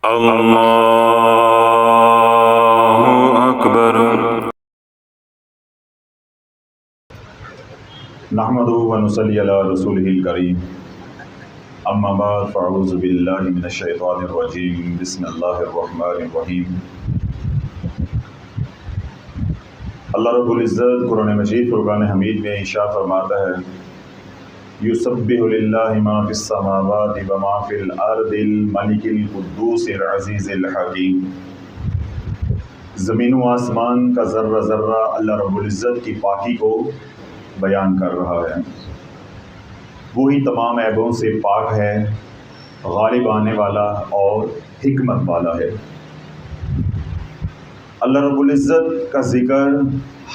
اللہ اکبر۔ نحمدہ و نصلی علی رسولہ الکریم، اما بعد فاعوذ باللہ من الشیطان الرجیم، بسم اللہ الرحمن الرحیم۔ اللہ رب العزت قرآن مجید فرقان حمید میں ارشاد فرماتا ہے، یسبح للہ ما فی السماوات و ما فی الارض الملک القدوس العزیز الحکیم۔ زمین و آسمان کا ذرہ ذرہ اللہ رب العزت کی پاکی کو بیان کر رہا ہے۔ وہی تمام عیبوں سے پاک ہے، غالب آنے والا اور حکمت والا ہے۔ اللہ رب العزت کا ذکر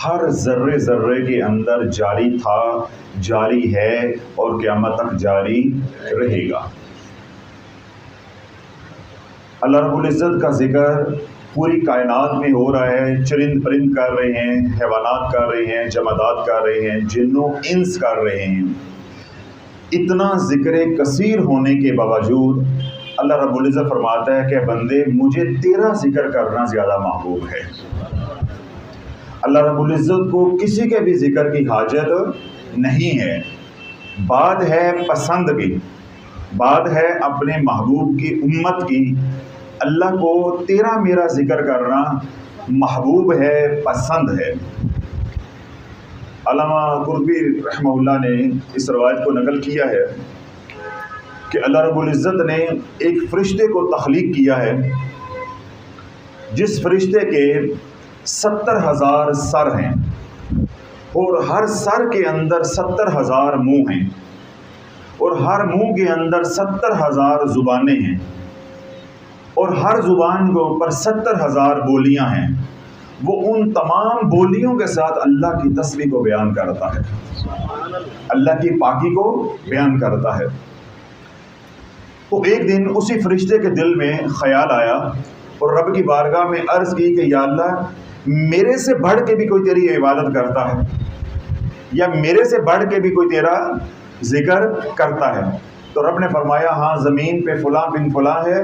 ہر ذرے ذرے کے اندر جاری تھا، جاری ہے اور قیامت تک جاری رہے گا۔ اللہ رب العزت کا ذکر پوری کائنات میں ہو رہا ہے، چرند پرند کر رہے ہیں، حیوانات کر رہے ہیں، جمادات کر رہے ہیں، جن و انس کر رہے ہیں۔ اتنا ذکر کثیر ہونے کے باوجود اللہ رب العزت فرماتا ہے کہ بندے مجھے تیرا ذکر کرنا زیادہ محبوب ہے۔ اللہ رب العزت کو کسی کے بھی ذکر کی حاجت نہیں ہے۔ بات ہے پسند کی، بات ہے اپنے محبوب کی امت کی۔ اللہ کو تیرا میرا ذکر کرنا محبوب ہے، پسند ہے۔ علامہ قرطبی رحمہ اللہ نے اس روایت کو نقل کیا ہے کہ اللہ رب العزت نے ایک فرشتے کو تخلیق کیا ہے، جس فرشتے کے 70,000 سر ہیں اور ہر سر کے اندر 70,000 منہ ہیں اور ہر منہ کے اندر 70,000 زبانیں ہیں اور ہر زبان کے اوپر 70,000 بولیاں ہیں۔ وہ ان تمام بولیوں کے ساتھ اللہ کی تسبیح کو بیان کرتا ہے، اللہ کی پاکی کو بیان کرتا ہے۔ تو ایک دن اسی فرشتے کے دل میں خیال آیا اور رب کی بارگاہ میں عرض کی کہ یا اللہ، میرے سے بڑھ کے بھی کوئی تیری عبادت کرتا ہے یا میرے سے بڑھ کے بھی کوئی تیرا ذکر کرتا ہے؟ تو رب نے فرمایا ہاں، زمین پہ فلاں بن فلاں ہے،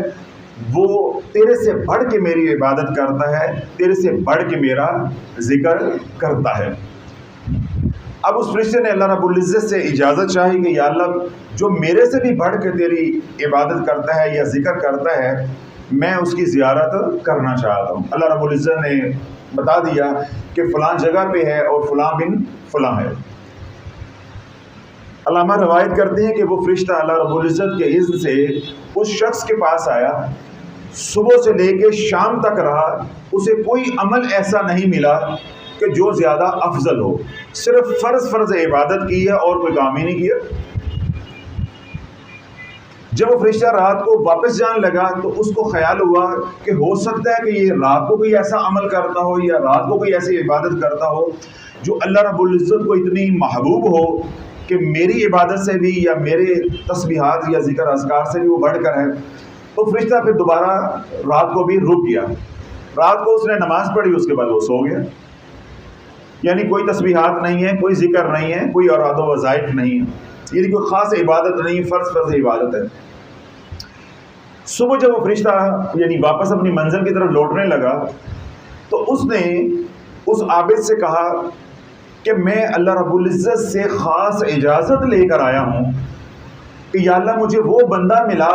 وہ تیرے سے بڑھ کے میری عبادت کرتا ہے، تیرے سے بڑھ کے میرا ذکر کرتا ہے۔ اب اس فرشتے نے اللہ رب العزت سے اجازت چاہی کہ یا اللہ، جو میرے سے بھی بڑھ کے تیری عبادت کرتا ہے یا ذکر کرتا ہے، میں اس کی زیارت کرنا چاہتا ہوں۔ اللہ رب العزت نے بتا دیا کہ فلاں جگہ پہ ہے اور فلاں بن فلاں ہے۔ علامہ روایت کرتے ہیں کہ وہ فرشتہ اللہ رب العزت کے اذن سے اس شخص کے پاس آیا، صبح سے لے کے شام تک رہا، اسے کوئی عمل ایسا نہیں ملا کہ جو زیادہ افضل ہو، صرف فرض عبادت کی ہے اور کوئی کام ہی نہیں کیا۔ جب وہ فرشتہ رات کو واپس جانے لگا تو اس کو خیال ہوا کہ ہو سکتا ہے کہ یہ رات کو کوئی ایسا عمل کرتا ہو یا رات کو کوئی ایسی عبادت کرتا ہو جو اللہ رب العزت کو اتنی محبوب ہو کہ میری عبادت سے بھی یا میرے تسبیحات یا ذکر اذکار سے بھی وہ بڑھ کر ہے۔ تو فرشتہ پھر دوبارہ رات کو بھی رک گیا۔ رات کو اس نے نماز پڑھی، اس کے بعد وہ سو گیا۔ یعنی کوئی تسبیحات نہیں ہے، کوئی ذکر نہیں ہے، کوئی اوراد و وظائف نہیں ہے، یعنی کوئی خاص عبادت نہیں، فرض عبادت ہے۔ صبح جب وہ فرشتہ یعنی واپس اپنی منزل کی طرف لوٹنے لگا تو اس نے اس عابد سے کہا کہ میں اللہ رب العزت سے خاص اجازت لے کر آیا ہوں کہ یا اللہ، مجھے وہ بندہ ملا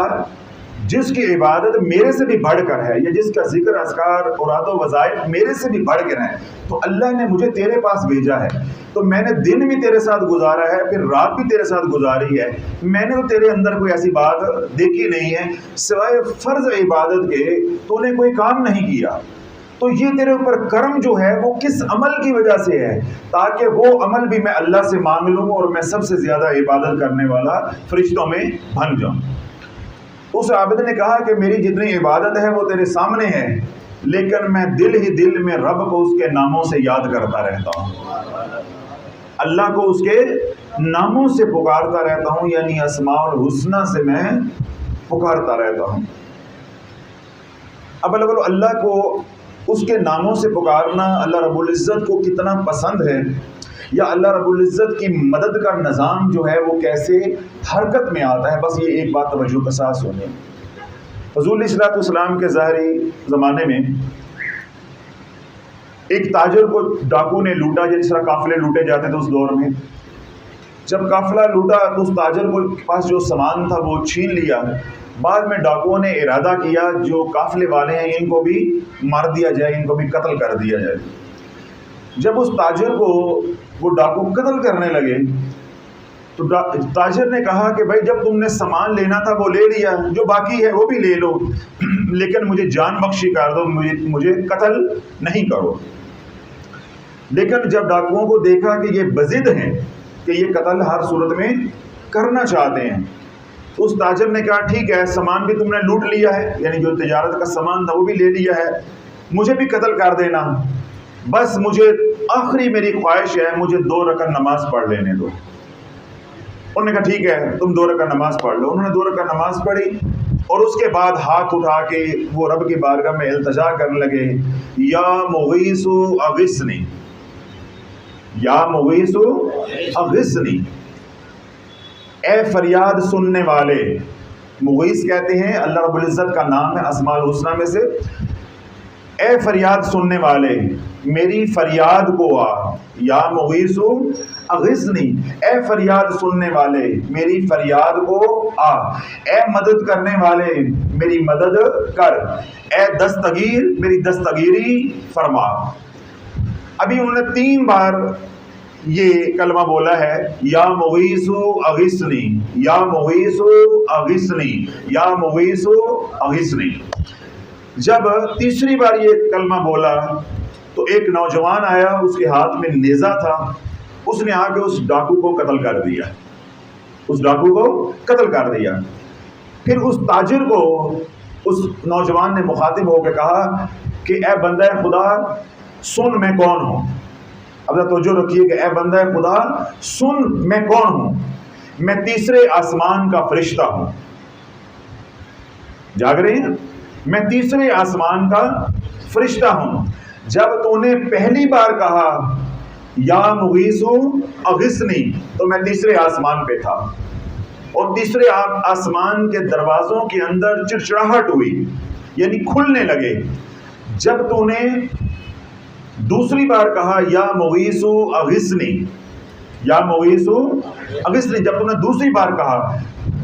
جس کی عبادت میرے سے بھی بڑھ کر ہے یا جس کا ذکر اذکار اوراد و وظائف میرے سے بھی بڑھ کر ہیں، تو اللہ نے مجھے تیرے پاس بھیجا ہے۔ تو میں نے دن بھی تیرے ساتھ گزارا ہے، پھر رات بھی تیرے ساتھ گزاری ہے، میں نے تو تیرے اندر کوئی ایسی بات دیکھی نہیں ہے سوائے فرض عبادت کے تو نے کوئی کام نہیں کیا۔ تو یہ تیرے اوپر کرم جو ہے وہ کس عمل کی وجہ سے ہے، تاکہ وہ عمل بھی میں اللہ سے مانگ لوں اور میں سب سے زیادہ عبادت کرنے والا فرشتوں میں بن جاؤں۔ اس عابد نے کہا کہ میری جتنی عبادت ہے وہ تیرے سامنے ہے، لیکن میں دل ہی دل میں رب کو اس کے ناموں سے یاد کرتا رہتا ہوں، اللہ کو اس کے ناموں سے پکارتا رہتا ہوں، یعنی اسماء الحسنی سے میں پکارتا رہتا ہوں۔ اب اللہ کو اس کے ناموں سے پکارنا اللہ رب العزت کو کتنا پسند ہے، یا اللہ رب العزت کی مدد کا نظام جو ہے وہ کیسے حرکت میں آتا ہے، بس یہ ایک بات توجہ کا ساتھ سنیں حضور علیہ الصلوۃ والسلام کے ظاہری زمانے میں ایک تاجر کو ڈاکو نے لوٹا، جس طرح قافلے لوٹے جاتے تھے اس دور میں. جب قافلہ لوٹا تو اس تاجر کو پاس جو سامان تھا وہ چھین لیا. بعد میں ڈاکوؤں نے ارادہ کیا جو قافلے والے ہیں ان کو بھی مار دیا جائے، ان کو بھی قتل کر دیا جائے. جب اس تاجر کو وہ ڈاکو قتل کرنے لگے تو تاجر نے کہا کہ بھائی جب تم نے سامان لینا تھا وہ لے لیا، جو باقی ہے وہ بھی لے لو، لیکن مجھے جان بخشی کر دو، مجھے قتل نہیں کرو. لیکن جب ڈاکوؤں کو دیکھا کہ یہ بضد ہیں کہ یہ قتل ہر صورت میں کرنا چاہتے ہیں، تو اس تاجر نے کہا ٹھیک ہے، سامان بھی تم نے لوٹ لیا ہے، یعنی جو تجارت کا سامان تھا وہ بھی لے لیا ہے، مجھے بھی قتل کر دینا، بس مجھے آخری میری خواہش ہے، مجھے 2 رکعت نماز پڑھ لینے دو. انہوں نے کہا ٹھیک ہے تم 2 رکعت نماز پڑھ لو. انہوں نے 2 رکعت نماز پڑھی اور اس کے بعد ہاتھ اٹھا کے وہ رب کی بارگاہ میں التجا کرنے لگے، یا مغیث اغثنی، یا مغیث اغثنی، اے فریاد سننے والے. مغیث کہتے ہیں اللہ رب العزت کا نام ہے اسماء الحسنی میں سے. اے فریاد سننے والے میری فریاد کو آ، یا مغیث اغثنی، اے فریاد سننے والے میری فریاد کو آ، اے مدد کرنے والے میری مدد کر، اے دستگیر میری دستگیری فرما. ابھی انہوں نے 3 بار یہ کلمہ بولا ہے، یا مغیث اغثنی، یا مغیث اغثنی، یا مغیث اغثنی. جب تیسری بار یہ کلمہ بولا تو ایک نوجوان آیا، اس کے ہاتھ میں نیزہ تھا، اس نے آ کے اس ڈاکو کو قتل کر دیا، اس ڈاکو کو قتل کر دیا. پھر اس تاجر کو اس نوجوان نے مخاطب ہو کے کہا کہ اے بندہ خدا سن میں کون ہوں. اب توجہ رکھیے کہ اے بندہ خدا سن میں کون ہوں، میں تیسرے آسمان کا فرشتہ ہوں. جاگ رہے ہیں؟ میں تیسرے آسمان کا فرشتہ ہوں. جب تو نے پہلی بار کہا یا مغیث اغثنی تو میں تیسرے آسمان پہ تھا، اور تیسرے آسمان کے دروازوں کے اندر چڑچڑاہٹ ہوئی، یعنی کھلنے لگے. جب تو نے دوسری بار کہا یا مغیث اغثنی، یا مغیث اغثنی، جب تو نے دوسری بار کہا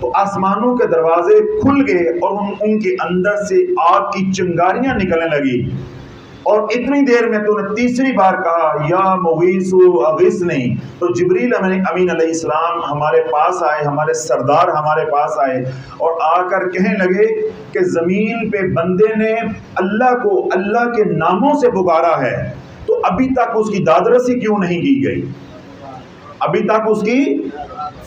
تو آسمانوں کے دروازے کھل گئے اور ان کے اندر سے آگ کی چنگاریاں نکلنے لگی. اور اتنی دیر میں تو نے تیسری بار کہا یا مغیث اغثنی تو جبریل امین علیہ السلام ہمارے پاس آئے، ہمارے سردار ہمارے پاس آئے اور آ کر کہنے لگے کہ زمین پہ بندے نے اللہ کو اللہ کے ناموں سے پکارا ہے تو ابھی تک اس کی دادرسی کیوں نہیں کی گئی، ابھی تک اس کی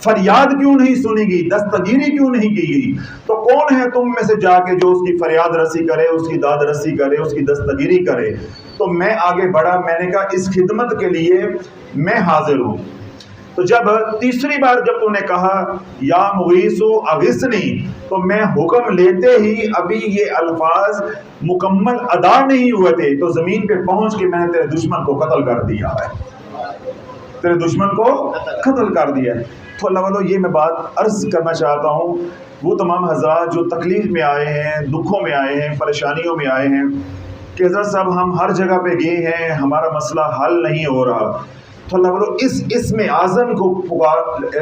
فریاد کیوں نہیں سنی گئی، دستگیری کیوں نہیں کی گئی. تو کون ہے تم میں سے جا کے جو اس کی فریاد رسی کرے، اس کی داد رسی کرے، اس کی دستگیری کرے. تو میں آگے بڑھا، میں نے کہا اس خدمت کے لیے میں حاضر ہوں. تو جب تیسری بار جب تو نے کہا یا مغیث اغثنی تو میں حکم لیتے ہی ابھی یہ الفاظ مکمل ادا نہیں ہوئے تھے تو زمین پہ پہنچ کے میں نے تیرے دشمن کو قتل کر دیا ہے، تیرے دشمن کو قتل کر دیا ہے. تو اللہ والو یہ میں بات عرض کرنا چاہتا ہوں، وہ تمام حضرات جو تکلیف میں آئے ہیں، دکھوں میں آئے ہیں، پریشانیوں میں آئے ہیں کہ حضرت صاحب ہم ہر جگہ پہ گئے ہیں، ہمارا مسئلہ حل نہیں ہو رہا. تو اللہ والو اس اسم اعظم کو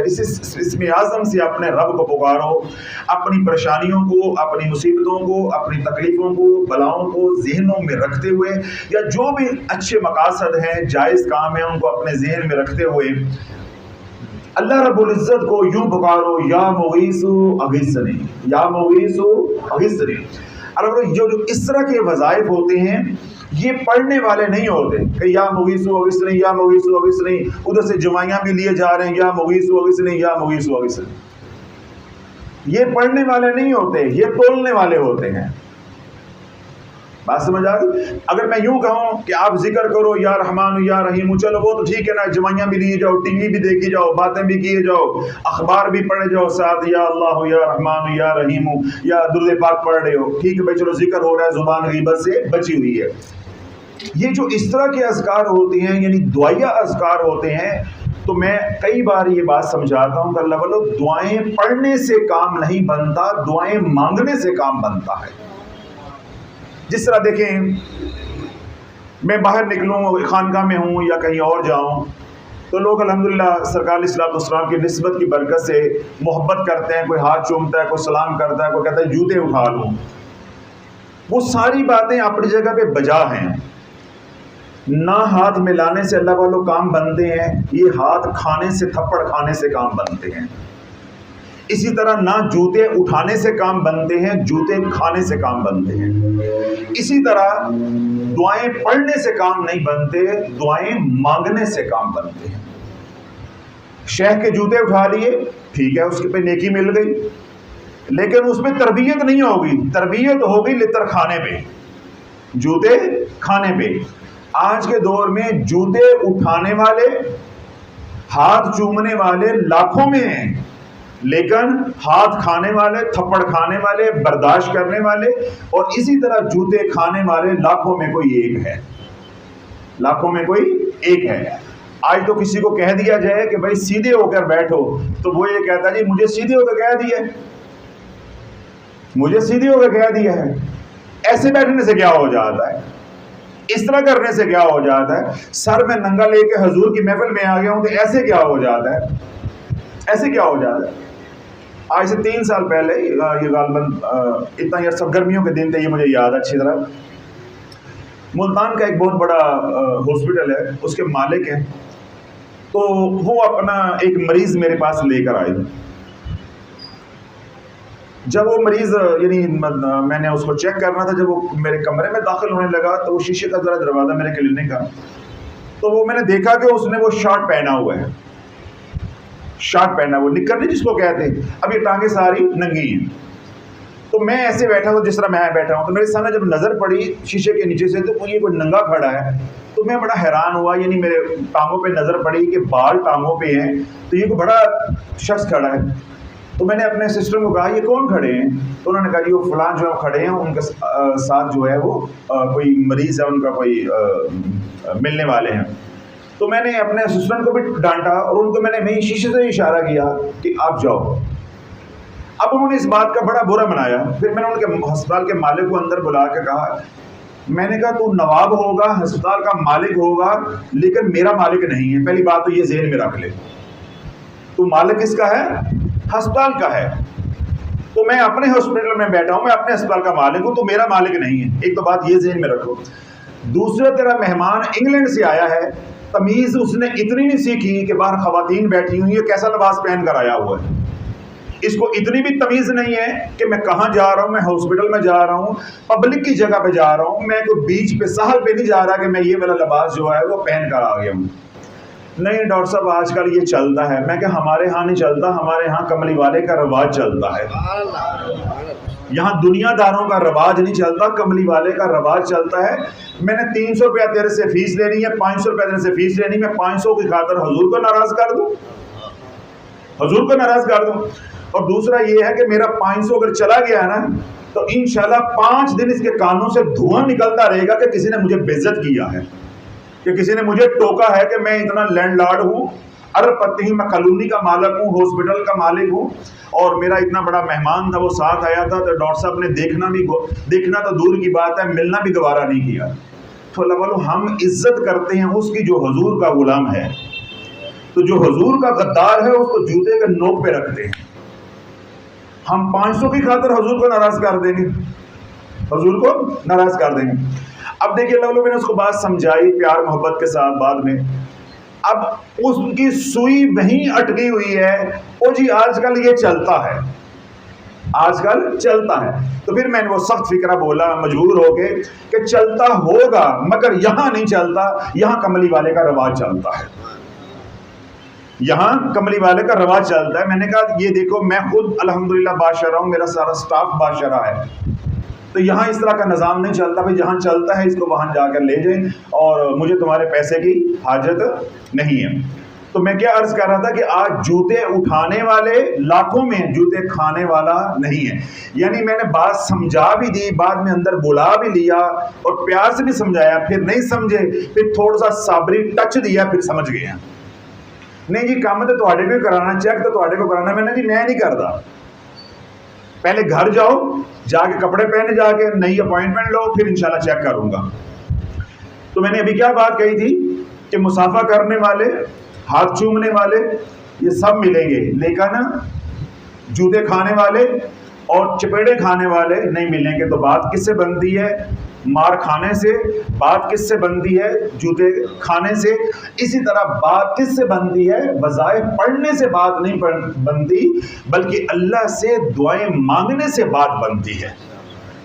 اس اسم اعظم سے اپنے رب کو پکارو، اپنی پریشانیوں کو، اپنی مصیبتوں کو، اپنی تکلیفوں کو، بلاؤں کو ذہنوں میں رکھتے ہوئے، یا جو بھی اچھے مقاصد ہیں، جائز کام ہیں، ان کو اپنے ذہن میں رکھتے ہوئے اللہ رب العزت کو یوں پکارو، یا مغیث اغثنی، یا مغیث اغثنی. اللہ جو اس طرح کے وظائف ہوتے ہیں یہ پڑھنے والے نہیں ہوتے کہ یا مغیث اغثنی، یا مغیث اغثنی، ادھر سے جوائیاں بھی لیے جا رہے ہیں یا مغیث اغثنی، یا مغیث اغثنی. یہ پڑھنے والے نہیں ہوتے، یہ تولنے والے ہوتے ہیں. بات سمجھ آ گئی؟ اگر میں یوں کہوں کہ آپ ذکر کرو یا رحمان یا رحیم، چلو وہ تو ٹھیک ہے نا، جمعیاں بھی لیے جاؤ، ٹی وی بھی دیکھی جاؤ، باتیں بھی کیے جاؤ، اخبار بھی پڑھے جاؤ، ساتھ یا اللہ یا رحمان یا رحیم یا درود پاک پڑھ رہے ہو، ٹھیک ہے بھائی، چلو ذکر ہو رہا ہے، زبان غیبت سے بچی ہوئی ہے. یہ جو اس طرح کے اذکار ہوتے ہیں، یعنی دعائیہ اذکار ہوتے ہیں، تو میں کئی بار یہ بات سمجھاتا ہوں کہ اللہ والو دعائیں پڑھنے سے کام نہیں بنتا، دعائیں مانگنے سے کام بنتا ہے۔ جس طرح دیکھیں میں باہر نکلوں خانقاہ میں ہوں یا کہیں اور جاؤں تو لوگ الحمدللہ سرکار علیہ الصلوۃ والسلام کی نسبت کی برکت سے محبت کرتے ہیں، کوئی ہاتھ چومتا ہے، کوئی سلام کرتا ہے، کوئی کہتا ہے جوتے اٹھا لوں۔ وہ ساری باتیں اپنی جگہ پہ بجا ہیں۔ نہ ہاتھ ملانے سے اللہ والوں کام بنتے ہیں، یہ ہاتھ کھانے سے، تھپڑ کھانے سے کام بنتے ہیں۔ اسی طرح نہ جوتے اٹھانے سے کام بنتے ہیں، جوتے کھانے سے کام بنتے ہیں۔ اسی طرح دعائیں پڑھنے سے کام نہیں بنتے، دعائیں مانگنے سے کام بنتے ہیں۔ شیخ کے جوتے اٹھا لیے، ٹھیک ہے، اس کے پہ نیکی مل گئی، لیکن اس میں تربیت نہیں ہوگی، تربیت ہوگی لتر کھانے پہ، جوتے کھانے پہ۔ آج کے دور میں جوتے اٹھانے والے، ہاتھ چومنے والے لاکھوں میں ہیں، لیکن ہاتھ کھانے والے، تھپڑ کھانے والے، برداشت کرنے والے اور اسی طرح جوتے کھانے والے لاکھوں میں کوئی ایک ہے، لاکھوں میں کوئی ایک ہے۔ آج تو کسی کو کہہ دیا جائے کہ بھائی سیدھے ہو کر بیٹھو تو وہ یہ کہتا ہے جی مجھے سیدھے ہو کر کہہ دیا ہے، مجھے سیدھے ہو کر کہہ دیا ہے۔ ایسے بیٹھنے سے کیا ہو جاتا ہے؟ اس طرح کرنے سے کیا ہو جاتا ہے؟ سر میں ننگا لے کے حضور کی محفل میں آ گیا ہوں تو ایسے کیا ہو جاتا ہے؟ ایسے کیا ہو جاتا ہے؟ آج سے 3 سال پہلے یہ غالباً اتنا یہ سب گرمیوں کے دن تھے، یہ مجھے یاد ہے اچھی طرح، ملتان کا ایک بہت بڑا ہاسپٹل ہے، اس کے مالک ہیں، تو وہ اپنا ایک مریض میرے پاس لے کر آئے۔ جب وہ مریض یعنی میں نے اس کو چیک کرنا تھا، جب وہ میرے کمرے میں داخل ہونے لگا تو وہ شیشے کا ذرا دروازہ میرے کلینک کا، تو وہ میں نے دیکھا کہ اس نے وہ شارٹ پہنا ہوا ہے، شارٹ پہنا وہ نکر نہیں جس کو کہتے ہیں، اب یہ ٹانگیں ساری ننگی ہیں۔ تو میں ایسے بیٹھا ہوں جس طرح میں بیٹھا ہوں، تو میرے سامنے جب نظر پڑی شیشے کے نیچے سے تو یہ کوئی ننگا کھڑا ہے، تو میں بڑا حیران ہوا، یعنی میرے ٹانگوں پہ نظر پڑی کہ بال ٹانگوں پہ ہیں، تو یہ کوئی بڑا شخص کھڑا ہے۔ تو میں نے اپنے سسٹر کو کہا یہ کون کھڑے ہیں؟ تو انہوں نے کہا جی وہ فلاں جو ہے کھڑے ہیں، ان کے ساتھ جو ہے وہ کوئی مریض ہے، ان کا کوئی ملنے والے ہیں۔ تو میں نے اپنے سسٹر کو بھی ڈانٹا اور ان کو میں نے وہیں شیشے سے اشارہ کیا کہ آپ جاؤ۔ اب انہوں نے اس بات کا بڑا برا منایا۔ پھر میں نے ان کے ہسپتال کے مالک کو اندر بلا کے کہا، میں نے کہا تو نواب ہوگا، ہسپتال کا مالک ہوگا، لیکن میرا مالک نہیں ہے، پہلی بات تو یہ ذہن میں رکھ لے۔ تو مالک کس کا ہے؟ ہسپتال کا ہے۔ تو میں اپنے ہاسپٹل میں بیٹھا ہوں، میں اپنے ہسپتال کا مالک ہوں، تو میرا مالک نہیں ہے، ایک تو بات یہ ذہن میں رکھو۔ دوسرا تیرا مہمان انگلینڈ سے آیا ہے، تمیز اس نے اتنی نہیں سیکھی کہ باہر خواتین بیٹھی ہوئی ہیں کیسا لباس پہن کر آیا ہوا ہے، اس کو اتنی بھی تمیز نہیں ہے کہ میں کہاں جا رہا ہوں، میں ہاسپٹل میں جا رہا ہوں، پبلک کی جگہ پہ جا رہا ہوں، میں کوئی بیچ پہ ساحل پہ نہیں جا رہا کہ میں یہ والا لباس جو ہے وہ پہن کر آ گیا ہوں۔ نہیں ڈاکٹر صاحب آج کل یہ چلتا ہے۔ میں کہ ہمارے ہاں نہیں چلتا، ہمارے ہاں کملی والے کا رواج چلتا ہے، یہاں دنیا داروں کا رواج نہیں چلتا، کملی والے کا رواج چلتا ہے۔ میں نے 300 روپیہ تیرے سے فیس لینی ہے، 500 روپیہ تیرے سے فیس لینی، میں 500 کی خاطر حضور کو ناراض کر دوں، حضور کو ناراض کر دوں؟ اور دوسرا یہ ہے کہ میرا 500 اگر چلا گیا ہے نا تو انشاءاللہ 5 دن اس کے کانوں سے دھواں نکلتا رہے گا کہ کسی نے مجھے بے عزت کیا ہے، کہ کسی نے مجھے ٹوکا ہے کہ میں اتنا لینڈ لارڈ ہوں، ارب پتی ہوں، میں کالونی کا مالک ہوں، ہاسپٹل کا مالک ہوں، اور میرا اتنا بڑا مہمان تھا وہ ساتھ آیا تھا، تو ڈاکٹر صاحب نے دیکھنا تو دور کی بات ہے، ملنا بھی گوارا نہیں کیا۔ تو اللہ والو ہم عزت کرتے ہیں اس کی جو حضور کا غلام ہے، تو جو حضور کا غدار ہے اس کو جوتے کے نوک پہ رکھتے ہیں۔ ہم 500 کی خاطر حضور کو ناراض کر دیں گے، حضور کو ناراض کر دیں گے۔ اب دیکھیے اللہ میں نے اس کو بات سمجھائی پیار محبت کے ساتھ، بعد میں اب اس کی سوئی وہیں اٹکی ہوئی ہے، او جی آج کل یہ چلتا ہے، آج کل چلتا ہے۔ تو پھر میں نے وہ سخت فکرہ بولا مجبور ہو کے کہ چلتا ہوگا مگر یہاں نہیں چلتا، یہاں کملی والے کا رواج چلتا ہے، یہاں کملی والے کا رواج چلتا ہے۔ میں نے کہا یہ دیکھو میں خود الحمدللہ بادشاہ ہوں، میرا سارا سٹاف بادشاہ ہے، تو یہاں اس طرح کا نظام نہیں چلتا، بھائی جہاں چلتا ہے اس کو وہاں جا کر لے جائیں، اور مجھے تمہارے پیسے کی حاجت نہیں ہے۔ تو میں کیا عرض کر رہا تھا کہ آج جوتے اٹھانے والے لاکھوں میں، جوتے کھانے والا نہیں ہے۔ یعنی میں نے بات سمجھا بھی دی، بعد میں اندر بلا بھی لیا اور پیار سے بھی سمجھایا، پھر نہیں سمجھے، پھر تھوڑا سا صابری ٹچ دیا، پھر سمجھ گئے ہیں۔ نہیں جی کام تو تواڈے کو کرانا, چیک تو تواڈے کو کرانا. میں نے جی میں نہیں کرتا. پہلے گھر جاؤ, جا کے کپڑے پہنے, جا کے نئی اپوائنٹمنٹ لو, پھر انشاءاللہ چیک کروں گا. تو میں نے ابھی کیا بات کہی تھی کہ مصافحہ کرنے والے, ہاتھ چومنے والے یہ سب ملیں گے, لیکن جوتے کھانے والے اور چپیڑے کھانے والے نہیں ملیں گے. تو بات کس سے بنتی ہے؟ مار کھانے سے. بات کس سے بنتی ہے؟ جوتے کھانے سے. اسی طرح بات کس سے بنتی ہے؟ بظاہر پڑھنے سے بات نہیں بنتی, بلکہ اللہ سے دعائیں مانگنے سے بات بنتی ہے.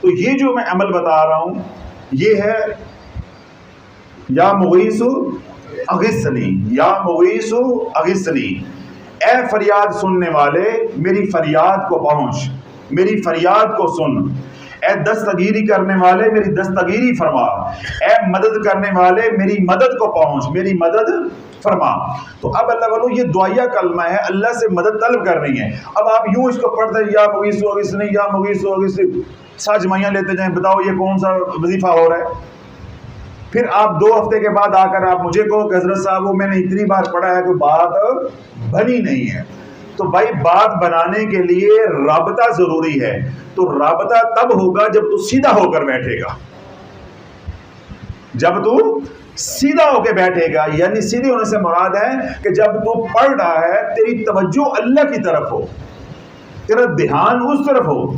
تو یہ جو میں عمل بتا رہا ہوں یہ ہے یا مغیث اغثنی, یا مغیث اغثنی. اے فریاد سننے والے میری فریاد کو پہنچ, میری فریاد کو سن. اے دستگیری کرنے والے میری دستگیری فرما. اے مدد کرنے والے میری مدد کو پہنچ, میری مدد فرما. تو اب اللہ والو یہ دعائیہ کلمہ ہے, اللہ سے مدد طلب کرنی ہے. اب آپ یوں اس کو پڑھتے یا مغیث اغثنی, یا مغیث اغثنی, ساجمائیاں لیتے جائیں, بتاؤ یہ کون سا وظیفہ ہو رہا ہے. پھر آپ 2 ہفتے کے بعد آ کر آپ مجھے کہو کہ حضرت صاحب وہ میں نے اتنی بار پڑھا ہے کہ بات بنی نہیں ہے. تو بھائی بات بنانے کے لیے رابطہ ضروری ہے. تو رابطہ تب ہوگا جب تو سیدھا ہو کر بیٹھے گا, جب تو سیدھا ہو کے بیٹھے گا. یعنی سیدھے ہونے سے مراد ہے کہ جب تو پڑھ رہا ہے تیری توجہ اللہ کی طرف ہو, تیرا دھیان اس طرف ہو,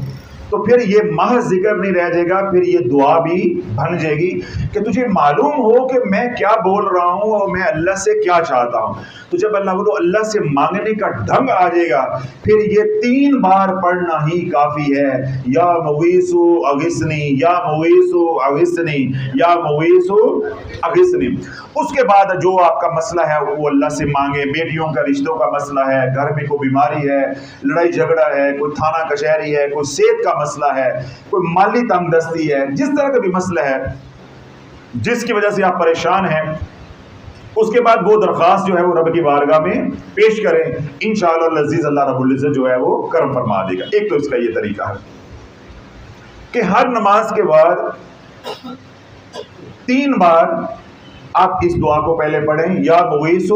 تو پھر یہ محض ذکر نہیں رہ جائے گا, پھر یہ دعا بھی بن جائے گی کہ تجھے معلوم ہو کہ میں کیا بول رہا ہوں اور میں اللہ سے کیا چاہتا ہوں. تو جب اللہ سے مانگنے کا ڈھنگ آ جائے گا, پھر یہ 3 بار پڑھنا ہی کافی ہے. یا مغیث اغثنی, یا مغیث اغثنی, یا مغیث اغثنی. اس کے بعد جو آپ کا مسئلہ ہے وہ اللہ سے مانگے. بیٹیوں کا رشتوں کا مسئلہ ہے, گھر میں کوئی بیماری ہے, لڑائی جھگڑا ہے, کوئی تھانہ کچہری ہے, کوئی صحت کا مسئلہ ہے, کوئی مالی تنگ دستی ہے, جس طرح کا بھی مسئلہ ہے جس کی وجہ سے آپ پریشان ہیں, اس کے بعد وہ درخواست جو ہے وہ رب کی بارگاہ میں پیش کریں. انشاءاللہ العزیز اللہ رب العزت جو ہے وہ کرم فرما دے گا. ایک تو اس کا یہ طریقہ ہے کہ ہر نماز کے بعد 3 بار آپ اس دعا کو پہلے پڑھیں, یا مغیث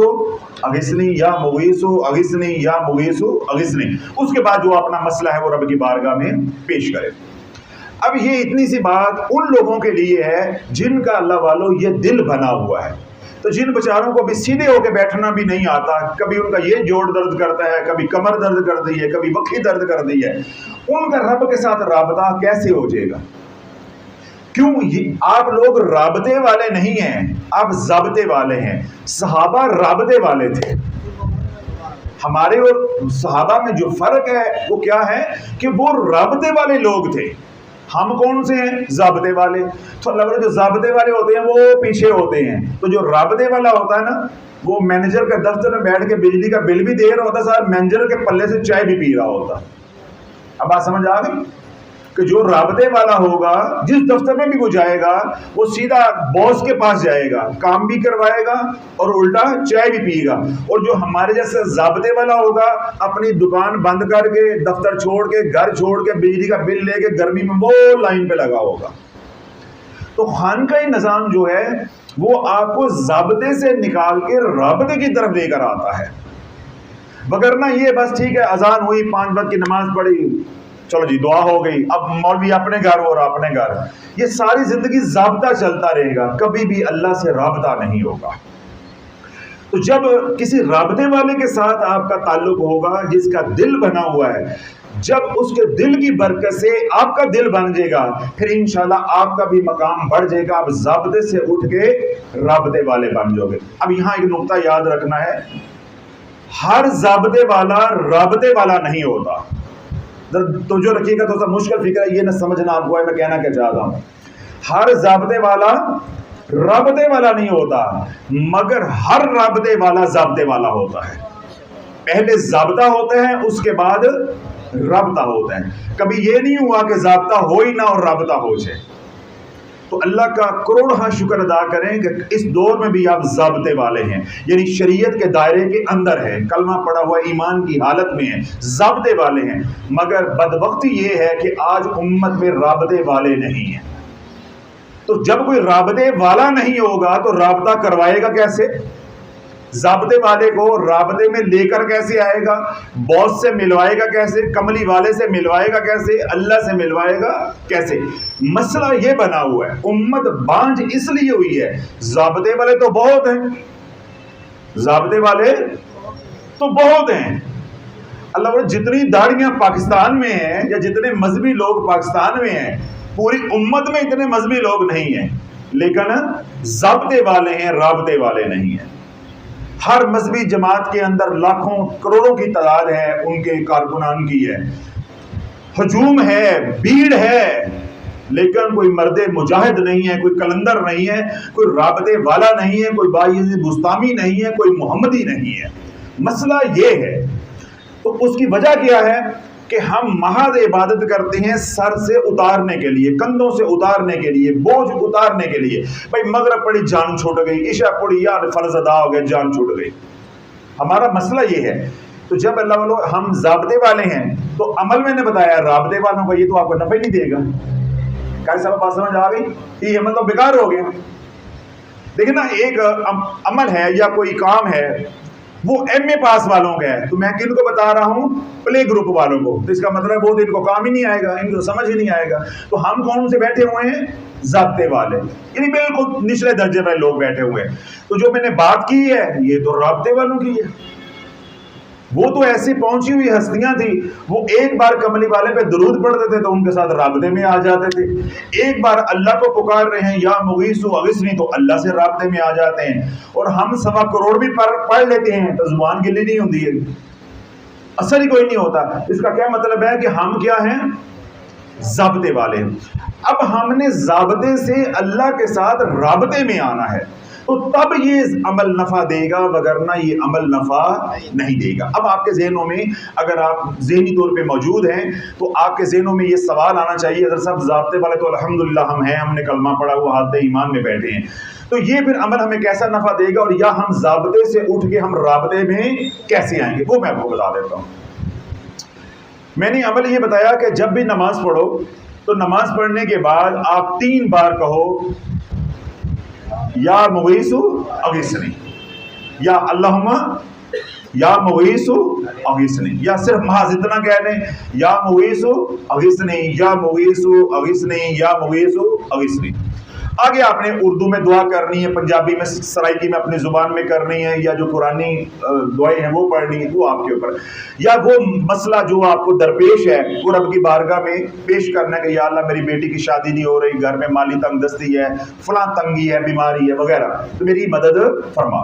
اغثنی, یا مغیث اغثنی, یا مغیث اغثنی. اس کے بعد جو اپنا مسئلہ ہے وہ رب کی بارگاہ میں پیش کریں. اب یہ اتنی سی بات ان لوگوں کے لیے ہے جن کا اللہ والو یہ دل بنا ہوا ہے. تو جن بیچاروں کو بھی سیدھے ہو کے بیٹھنا بھی نہیں آتا, کبھی ان کا یہ جوڑ درد کرتا ہے, کبھی کمر درد کرتی ہے, کبھی وکھی درد کرتی ہے, ان کا رب کے ساتھ رابطہ کیسے ہو جائے گا؟ کیوں؟ آپ لوگ رابطے والے نہیں ہیں, آپ ضابطے والے ہیں. صحابہ رابطے والے تھے. ہمارے اور صحابہ میں جو فرق ہے وہ کیا ہے کہ وہ رابطے والے لوگ تھے. ہم کون سے ہیں؟ ضابطے والے. تو اللہ جو ضابطے والے ہوتے ہیں وہ پیچھے ہوتے ہیں. تو جو رابطے والا ہوتا ہے نا, وہ مینیجر کے دفتر میں بیٹھ کے بجلی کا بل بھی دے رہا ہوتا ہے, مینیجر کے پلے سے چائے بھی پی رہا ہوتا. اب بات سمجھ آ گئی کہ جو رابطے والا ہوگا جس دفتر میں بھی وہ جائے گا وہ سیدھا باس کے پاس جائے گا, کام بھی کروائے گا اور الٹا چائے بھی پیے گا. اور جو ہمارے جیسے ضابطے والا ہوگا اپنی دکان بند کر کے, دفتر چھوڑ کے, گھر چھوڑ کے, بجلی کا بل لے کے گرمی میں وہ لائن پہ لگا ہوگا. تو خانقاہی نظام جو ہے وہ آپ کو ضابطے سے نکال کے رابطے کی طرف لے کر آتا ہے. وگرنہ یہ بس ٹھیک ہے اذان ہوئی, 5 وقت کی نماز پڑھی, چلو جی دعا ہو گئی, اب مولوی اپنے گھر اور اپنے گھر, یہ ساری زندگی ضابطہ چلتا رہے گا, کبھی بھی اللہ سے رابطہ نہیں ہوگا. تو جب کسی رابطے والے کے ساتھ آپ کا تعلق ہوگا جس کا دل بنا ہوا ہے, جب اس کے دل کی برکت سے آپ کا دل بن جائے گا, پھر انشاءاللہ آپ کا بھی مقام بڑھ جائے گا, آپ ضابطے سے اٹھ کے رابطے والے بن جاؤ گے. اب یہاں ایک نقطہ یاد رکھنا ہے, ہر ضابطے والا رابطے والا نہیں ہوتا. تو جو رکھیے گا تو مشکل فکر ہے, یہ نہ سمجھنا آپ کو ہے میں کہنا کیا چاہتا ہوں. ہر ضابطے والا رابطے والا نہیں ہوتا, مگر ہر رابطے والا ضابطے والا ہوتا ہے. پہلے ضابطہ ہوتے ہیں, اس کے بعد رابطہ ہوتا ہے. کبھی یہ نہیں ہوا کہ ضابطہ ہو ہی نہ اور رابطہ ہو جائے. تو اللہ کا کروڑ شکر ادا کریں کہ اس دور میں بھی آپ ضابطے والے ہیں, یعنی شریعت کے دائرے کے اندر ہے, کلمہ پڑا ہوا ایمان کی حالت میں ہیں, ضابطے والے ہیں. مگر بدبختی یہ ہے کہ آج امت میں رابطے والے نہیں ہیں. تو جب کوئی رابطے والا نہیں ہوگا تو رابطہ کروائے گا کیسے؟ ضابطے والے کو رابطے میں لے کر کیسے آئے گا؟ باس سے ملوائے گا کیسے؟ کملی والے سے ملوائے گا کیسے؟ اللہ سے ملوائے گا کیسے؟ مسئلہ یہ بنا ہوا ہے، امت بانج اس لیے ہوئی ہے، ضابطے والے تو بہت ہیں، ضابطے والے تو بہت ہیں۔ اللہ بولے جتنی داڑیاں پاکستان میں ہیں یا جتنے مذہبی لوگ پاکستان میں ہیں، پوری امت میں اتنے مذہبی لوگ نہیں ہیں، لیکن ضابطے والے ہیں، رابطے والے نہیں ہیں۔ ہر مذہبی جماعت کے اندر لاکھوں کروڑوں کی تعداد ہے، ان کے کارکنان کی ہے، ہجوم ہے، بھیڑ ہے، لیکن کوئی مرد مجاہد نہیں ہے، کوئی کلندر نہیں ہے، کوئی رابطے والا نہیں ہے، کوئی باعث بستامی نہیں ہے، کوئی محمدی نہیں ہے۔ مسئلہ یہ ہے، تو اس کی وجہ کیا ہے کہ ہم محض عبادت کرتے ہیں سر سے اتارنے کے لیے، کندھوں سے اتارنے کے لیے، بوجھ اتارنے کے لیے۔ بھائی مغرب پڑھی جان چھوٹ گئی، عشاء پڑھی یار فرض ادا ہو گئے جان چھوٹ گئی۔ ہمارا مسئلہ یہ ہے، تو جب اللہ والوں ہم ضابطے والے ہیں تو عمل میں نے بتایا رابطے والوں کا یہ تو آپ کو نفع نہیں دے گا۔ کیا صاحب بات سمجھ آ گئی؟ یہ عمل تو بیکار ہو گیا۔ دیکھیں نا، ایک عمل ہے یا کوئی کام ہے وہ ایم اے پاس والوں کا ہے، تو میں کن کو بتا رہا ہوں؟ پلے گروپ والوں کو، تو اس کا مطلب وہ تو ان کو کام ہی نہیں آئے گا، ان کو سمجھ ہی نہیں آئے گا۔ تو ہم کون سے بیٹھے ہوئے ہیں؟ ضابطے والے، یعنی بالکل نچلے درجے پر لوگ بیٹھے ہوئے ہیں۔ تو جو میں نے بات کی ہے یہ تو رابطے والوں کی ہے، وہ تو ایسی پہنچی ہوئی ہستیاں تھی، وہ ایک بار کملی والے پہ درود پڑھتے تھے تو ان کے ساتھ رابطے میں آ جاتے تھے، ایک بار اللہ کو پکار رہے ہیں یا مغیث اغثنی تو اللہ سے رابطے میں آ جاتے ہیں۔ اور ہم 1.25 کروڑ بھی پڑھ لیتے ہیں تو زبان گلی نہیں ہوتی ہے، اثر ہی کوئی نہیں ہوتا۔ اس کا کیا مطلب ہے کہ ہم کیا ہیں؟ ضابطے والے ہیں۔ اب ہم نے ضابطے سے اللہ کے ساتھ رابطے میں آنا ہے، تو تب یہ عمل نفع دے گا، وگرنہ یہ عمل نفع نہیں دے گا۔ اب آپ کے ذہنوں میں اگر آپ ذہنی طور پہ موجود ہیں تو آپ کے ذہنوں میں یہ سوال آنا چاہیے، اگر صاحب ضابطے والے تو الحمدللہ ہم ہیں، ہم نے کلمہ پڑھا ہوا، حالت ایمان میں بیٹھے ہیں، تو یہ پھر عمل ہمیں کیسا نفع دے گا، اور یا ہم ضابطے سے اٹھ کے ہم رابطے میں کیسے آئیں گے، وہ میں آپ کو بتا دیتا ہوں۔ میں نے عمل یہ بتایا کہ جب بھی نماز پڑھو تو نماز پڑھنے کے بعد آپ 3 بار کہو یا مغیث اغثنی، یا اللہم یا مغیث اغثنی، یا صرف محض اتنا کہہ دیں یا مغیث اغثنی، یا مغیث اغثنی، یا مغیث اغثنی۔ آگے آپ نے اردو میں دعا کرنی ہے، پنجابی میں، سرائکی میں، اپنی زبان میں کرنی ہے، یا جو قرآنی دعائیں ہیں وہ پڑھنی ہے، وہ آپ کے اوپر، یا وہ مسئلہ جو آپ کو درپیش ہے وہ رب کی بارگاہ میں پیش کرنا ہے کہ یا اللہ میری بیٹی کی شادی نہیں ہو رہی، گھر میں مالی تنگ دستی ہے، فلاں تنگی ہے، بیماری ہے وغیرہ، تو میری مدد فرما۔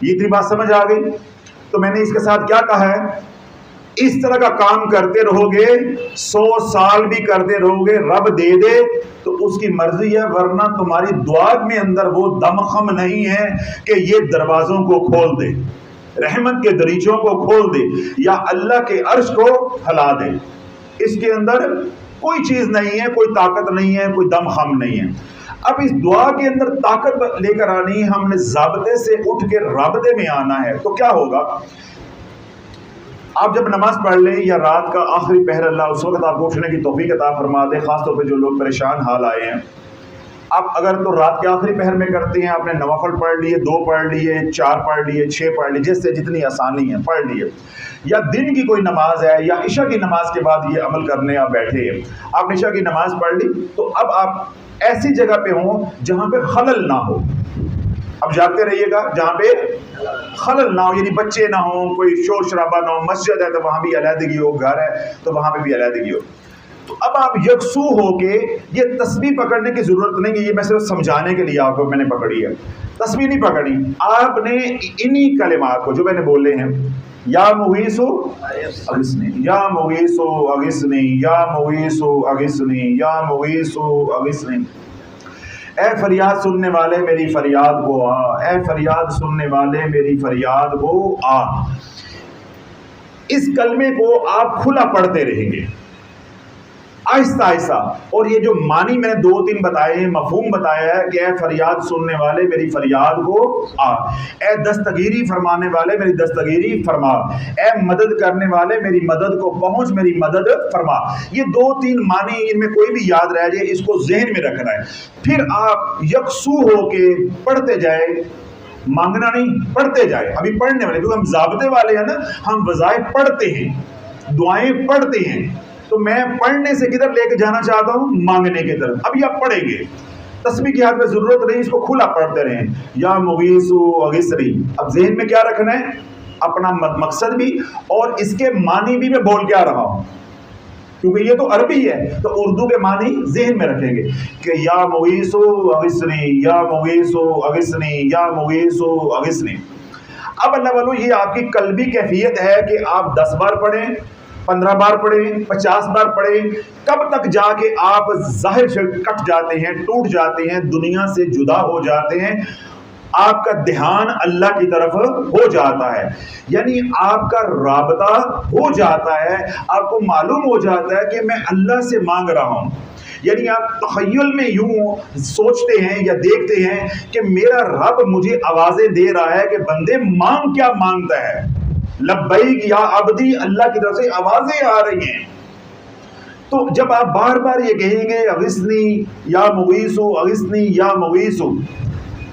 یہ اتنی بات سمجھ آ گئی؟ تو میں نے اس کے ساتھ کیا کہا ہے، اس طرح کا کام کرتے رہو گے، 100 سال بھی کرتے رہو گے، رب دے دے تو اس کی مرضی ہے، ورنہ تمہاری دعا میں اندر وہ دمخم نہیں ہے کہ یہ دروازوں کو کھول دے، رحمت کے دریچوں کو کھول دے، یا اللہ کے عرش کو ہلا دے۔ اس کے اندر کوئی چیز نہیں ہے، کوئی طاقت نہیں ہے، کوئی دمخم نہیں ہے۔ اب اس دعا کے اندر طاقت لے کر آنی ہے، ہم نے ضابطے سے اٹھ کے رابطے میں آنا ہے، تو کیا ہوگا؟ آپ جب نماز پڑھ لیں یا رات کا آخری پہر اللہ اس وقت آپ کو اٹھنے کی توفیق عطا فرما دے، خاص طور پہ جو لوگ پریشان حال آئے ہیں، آپ اگر تو رات کے آخری پہر میں کرتے ہیں، آپ نے نوافل پڑھ لیے، 2 پڑھ لیے، 4 پڑھ لیے، 6 پڑھ لیے، جس سے جتنی آسانی ہے پڑھ لیے، یا دن کی کوئی نماز ہے یا عشاء کی نماز کے بعد یہ عمل کرنے آپ بیٹھے ہیں، آپ نے عشاء کی نماز پڑھ لی، تو اب آپ ایسی جگہ پہ ہوں جہاں پہ خلل نہ ہو۔ اب جاگتے رہیے گا جہاں پہ خلل نہ ہو، یعنی بچے نہ ہوں، کوئی شور شرابہ نہ ہو، مسجد ہے تو وہاں بھی علیحدگی ہو، گھر ہے تو وہاں پہ بھی علیحدگی ہو۔ تو اب آپ یکسو ہو کے، یہ تسبیح پکڑنے کی ضرورت نہیں ہے، یہ میں صرف سمجھانے کے لیے آپ کو میں نے پکڑی ہے، تسبیح نہیں پکڑی، آپ نے انہی کلمات کو جو میں نے بولے ہیں، یا مغیث اغثنی، یا مغیث اغثنی، یا مغیث اغثنی، یا مغیث اغثنی، اے فریاد سننے والے میری فریاد کو آ، اے فریاد سننے والے میری فریاد کو آ۔ اس کلمے کو آپ کھلا پڑھتے رہیں گے آہستہ آہستہ، اور یہ جو معنی میں نے 2-3 بتائے ہیں، مفہوم بتایا ہے کہ اے فریاد سننے والے میری فریاد کو آ، اے دستگیری فرمانے والے میری دستگیری فرما، اے مدد کرنے والے میری مدد کو پہنچ، میری مدد فرما۔ یہ 2-3 معنی ان میں کوئی بھی یاد رہ جائے، اس کو ذہن میں رکھنا ہے، پھر آپ یکسو ہو کے پڑھتے جائیں مانگنا نہیں، پڑھتے جائے. ابھی پڑھنے والے، کیونکہ ہم ضابطے والے ہیں نا، ہم وظائف پڑھتے ہیں، دعائیں پڑھتے ہیں. تو میں پڑھنے سے کدھر لے کے جانا چاہتا ہوں؟ مانگنے کی طرف. ابھی آپ پڑھیں گے، تسبیح کی ہاتھ میں ضرورت نہیں، اس کو کھلا پڑھتے رہیں، یا مغیث اغثنی. اب ذہن میں کیا رکھنا ہے؟ اپنا مقصد بھی اور اس کے معنی بھی میں بول کیا رہا ہوں، کیونکہ یہ تو عربی ہے، تو اردو کے معنی ذہن میں رکھیں گے کہ یا مغیث اغثنی، یا مغیث اغثنی، یا مغیث اغثنی. اب اللہ والو یہ آپ کی قلبی کیفیت ہے کہ آپ 10 بار پڑھیں، 15 بار پڑھیں، 50 بار پڑھیں، کب تک جا کے آپ ظاہر سے کٹ جاتے ہیں، ٹوٹ جاتے ہیں، دنیا سے جدا ہو جاتے ہیں، آپ کا دھیان اللہ کی طرف ہو جاتا ہے، یعنی آپ کا رابطہ ہو جاتا ہے، آپ کو معلوم ہو جاتا ہے کہ میں اللہ سے مانگ رہا ہوں. یعنی آپ تخیل میں یوں سوچتے ہیں یا دیکھتے ہیں کہ میرا رب مجھے آوازیں دے رہا ہے کہ بندے مانگ کیا مانگتا ہے، لبیک یا عبدی، اللہ کی طرف سے آوازیں آ رہی ہیں. تو جب آپ بار بار یہ کہیں گے اغثنی یا مغیث اغثنی یا مغیث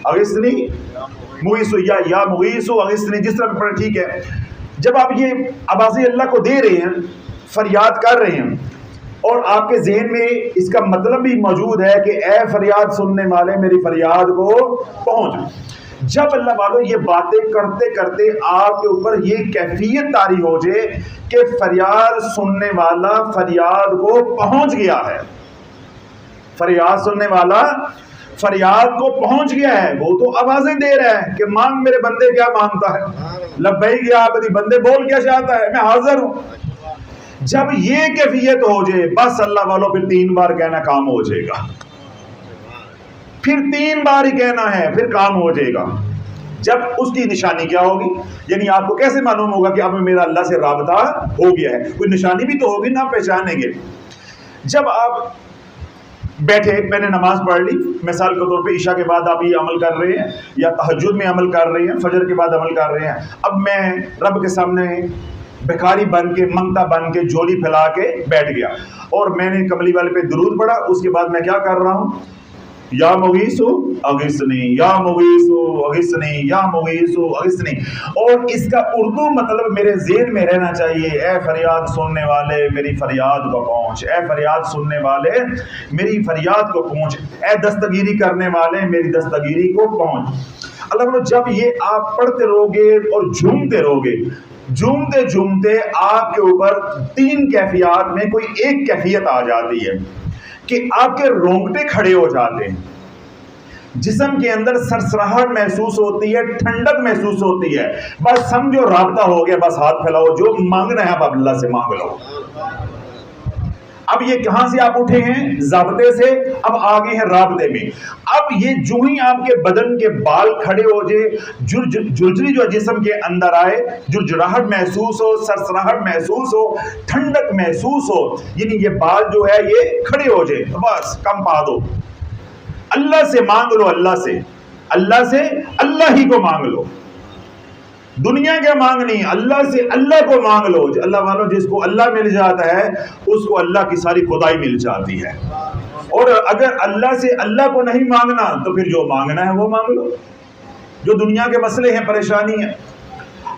اغثنی مغیث یا مغیث اغثنی، جس طرح پڑھیں ٹھیک ہے. جب آپ یہ آوازیں اللہ کو دے رہے ہیں، فریاد کر رہے ہیں، اور آپ کے ذہن میں اس کا مطلب بھی موجود ہے کہ اے فریاد سننے والے میری فریاد کو پہنچ. جب اللہ والوں یہ باتیں کرتے کرتے آپ کے اوپر یہ کیفیت طاری ہو جائے کہ فریاد سننے والا فریاد کو پہنچ گیا ہے، فریاد سننے والا فریاد کو پہنچ گیا ہے، وہ تو آوازیں دے رہا ہے کہ مانگ میرے بندے کیا مانگتا ہے، لبیک یا عبدی، بندے بول کیا چاہتا ہے، میں حاضر ہوں. جب یہ کیفیت ہو جائے بس اللہ والوں پھر 3 بار کہنا کام ہو جائے گا، پھر 3 بار ہی کہنا ہے، پھر کام ہو جائے گا. جب اس کی نشانی کیا ہوگی؟ یعنی آپ کو کیسے معلوم ہوگا کہ اب میرا اللہ سے رابطہ ہو گیا ہے؟ کوئی نشانی بھی تو ہوگی نا، پہچانیں گے. جب آپ بیٹھے، میں نے نماز پڑھ لی، مثال کے طور پہ عشاء کے بعد آپ یہ عمل کر رہے ہیں، یا تہجد میں عمل کر رہے ہیں، فجر کے بعد عمل کر رہے ہیں. اب میں رب کے سامنے بھکاری بن کے، منگتا بن کے، جھولی پھیلا کے بیٹھ گیا، اور میں نے کملی والے پہ درود پڑھا. اس کے بعد میں کیا کر رہا ہوں؟ یا مغیث اغثنی، یا مغیث اغثنی، یا مغیث اغثنی. اور اس کا اردو مطلب میرے ذہن میں رہنا چاہیے، اے فریاد سننے والے میری فریاد کو پہنچ، اے فریاد سننے والے میری فریاد کو پہنچ، اے دستگیری کرنے والے میری دستگیری کو پہنچ. اللہ جب یہ آپ پڑھتے رہو گے اور جھومتے رہو گے، جھومتے جھومتے آپ کے اوپر 3 کیفیات میں کوئی ایک کیفیت آ جاتی ہے کہ آپ کے رونگٹے کھڑے ہو جاتے ہیں، جسم کے اندر سرسراہٹ محسوس ہوتی ہے، ٹھنڈک محسوس ہوتی ہے. بس سمجھو رابطہ ہو گیا، بس ہاتھ پھیلاؤ، جو مانگنا ہے اب اللہ سے مانگ لو. اب یہ کہاں سے آپ اٹھے ہیں؟ ضابطے سے، اب آگے ہیں رابطے میں. اب یہ جو ہی آپ کے بدن کے بال کھڑے ہو جائے، جرجری جو جسم کے اندر آئے، جرجراہٹ محسوس ہو، سرسراہٹ محسوس ہو، ٹھنڈک محسوس ہو، یعنی یہ بال جو ہے یہ کھڑے ہو جائے، بس کم پا دو. اللہ سے مانگ لو، اللہ سے، اللہ سے اللہ ہی کو مانگ لو. دنیا کے مانگ نہیں، اللہ سے اللہ کو مانگ لو. اللہ والو جس کو اللہ مل جاتا ہے اس کو اللہ کی ساری خدائی مل جاتی ہے. اور اگر اللہ سے اللہ کو نہیں مانگنا تو پھر جو مانگنا ہے وہ مانگ لو، جو دنیا کے مسئلے ہیں، پریشانی ہیں.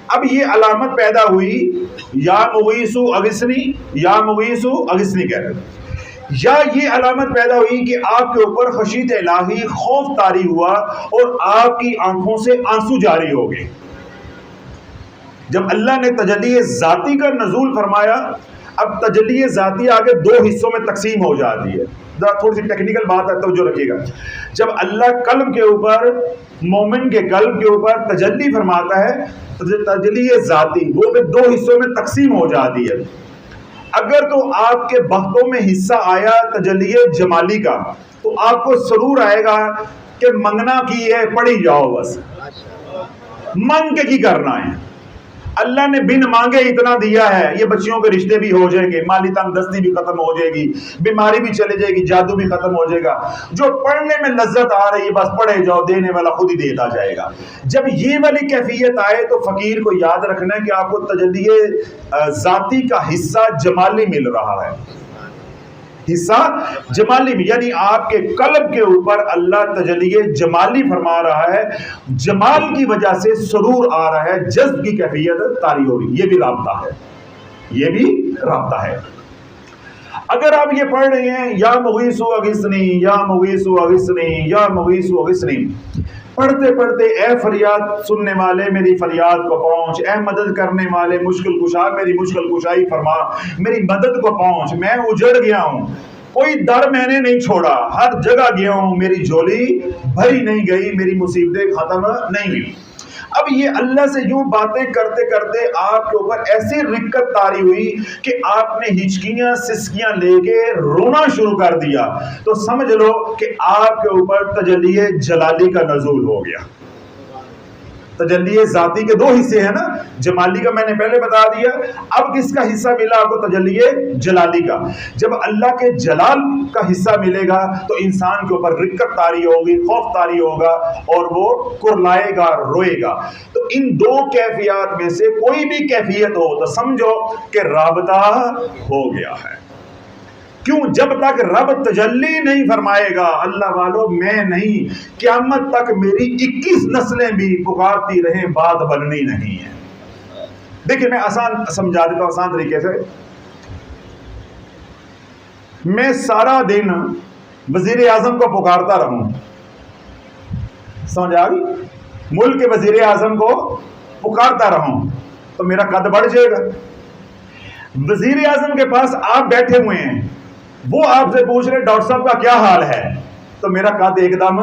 اب یہ علامت پیدا ہوئی، یا مغیث اغثنی، یا مغیث اغثنی کہہ رہے ہیں. یا یہ علامت پیدا ہوئی کہ آپ کے اوپر خشیت الہی، خوف طاری ہوا اور آپ کی آنکھوں سے آنسو جاری ہو گئے. جب اللہ نے تجلی ذاتی کا نزول فرمایا، اب تجلی ذاتی آگے 2 حصوں میں تقسیم ہو جاتی ہے. تھوڑی سی ٹیکنیکل بات ہے، توجہ رکھیے گا. جب اللہ قلب کے اوپر، مومن کے قلب کے اوپر تجلی فرماتا ہے، تجلی ذاتی وہ بھی 2 حصوں میں تقسیم ہو جاتی ہے. اگر تو آپ کے بختوں میں حصہ آیا تجلی جمالی کا تو آپ کو سرور آئے گا کہ منگنا کی ہے، پڑھی جاؤ، بس منگ کے کی کرنا ہے. اللہ نے بن مانگے اتنا دیا ہے، یہ بچیوں کے رشتے بھی ہو جائیں گے، مالی تنگ دستی بھی ختم ہو جائے گی، بیماری بھی چلے جائے گی، جادو بھی ختم ہو جائے گا. جو پڑھنے میں لذت آ رہی ہے بس پڑھے جاؤ، دینے والا خود ہی دیتا جائے گا. جب یہ والی کیفیت آئے تو فقیر کو یاد رکھنا ہے کہ آپ کو تجلی ذاتی کا حصہ جمالی مل رہا ہے، حصہ جمالی میں، یعنی آپ کے قلب کے اوپر اللہ تجلی جمالی فرما رہا ہے، جمال کی وجہ سے سرور آ رہا ہے، جذب کی کیفیت طاری ہو رہی، یہ بھی رابطہ ہے، یہ بھی رابطہ ہے۔ اگر آپ یہ پڑھ رہے ہیں یا مغیث اغثنی یا مغیث اغثنی یا مغیث اغثنی، پڑھتے پڑھتے اے فریاد سننے والے میری فریاد کو پہنچ، اے مدد کرنے والے مشکل کشا میری مشکل کشائی فرما، میری مدد کو پہنچ، میں اجڑ گیا ہوں، کوئی در میں نے نہیں چھوڑا، ہر جگہ گیا ہوں، میری جھولی بھری نہیں گئی، میری مصیبتیں ختم نہیں ہوئی۔ اب یہ اللہ سے یوں باتیں کرتے کرتے آپ کے اوپر ایسی رکت طاری ہوئی کہ آپ نے ہچکیاں سسکیاں لے کے رونا شروع کر دیا، تو سمجھ لو کہ آپ کے اوپر تجلی جلالی کا نزول ہو گیا۔ تجلی ذاتی کے دو حصے ہیں نا، جمالی کا میں نے پہلے بتا دیا، اب کس کا حصہ ملا آپ کو؟ تجلی جلالی کا۔ جب اللہ کے جلال کا حصہ ملے گا تو انسان کے اوپر رکت طاری ہوگی، خوف طاری ہوگا اور وہ کرلائے گا، روئے گا۔ تو ان دو کیفیات میں سے کوئی بھی کیفیت ہو تو سمجھو کہ رابطہ ہو گیا ہے۔ کیوں؟ جب تک رب تجلی نہیں فرمائے گا اللہ والو میں نہیں، قیامت تک میری 21 نسلیں بھی پکارتی رہیں، بات بننی نہیں ہے۔ دیکھیں میں آسان سمجھا دیتا ہوں، آسان طریقے سے۔ میں سارا دن وزیر اعظم کو پکارتا رہوں، سمجھ آ گئی؟ ملک کے وزیر اعظم کو پکارتا رہوں تو میرا قد بڑھ جائے گا۔ وزیر اعظم کے پاس آپ بیٹھے ہوئے ہیں، وہ آپ سے پوچھ رہے ڈاکٹر صاحب کا کیا حال ہے، تو میرا قد ایک دم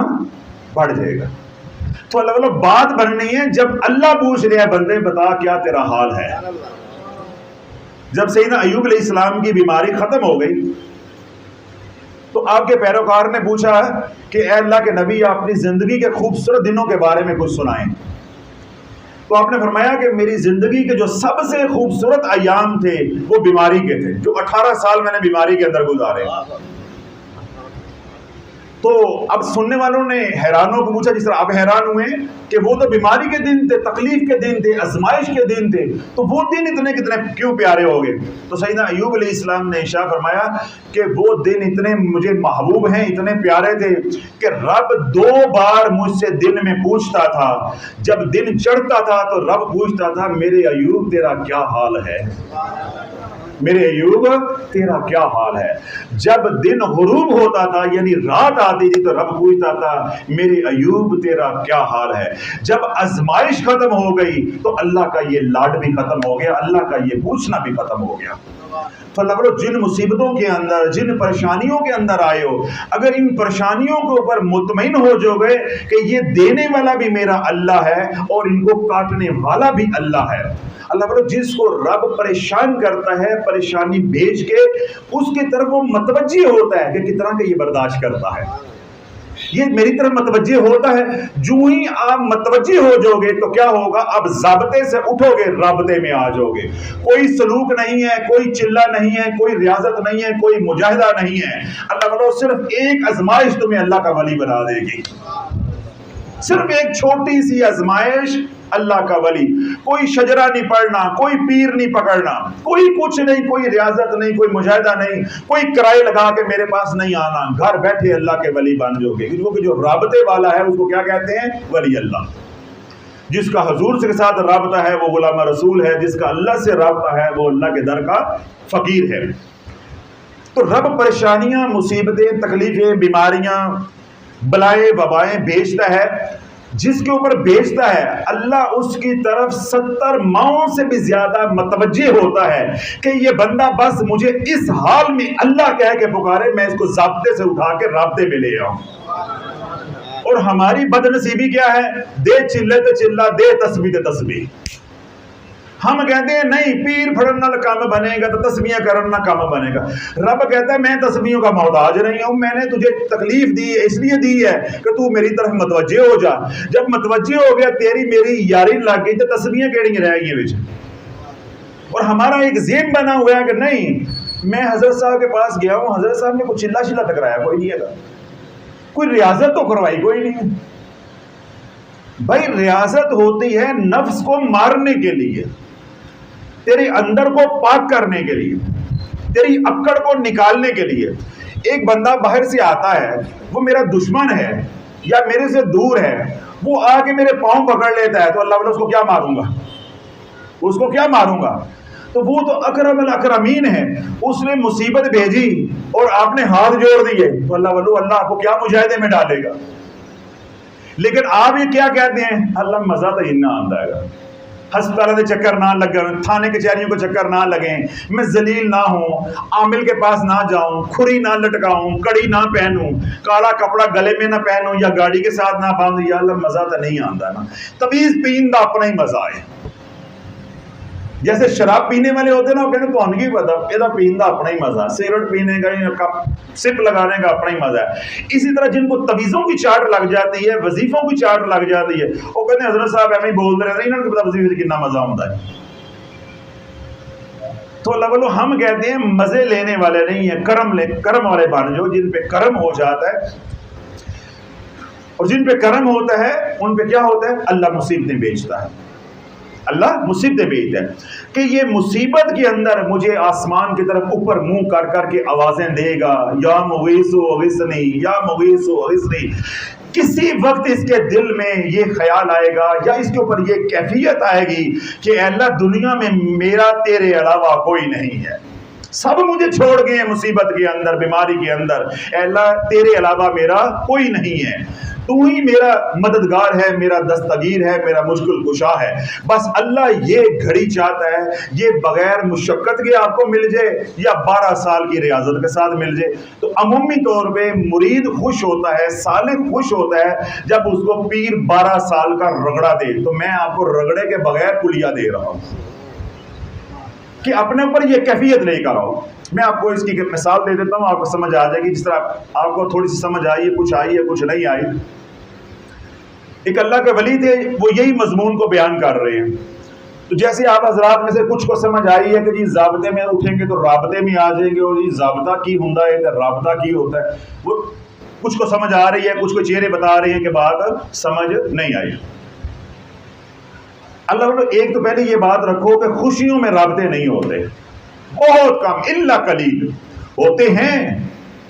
بڑھ جائے گا۔ تو اللہ بات بننی ہے جب اللہ پوچھ رہے ہیں بندے بتا کیا تیرا حال ہے۔ جب سیدنا ایوب علیہ السلام کی بیماری ختم ہو گئی تو آپ کے پیروکار نے پوچھا کہ اے اللہ کے نبی آپ اپنی زندگی کے خوبصورت دنوں کے بارے میں کچھ سنائیں، تو آپ نے فرمایا کہ میری زندگی کے جو سب سے خوبصورت ایام تھے وہ بیماری کے تھے، جو 18 سال میں نے بیماری کے اندر گزارے۔ تو اب سننے والوں نے حیرانوں کو پوچھا جس طرح آپ حیران ہوئے کہ وہ تو بیماری کے دن تھے، تکلیف کے دن تھے، آزمائش کے دن تھے، تو وہ دن اتنے کتنے کیوں پیارے ہو گئے؟ تو سیدنا ایوب علیہ السلام نے ارشاد فرمایا کہ وہ دن اتنے مجھے محبوب ہیں، اتنے پیارے تھے کہ رب 2 بار مجھ سے دن میں پوچھتا تھا۔ جب دن چڑھتا تھا تو رب پوچھتا تھا میرے ایوب تیرا کیا حال ہے، میرے ایوب تیرا کیا حال ہے۔ جب دن غروب ہوتا تھا یعنی رات آتی تھی تو رب پوچھتا تھا میرے ایوب تیرا کیا حال ہے۔ جب آزمائش ختم ہو گئی تو اللہ کا یہ لاڈ بھی ختم ہو گیا، اللہ کا یہ پوچھنا بھی ختم ہو گیا۔ تو اللہ بولو جن مصیبتوں کے اندر، جن پریشانیوں کے اندر آئے ہو، اگر ان پریشانیوں کے اوپر مطمئن ہو جو گئے کہ یہ دینے والا بھی میرا اللہ ہے اور ان کو کاٹنے والا بھی اللہ ہے۔ اللہ بولو جس کو رب پریشان کرتا ہے پریشانی بھیج کے اس کی طرف وہ متوجہ ہوتا ہے کہ کتنا کہ یہ برداشت کرتا ہے، یہ میری طرف متوجہ ہوتا ہے۔ جو ہی آپ متوجہ ہو جو گے تو کیا ہوگا؟ اب ضابطے سے اٹھو گے، رابطے میں آ جاؤ گے۔ کوئی سلوک نہیں ہے، کوئی چلہ نہیں ہے، کوئی ریاضت نہیں ہے، کوئی مجاہدہ نہیں ہے۔ اللہ بولو صرف ایک آزمائش تمہیں اللہ کا ولی بنا دے گی، صرف ایک چھوٹی سی آزمائش اللہ کا ولی۔ کوئی شجرہ نہیں پڑھنا، کوئی پیر نہیں پکڑنا، کوئی کچھ نہیں، کوئی ریاضت نہیں، کوئی مجاہدہ نہیں، کوئی کرائے لگا کے میرے پاس نہیں آنا، گھر بیٹھے اللہ کے ولی بن جاؤ گے۔ کیونکہ جو رابطے والا ہے اس کو کیا کہتے ہیں؟ ولی اللہ۔ جس کا حضور کے ساتھ رابطہ ہے وہ غلام رسول ہے، جس کا اللہ سے رابطہ ہے وہ اللہ کے در کا فقیر ہے۔ تو رب پریشانیاں، مصیبتیں، تکلیفیں، بیماریاں، بلائیں، وبائیں بھیجتا ہے۔ جس کے اوپر بھیجتا ہے اللہ اس کی طرف 70 ماؤں سے بھی زیادہ متوجہ ہوتا ہے کہ یہ بندہ بس مجھے اس حال میں اللہ کہہ کے پکارے، میں اس کو ضابطے سے اٹھا کے رابطے میں لے آؤں۔ اور ہماری بد نصیبی کیا ہے؟ دے چلے تے چلا، دے تسبیح تے تسبیح۔ ہم کہتے ہیں نہیں پیر پھڑنا کام بنے گا تو تسبیحاں کرنا کام بنے گا۔ رب کہتا ہے میں تسبیحوں کا محتاج نہیں ہوں، میں نے تجھے تکلیف دی ہے اس لیے دی ہے کہ تو میری طرف متوجہ ہو جا۔ جب متوجہ ہو گیا تیری میری یاری لگ گئی تو تسبیحاں کیڑی رہ گئی وچ۔ اور ہمارا ایک ذہن بنا ہوا ہے کہ نہیں میں حضرت صاحب کے پاس گیا ہوں، حضرت صاحب نے کچھ چلا شلا ٹکرایا کوئی نہیں ہے، کوئی ریاضت تو کروائی کوئی نہیں ہے۔ بھائی ریاضت ہوتی ہے نفس کو مارنے کے لیے، تیرے اندر کو پاک کرنے کے لیے، تیری اکڑ کو نکالنے کے لیے۔ ایک بندہ باہر سے آتا ہے، وہ میرا دشمن ہے یا میرے سے دور ہے، وہ آ کے میرے پاؤں پکڑ لیتا ہے، تو اللہ تعالیٰ اس کو کیا ماروں گا؟ اس کو کیا ماروں گا؟ تو وہ تو اکرم الاکرمین ہے، اس نے مصیبت بھیجی اور آپ نے ہاتھ جوڑ دیے، تو اللہ آپ کو کیا مجاہدے میں ڈالے گا؟ لیکن آپ یہ کیا کہتے ہیں؟ اللہ مزہ تو نہ آتا ہے، ہسپتالوں کے چکر نہ لگیں، تھانے کچہریوں کو چکر نہ لگیں، میں ذلیل نہ ہوں، عامل کے پاس نہ جاؤں، کھری نہ لٹکاؤں، کڑی نہ پہنوں، کالا کپڑا گلے میں نہ پہنوں یا گاڑی کے ساتھ نہ باندھوں، یا اللہ مزہ تو نہیں آتا نا۔ تمیز پین دا اپنا ہی مزہ ہے۔ جیسے شراب پینے والے ہوتے ہیں نا، وہ کہتے ہیں تو ان کی پتا یہ پین دا اپنا ہی مزہ، سگریٹ پینے کا سپ لگانے کا اپنا ہی مزہ ہے۔ اسی طرح جن کو تویزوں کی چاٹ لگ جاتی ہے، وظیفوں کی چاٹ لگ جاتی ہے، وہ کہتے ہیں حضرت صاحب ایویں بولتے رہتے ہیں، انہوں نے پتا وظیفے سے کتنا مزہ ہوتا ہے۔ تو اللہ والو ہم کہتے ہیں مزے لینے والے نہیں ہیں، کرم والے بن جو، جن پہ کرم ہو جاتا ہے، اور جن پہ کرم ہوتا ہے ان پہ کیا ہوتا ہے؟ اللہ مصیبتیں بیچتا ہے، اللہ مصیبتیں بھیجتا ہے کہ یہ مصیبت کے اندر مجھے آسمان کی طرف اوپر منہ کر کر کے آوازیں دے گا، یا مغیث اغثنی، یا مغیث اغثنی۔ کسی وقت اس کے دل میں یہ خیال آئے گا یا اس کے اوپر یہ کیفیت آئے گی کہ اے اللہ دنیا میں میرا تیرے علاوہ کوئی نہیں ہے، سب مجھے چھوڑ گئے ہیں مصیبت کے اندر، بیماری کے اندر، اے اللہ تیرے علاوہ میرا کوئی نہیں ہے، تو ہی میرا مددگار ہے، میرا دستگیر ہے، میرا مشکل کشا ہے۔ بس اللہ یہ گھڑی چاہتا ہے، یہ بغیر مشقت کے آپ کو مل جائے یا 12 سال کی ریاضت کے ساتھ مل جائے۔ تو عمومی طور پہ مرید خوش ہوتا ہے، سالک خوش ہوتا ہے جب اس کو پیر 12 سال کا رگڑا دے۔ تو میں آپ کو رگڑے کے بغیر کلیا دے رہا ہوں کہ اپنے اوپر یہ کیفیت لے کر آؤ۔ میں آپ کو اس کی مثال دے دیتا ہوں، آپ کو سمجھ آ جائے گی، جس طرح آپ کو تھوڑی سی سمجھ آئی ہے کچھ نہیں آئی۔ ایک اللہ کے ولی تھے، وہ یہی مضمون کو بیان کر رہے ہیں۔ تو جیسے آپ حضرات میں سے کچھ کو سمجھ آئی ہے کہ جی ضابطے میں اٹھیں گے تو رابطے میں آ جائیں گے، اور جی ضابطہ کی ہوتا ہے تو رابطہ کی ہوتا ہے، وہ کچھ کو سمجھ آ رہی ہے، کچھ کو چہرے بتا رہے ہیں کہ بات سمجھ نہیں آئی۔ اللہ ایک تو پہلے یہ بات رکھو کہ خوشیوں میں رابطے نہیں ہوتے، بہت کم، الا قلیل ہوتے ہیں،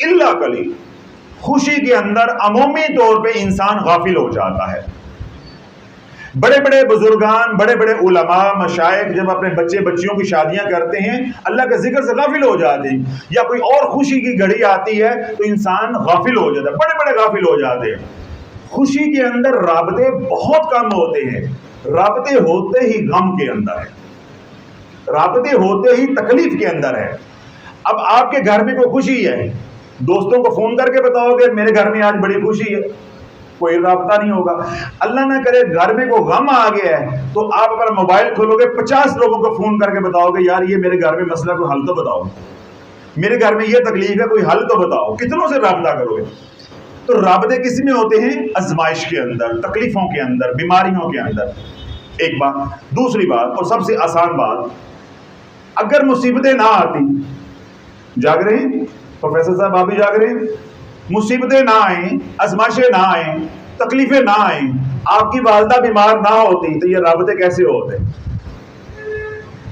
الا قلیل۔ خوشی کے اندر عمومی طور پہ انسان غافل ہو جاتا ہے۔ بڑے بڑے بزرگان، بڑے بڑے علماء، مشائخ جب اپنے بچے بچیوں کی شادیاں کرتے ہیں اللہ کے ذکر سے غافل ہو جاتے ہیں، یا کوئی اور خوشی کی گھڑی آتی ہے تو انسان غافل ہو جاتا ہے، بڑے بڑے غافل ہو جاتے ہیں۔ خوشی کے اندر رابطے بہت کم ہوتے ہیں، رابطے ہوتے ہی غم کے اندر ہے، رابطے ہوتے ہی تکلیف کے اندر ہے۔ اب آپ کے گھر میں کوئی خوشی ہے، دوستوں کو فون کر کے بتاؤ کہ میرے گھر میں آج بڑی خوشی ہے، کوئی رابطہ نہیں ہوگا۔ اللہ نہ کرے گھر میں کوئی غم آ گیا ہے تو آپ اگر موبائل کھولو گے 50 لوگوں کو فون کر کے بتاؤ گے یار یہ میرے گھر میں مسئلہ کوئی حل تو بتاؤ، میرے گھر میں یہ تکلیف ہے کوئی حل تو بتاؤ، کتنوں سے رابطہ کرو گے؟ تو رابطے کس میں ہوتے ہیں؟ آزمائش کے اندر، تکلیفوں کے اندر، بیماریوں کے اندر۔ ایک بات، دوسری بات اور سب سے آسان بات، اگر مصیبتیں نہ آتی، جاگ رہے ہیں پروفیسر صاحب، آپ بھی جاگ رہے ہیں، مصیبتیں نہ آئیں، آزمائشیں نہ آئیں، تکلیفیں نہ آئیں، آپ کی والدہ بیمار نہ ہوتی تو یہ رابطے کیسے ہوتے؟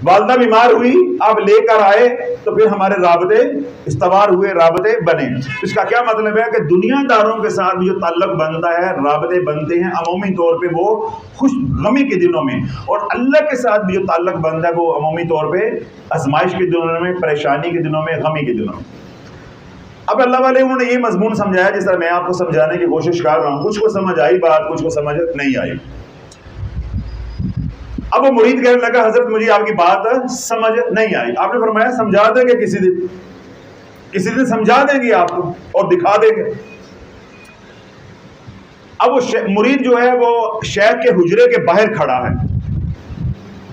والدہ بیمار ہوئی، آپ لے کر آئے تو پھر ہمارے رابطے استوار ہوئے، رابطے بنے۔ اس کا کیا مطلب ہے کہ دنیا داروں کے ساتھ جو تعلق بنتا ہے، رابطے بنتے ہیں عمومی طور پہ وہ خوش غمی کے دنوں میں، اور اللہ کے ساتھ بھی جو تعلق بنتا ہے وہ عمومی طور پہ آزمائش کے دنوں میں، پریشانی کے دنوں میں، غمی کے دنوں میں۔ اب اللہ والے انہوں نے یہ مضمون سمجھایا جس طرح میں آپ کو سمجھانے کی کوشش کر رہا ہوں، کچھ کو سمجھ آئی بات، کچھ کو سمجھ نہیں آئی۔ اب وہ مرید کہنے لگا حضرت مجھے آپ کی بات سمجھ نہیں آئی۔ آپ نے فرمایا سمجھا دیں گے، کسی دن سمجھا دیں گے آپ کو اور دکھا دیں گے۔ اب وہ مرید جو ہے وہ شیخ کے حجرے کے باہر کھڑا ہے،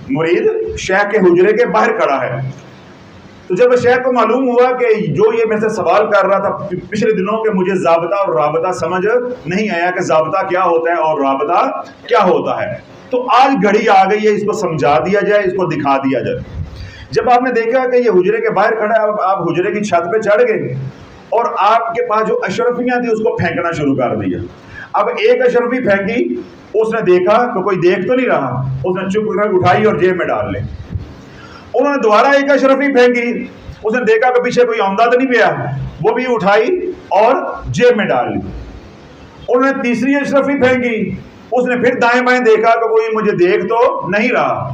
مرید شیخ کے حجرے کے باہر کھڑا ہے۔ تو جب شیخ کو معلوم ہوا کہ جو یہ میں سے سوال کر رہا تھا پچھلے دنوں کہ مجھے ضابطہ اور رابطہ سمجھ نہیں آیا کہ ضابطہ کیا ہوتا ہے اور رابطہ کیا ہوتا ہے، تو آج گھڑی آ گئی ہے اس کو سمجھا دیا جائے، اس کو دکھا دیا جائے۔ جب آپ نے دیکھا کہ یہ حجرے کے باہر کھڑا ہے، اب آپ حجرے کی چھت پہ چڑھ گئے اور آپ کے پاس جو اشرفیاں تھی اس کو پھینکنا شروع کر دیا۔ اب ایک اشرفی پھینکی، اس نے دیکھا کہ کوئی دیکھ تو نہیں رہا، اس نے چپ کر اٹھائی اور جیب میں ڈال لی۔ انہوں نے دوبارہ ایک اشرفی پھینکی، اس نے دیکھا کہ پیچھے کوئی آمدہ تو نہیں پیا، وہ بھی اٹھائی اور جیب میں ڈال لی۔ انہوں نے تیسری اشرفی پھینکی، اس نے پھر دائیں بائیں دیکھا کہ کوئی مجھے دیکھ تو نہیں رہا،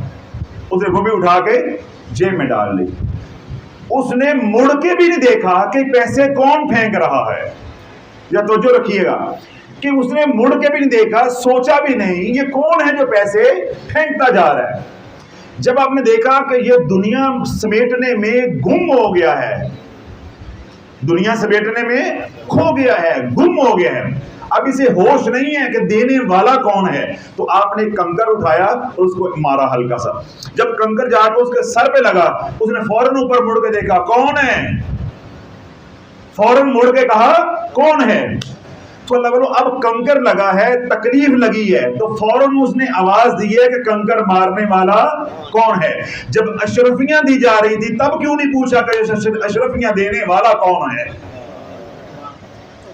اس نے وہ بھی اٹھا کے جیب میں ڈال لی۔ اس نے مڑ کے بھی نہیں دیکھا کہ پیسے کون پھینک رہا ہے، یا توجہ رکھیے گا کہ اس نے مڑ کے بھی نہیں دیکھا، سوچا بھی نہیں یہ کون ہے جو پیسے پھینکتا جا رہا ہے۔ جب آپ نے دیکھا کہ یہ دنیا سمیٹنے میں گم ہو گیا ہے، دنیا سمیٹنے میں کھو گیا ہے، گم ہو گیا ہے، اب اسے ہوش نہیں ہے کہ دینے والا کون ہے، تو آپ نے کنکر اٹھایا اور اس کو مارا ہلکا سا۔ جب کنکر جا کے اس کے سر پہ لگا، اس نے فوراً اوپر مڑ کے دیکھا کون ہے، فوراً مڑ کے کہا کون ہے۔ تو اللہ بولو اب کنکر لگا ہے، تکلیف لگی ہے، تو فوراً اس نے آواز دی ہے کہ کنکر مارنے والا کون ہے۔ جب اشرفیاں دی جا رہی تھی تب کیوں نہیں پوچھا کہ اشرفیاں دینے والا کون ہے؟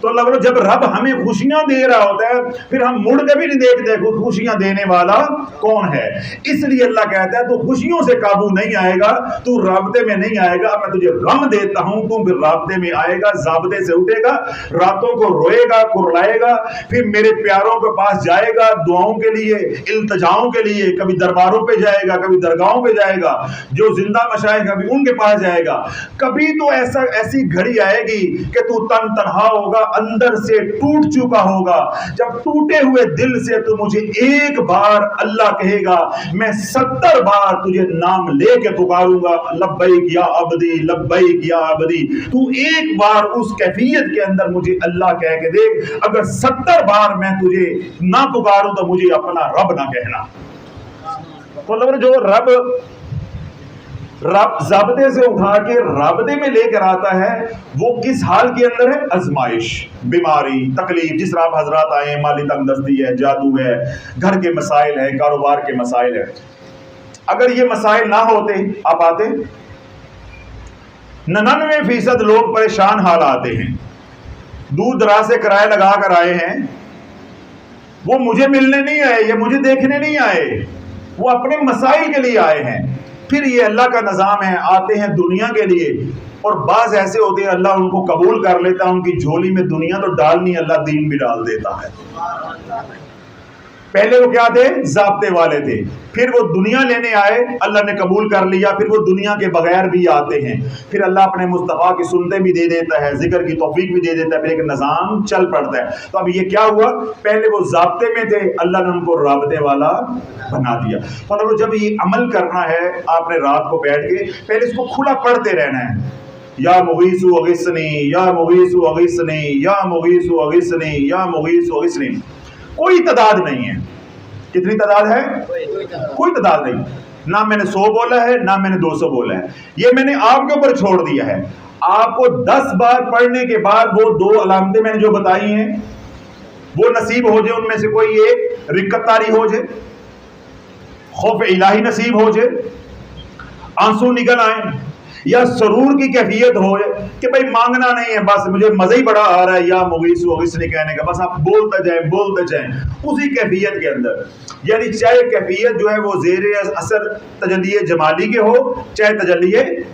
تو اللہ بولو جب رب ہمیں خوشیاں دے رہا ہوتا ہے پھر ہم مڑ کے بھی نہیں دیکھتے خوشیاں دینے والا کون ہے۔ اس لیے اللہ کہتا ہے تو خوشیوں سے قابو نہیں آئے گا، تو رابطے میں نہیں آئے گا، میں تجھے غم دیتا ہوں، تو پھر رابطے میں آئے گا، ضابطے سے اٹھے گا، راتوں کو روئے گا، کرلائے گا، پھر میرے پیاروں کے پاس جائے گا دعاؤں کے لیے، التجاؤں کے لیے، کبھی درباروں پہ جائے گا، کبھی درگاہوں پہ جائے گا، جو زندہ مشائخ کبھی ان کے پاس جائے گا۔ کبھی تو ایسی گھڑی آئے گی کہ تو تنہا ہوگا، اندر سے ٹوٹ چکا ہوگا، جب ٹوٹے ہوئے دل سے تو مجھے ایک بار اللہ کہے گا میں 70 بار تجھے نام لے کے پکاروں گا، لبیک یا عبدی، لبیک یا عبدی۔ تو ایک بار اس کیفیت کے اندر مجھے اللہ کہہ کے دیکھ، اگر 70 بار میں تجھے نہ پکاروں تو مجھے اپنا رب نہ کہنا۔ تو جو رب ضابطے سے اٹھا کے رابطے میں لے کر آتا ہے وہ کس حال کے اندر ہے؟ ازمائش، بیماری، تکلیف، جس طرح آپ حضرات آئے ہیں، مالی تنگ دستی ہے، جادو ہے، گھر کے مسائل ہیں، کاروبار کے مسائل ہیں۔ اگر یہ مسائل نہ ہوتے آپ آتے؟ 99% لوگ پریشان حال آتے ہیں، دور دراز سے کرایہ لگا کر آئے ہیں، وہ مجھے ملنے نہیں آئے، یہ مجھے دیکھنے نہیں آئے، وہ اپنے مسائل کے لیے آئے ہیں۔ پھر یہ اللہ کا نظام ہے، آتے ہیں دنیا کے لیے، اور بعض ایسے ہوتے ہیں اللہ ان کو قبول کر لیتا ہے، ان کی جھولی میں دنیا تو ڈالنی، اللہ دین بھی ڈال دیتا ہے۔ پہلے وہ کیا تھے؟ ضابطے والے تھے، پھر وہ دنیا لینے آئے، اللہ نے قبول کر لیا، پھر وہ دنیا کے بغیر بھی آتے ہیں، پھر اللہ اپنے مصطفیٰ کی سنتیں بھی دے دیتا ہے، ذکر کی توفیق بھی دے دیتا ہے، پھر ایک نظام چل پڑتا ہے۔ تو اب یہ کیا ہوا؟ پہلے وہ ضابطے میں تھے، اللہ نے ان کو رابطے والا بنا دیا۔ تو جب یہ عمل کرنا ہے آپ نے رات کو بیٹھ کے پہلے اس کو کھلا پڑھتے رہنا ہے، یا مغیث اغثنی، یا مغیث اغثنی، یا مغیث اغثنی، یا مغیث اغثنی۔ کوئی تعداد نہیں ہے، کتنی تعداد ہے؟ کوئی تعداد نہیں، نہ میں نے 100 بولا ہے، نہ میں نے 200 بولا ہے، یہ میں نے آپ کے اوپر چھوڑ دیا ہے۔ آپ کو 10 بار پڑھنے کے بعد وہ 2 علامتیں میں نے جو بتائی ہیں وہ نصیب ہو جائے، ان میں سے کوئی ایک رکت طاری ہو جائے، خوف الہی نصیب ہو جائے، آنسو نکل آئیں، یا سرور کی کیفیت ہو کہ بھئی مانگنا نہیں ہے، بس مجھے مزہ ہی بڑا آ رہا ہے یا مغیث اغثنی کہنے کا، بس آپ بولتے جائیں اسی کیفیت کے اندر۔ یعنی چاہے کیفیت جو ہے وہ زیر اثر تجلی جمالی کے ہو چاہے تجلی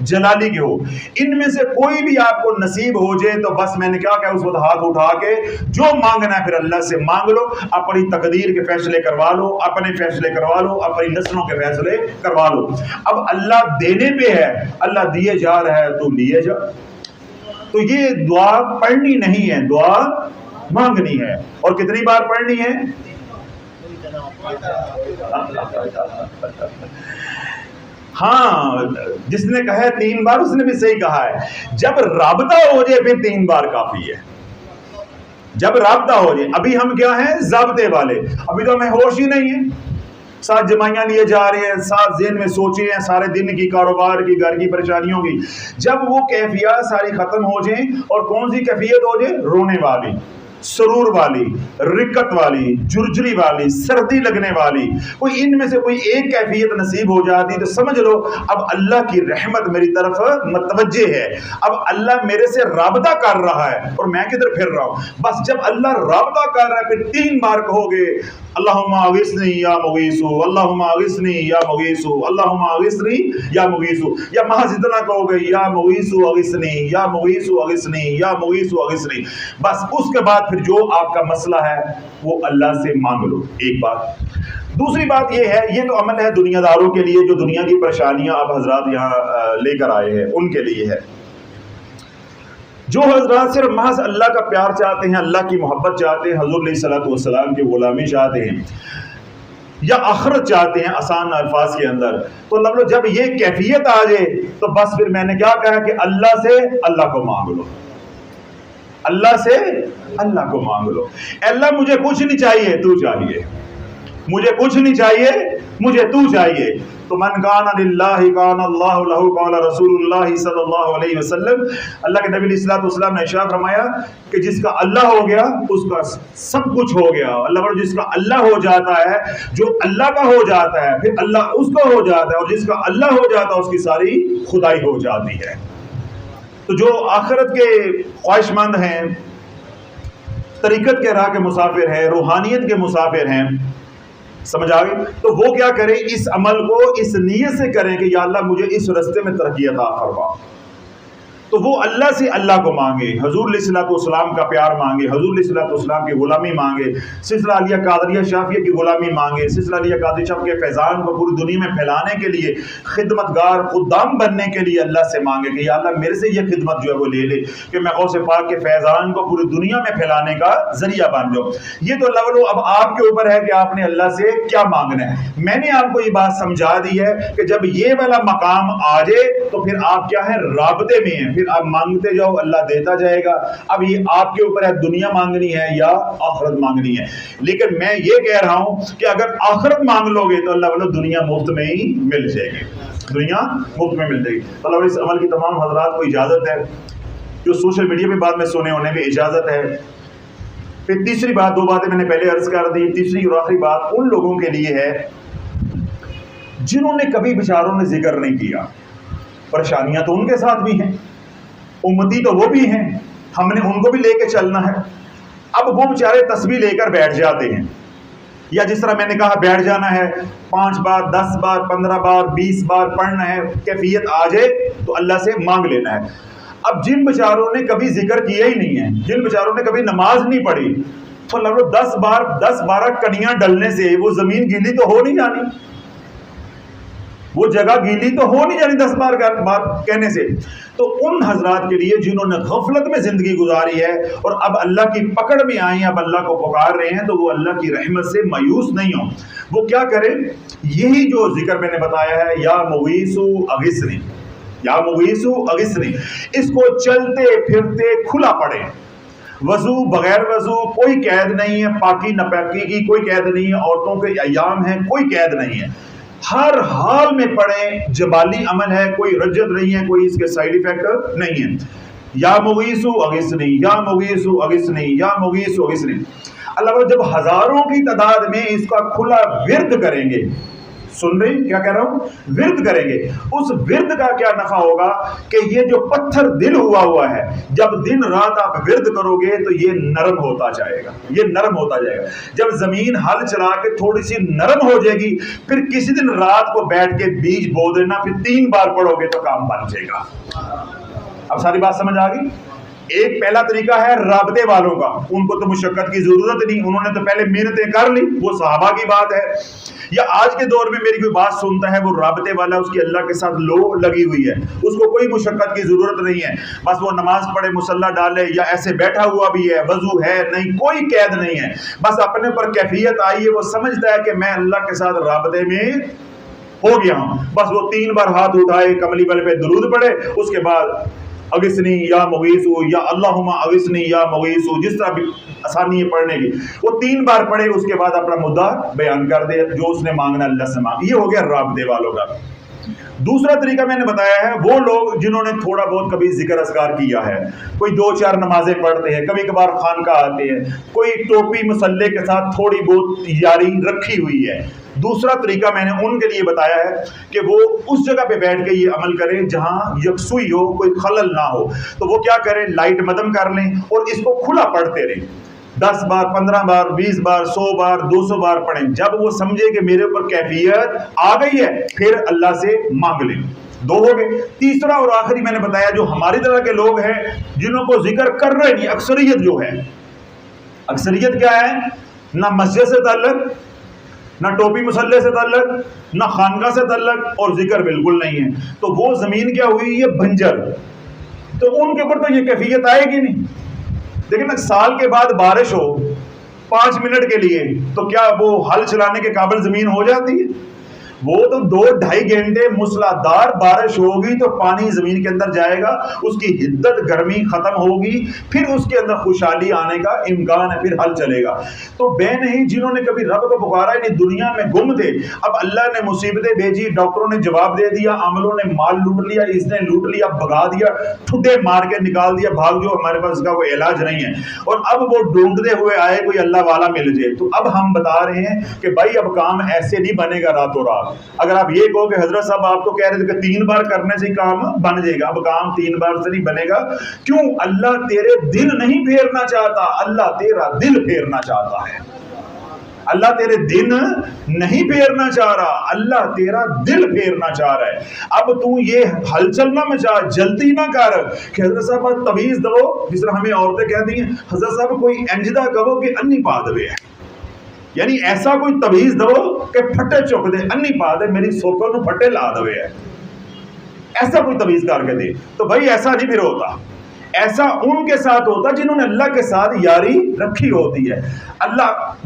جلالی کے ہو، ان میں سے کوئی بھی آپ کو نصیب ہو جائے تو بس میں نے کیا کہ اس وقت ہاتھ اٹھا کے جو مانگنا ہے پھر اللہ سے مانگ لو، اپنی تقدیر کے فیصلے کروا لو، اپنے فیصلے کروا لو، اپنی نسلوں کے فیصلے کروا لو۔ اب اللہ دینے پہ ہے، اللہ دیے جا رہا ہے تو لیے جا۔ تو یہ دعا پڑھنی نہیں ہے، دعا مانگنی ہے، اور کتنی بار پڑھنی ہے؟ ہاں، جس نے کہا ہے 3 بار اس نے بھی صحیح کہا ہے، جب رابطہ ہو جائے پھر 3 بار کافی ہے، جب رابطہ ہو جائے۔ ابھی ہم کیا ہیں؟ ضابطے والے، ابھی تو ہمیں ہوش ہی نہیں ہے، ساتھ جمائیاں لیے جا رہے ہیں، ساتھ ذہن میں سوچے ہیں سارے دن کی، کاروبار کی، گھر کی پریشانیوں کی۔ جب وہ کیفیات ساری ختم ہو جائیں اور کون سی کیفیت ہو جائے؟ رونے والی، سرور والی، رکت والی، جرجری والی، سردی لگنے والی، کوئی ان میں سے کوئی ایک کیفیت نصیب ہو جاتی تو سمجھ لو اب اللہ کی رحمت میری طرف متوجہ ہے، اب اللہ میرے سے رابطہ کر رہا ہے اور میں کدھر پھر رہا ہوں۔ بس جب اللہ رابطہ کر رہا ہے پھر 3 بار کہو گے اللہم اغثنی یا مغیث، اللہم اغثنی یا مغیث، اللہم اغثنی یا مغیث، یا محض اتنا کہو گے یا مغیث اغثنی، یا مغیث اغثنی، یا مغیث اغثنی، بس اس کے بعد پھر جو آپ کا مسئلہ ہے وہ اللہ سے مانگ لو۔ ایک بات۔ دوسری بات یہ ہے، یہ تو عمل ہے دنیا داروں کے لیے جو دنیا کی پریشانیاں آپ حضرات یہاں لے کر آئے ہیں ان کے لیے ہے۔ جو حضرات صرف محض اللہ کا پیار چاہتے ہیں، اللہ کی محبت چاہتے ہیں، حضور علیہ الصلوۃ والسلام کی غلامی چاہتے ہیں یا آخرت چاہتے ہیں آسان الفاظ کے اندر، تو اللہ جب یہ کیفیت آ جائے تو بس پھر میں نے کیا کہا کہ اللہ سے اللہ کو مانگ لو، اللہ سے اللہ کو مانگ لو۔ اے اللہ مجھے کچھ نہیں چاہیے، تو چاہیے، مجھے کچھ نہیں چاہیے، مجھے تو چاہیے۔ تو من کان للہ کان اللہ لہ، قال رسول اللہ صلی اللہ علیہ وسلم، اللہ کے نبی علیہ الصلوۃ والسلام نے ارشاد فرمایا کہ جس کا اللہ ہو گیا اس کا سب کچھ ہو گیا۔ اللہ پر جس کا اللہ ہو جاتا ہے، جو اللہ کا ہو جاتا ہے پھر اللہ اس کا ہو جاتا ہے، اور جس کا اللہ ہو جاتا ہے اس کی ساری خدائی ہو جاتی ہے۔ تو جو آخرت کے خواہش مند ہیں، طریقت کے راہ کے مسافر ہیں، روحانیت کے مسافر ہیں، سمجھ آ گئی، تو وہ کیا کریں، اس عمل کو اس نیت سے کریں کہ یا اللہ مجھے اس رستے میں ترقی عطا فرما۔ تو وہ اللہ سے اللہ کو مانگے، حضور علیہ الصلوۃ والسلام کا پیار مانگے، حضور علیہ الصلوۃ والسلام کی غلامی مانگے، سلسلہ علیہ قادریہ شافیہ کی غلامی مانگے، سلسلہ علیہ قادری شاف کے فیضان کو پوری دنیا میں پھیلانے کے لیے، خدمتگار خدام بننے کے لیے اللہ سے مانگے کہ یا اللہ میرے سے یہ خدمت جو ہے وہ لے لے کہ میں غوث پاک کے فیضان کو پوری دنیا میں پھیلانے کا ذریعہ بن جاؤں۔ یہ تو اللہ والو اب آپ کے اوپر ہے کہ آپ نے اللہ سے کیا مانگنا ہے۔ میں نے آپ کو یہ بات سمجھا دی ہے کہ جب یہ والا مقام آ جائے تو پھر آپ کیا ہے، رابطے میں ہیں، پھر آپ مانگتے جاؤ، اللہ دیتا جائے گا۔ اب یہ آپ کے اوپر ہے دنیا مانگنی ہے یا آخرت مانگنی ہے۔ لیکن میں یہ کہہ رہا ہوں کہ اگر آخرت مانگ لو گے تو اللہ والو دنیا مفت میں ہی مل جائے گی، دنیا مفت میں مل جائے گی۔ اللہ اس عمل کی تمام حضرات کو اجازت ہے، جو سوشل میڈیا پہ بعد میں سنے انہیں بھی اجازت ہے۔ پھر تیسری بات، 2 باتیں میں نے پہلے عرض کر دی، تیسری اور آخری بات ان لوگوں کے لیے ہے جنہوں نے کبھی بیچاروں نے ذکر نہیں کیا۔ پریشانیاں تو ان کے ساتھ بھی ہیں، امتی تو وہ بھی ہیں، ہم نے ان کو بھی لے کے چلنا ہے۔ اب وہ بیچارے تسبیح لے کر بیٹھ جاتے ہیں، یا جس طرح میں نے کہا بیٹھ جانا ہے، 5 بار 10 بار 15 بار 20 بار پڑھنا ہے، کیفیت آ جائے تو اللہ سے مانگ لینا ہے۔ اب جن بیچاروں نے کبھی ذکر کیا ہی نہیں ہے، جن بیچاروں نے کبھی نماز نہیں پڑھی، تو اللہ 10 12 کنیاں ڈلنے سے وہ زمین گیلی تو ہو نہیں جانی، وہ جگہ گیلی تو ہو نہیں جانی 10 بار کہنے سے۔ تو ان حضرات کے لیے جنہوں نے غفلت میں زندگی گزاری ہے اور اب اللہ کی پکڑ میں آئے ہیں، اب اللہ کو پکار رہے ہیں، تو وہ اللہ کی رحمت سے مایوس نہیں ہوں۔ وہ کیا کریں، یہی جو ذکر میں نے بتایا ہے، یا مغیث اغثنی، یا مغیث اغثنی، اس کو چلتے پھرتے کھلا پڑے، وضو بغیر وضو کوئی قید نہیں ہے، پاکی ناپاکی کی کوئی قید نہیں ہے، عورتوں کے ایام ہیں کوئی قید نہیں ہے، ہر حال میں پڑھیں، جبالی عمل ہے، کوئی رجت نہیں ہے، کوئی اس کے سائیڈ ایفیکٹ نہیں ہے۔ یا مغیث اغثنی، یا مغیث اغثنی، یا مغیث اغثنی۔ اللہ جب ہزاروں کی تعداد میں اس کا کھلا ورد کریں گے، سن رہی کیا کہہ رہا ہوں، ورد کریں گے، اس ورد کا کیا نفع ہوگا کہ یہ جو پتھر دل ہوا ہے، جب دن رات آپ ورد کرو گے تو یہ نرم ہوتا جائے گا، یہ نرم ہوتا جائے گا۔ جب زمین ہل چلا کے تھوڑی سی نرم ہو جائے گی، پھر کسی دن رات کو بیٹھ کے بیج بو دینا، پھر 3 بار پڑھو گے تو کام بن جائے گا۔ اب ساری بات سمجھ آ گئی۔ ایک پہلا طریقہ ہے رابطے والوں کا، ان کو تو مشقت کی ضرورت نہیں، انہوں نے تو پہلے محنتیں کر لی، وہ صحابہ کی بات ہے۔ یا آج کے دور میں میری کوئی بات سنتا ہے، وہ رابطے والا، اس کی اللہ کے ساتھ لو لگی ہوئی ہے، اس کو کوئی مشقت کی ضرورت نہیں ہے، بس وہ نماز پڑھے، مصلی ڈالے، یا ایسے بیٹھا ہوا بھی ہے، وضو ہے نہیں، کوئی قید نہیں ہے، بس اپنے پر کیفیت آئی ہے، وہ سمجھتا ہے کہ میں اللہ کے ساتھ رابطے میں ہو گیا ہوں، بس وہ 3 بار ہاتھ اٹھائے، کملی والے پہ درود پڑھے، اس کے بعد اغثنی یا مغیث، یا اللہم اغثنی یا مغیث، جس طرح بھی آسانی ہے پڑھنے کی، وہ 3 بار پڑھے، اس کے بعد اپنا مدعا بیان کر دے، جو اس نے مانگنا اللہ سے مانگ۔ یہ ہو گیا رابطے والوں کا۔ دوسرا طریقہ میں نے بتایا ہے وہ لوگ جنہوں نے تھوڑا بہت کبھی ذکر اذکار کیا ہے، کوئی 2-4 نمازیں پڑھتے ہیں، کبھی کبھار خانقاہ آتے ہیں، کوئی ٹوپی مسلح کے ساتھ تھوڑی بہت یاری رکھی ہوئی ہے۔ دوسرا طریقہ میں نے ان کے لیے بتایا ہے کہ وہ اس جگہ پہ بیٹھ کے یہ عمل کریں جہاں یکسوئی ہو، کوئی خلل نہ ہو۔ تو وہ کیا کریں، لائٹ مدم کر لیں اور اس کو کھلا پڑھتے رہیں، 10 بار 15 بار 20 بار 100 بار 200 بار پڑھیں۔ جب وہ سمجھے کہ میرے اوپر کیفیت آ گئی ہے پھر اللہ سے مانگ لیں۔ 2 ہو گئے۔ تیسرا اور آخری میں نے بتایا جو ہماری طرح کے لوگ ہیں جنہوں کو ذکر کر رہے نہیں، اکثریت جو ہے، اکثریت کیا ہے، نہ مسجد سے تعلق، نہ ٹوپی مسلح سے تعلق، نہ خانقاہ سے تعلق، اور ذکر بالکل نہیں ہے، تو وہ زمین کیا ہوئی، یہ بنجر، تو ان کے اوپر تو یہ کیفیت آئے گی نہیں۔ لیکن سال کے بعد بارش ہو 5 منٹ کے لیے تو کیا وہ ہل چلانے کے قابل زمین ہو جاتی ہے؟ وہ تو 2-2.5 گھنٹے موسلادھار بارش ہوگی تو پانی زمین کے اندر جائے گا، اس کی حدت گرمی ختم ہوگی، پھر اس کے اندر خوشحالی آنے کا امکان ہے، پھر حل چلے گا۔ تو بے نہیں جنہوں نے کبھی رب کو پکارا نہیں، دنیا میں گم تھے، اب اللہ نے مصیبتیں بھیجی، ڈاکٹروں نے جواب دے دیا، عاملوں نے مال لوٹ لیا، اس نے لوٹ لیا، بھگا دیا، ٹھڈے مار کے نکال دیا، بھاگ جو ہمارے پاس اس کا کوئی علاج نہیں ہے، اور اب وہ ڈھونڈتے ہوئے آئے کوئی اللہ والا مل جائے۔ تو اب ہم بتا رہے ہیں کہ بھائی اب کام ایسے نہیں بنے گا راتوں رات۔ اگر آپ یہ کہو کہ حضرت صاحب آپ تو کہہ رہے تھے کہ 3 بار کرنے سے کام بن جائے گا، اب کام 3 بار سے نہیں بنے گا۔ کیوں؟ اللہ تیرے دل نہیں پھیرنا چاہتا، اللہ تیرا دل پھیرنا چاہتا ہے۔ اللہ تیرے دن نہیں پھیرنا چاہ رہا، اللہ تیرا دل پھیرنا چاہ رہا ہے۔ اب تو یہ ہلچل نہ مچا، جلدی نہ کر کہ حضرت صاحب تویز دو، جس طرح ہمیں عورتیں کہتی ہیں حضرت صاحب کوئی انجدہ کہو کہ انی پا دوے ہے، یعنی ایسا کوئی تویز دو کہ پھٹے چک دے، انی پا دے، میری سوکوں نو پھٹے لا دوے ہے، ایسا کوئی تویز کر کے دے۔ تو بھائی ایسا نہیں پھر ہوتا، ایسا ان کے ساتھ ہوتا جنہوں نے اللہ کے ساتھ یاری رکھی ہوتی ہے۔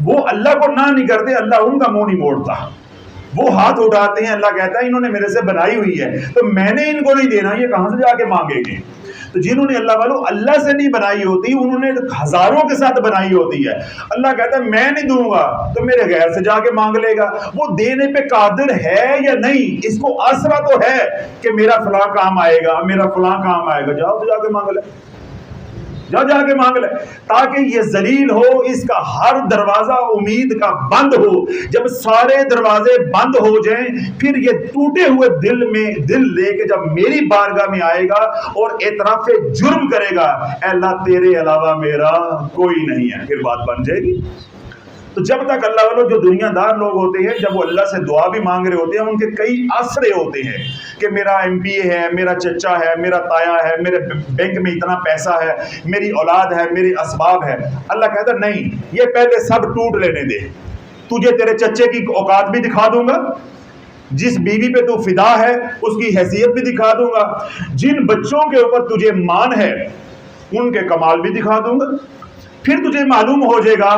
وہ اللہ کو نہ نہیں کرتے، اللہ ان کا منہ نہیں موڑتا، وہ ہاتھ اٹھاتے ہیں، اللہ کہتا ہے انہوں نے میرے سے بنائی ہوئی ہے تو میں نے ان کو نہیں دینا، یہ کہاں سے جا کے مانگیں گے۔ تو جنہوں نے اللہ والوں اللہ سے نہیں بنائی ہوتی، انہوں نے ہزاروں کے ساتھ بنائی ہوتی ہے، اللہ کہتا ہے میں نہیں دوں گا تو میرے غیر سے جا کے مانگ لے گا۔ وہ دینے پہ قادر ہے یا نہیں، اس کو آسرا تو ہے کہ میرا فلاں کام آئے گا، میرا فلاں کام آئے گا، جاؤ تو جا کے مانگ لے، جا کے مانگ لے، تاکہ یہ ذلیل ہو، اس کا ہر دروازہ امید کا بند ہو۔ جب سارے دروازے بند ہو جائیں پھر یہ ٹوٹے ہوئے دل لے کے جب میری بارگاہ میں آئے گا اور اعتراف جرم کرے گا، اے اللہ تیرے علاوہ میرا کوئی نہیں ہے، پھر بات بن جائے گی۔ تو جب تک اللہ والوں جو دنیا دار لوگ ہوتے ہیں جب وہ اللہ سے دعا بھی مانگ رہے ہوتے ہیں، ان کے کئی آسرے ہوتے ہیں کہ میرا MP ہے، میرا چچا ہے، میرا تایا ہے، میرے بینک میں اتنا پیسہ ہے، میری اولاد ہے، میری اسباب ہے۔ اللہ کہتا ہے نہیں، یہ پہلے سب ٹوٹ لینے دے، تجھے تیرے چچے کی اوقات بھی دکھا دوں گا، جس بیوی پہ تو فدا ہے اس کی حیثیت بھی دکھا دوں گا، جن بچوں کے اوپر تجھے مان ہے ان کے کمال بھی دکھا دوں گا، پھر تجھے معلوم ہو جائے گا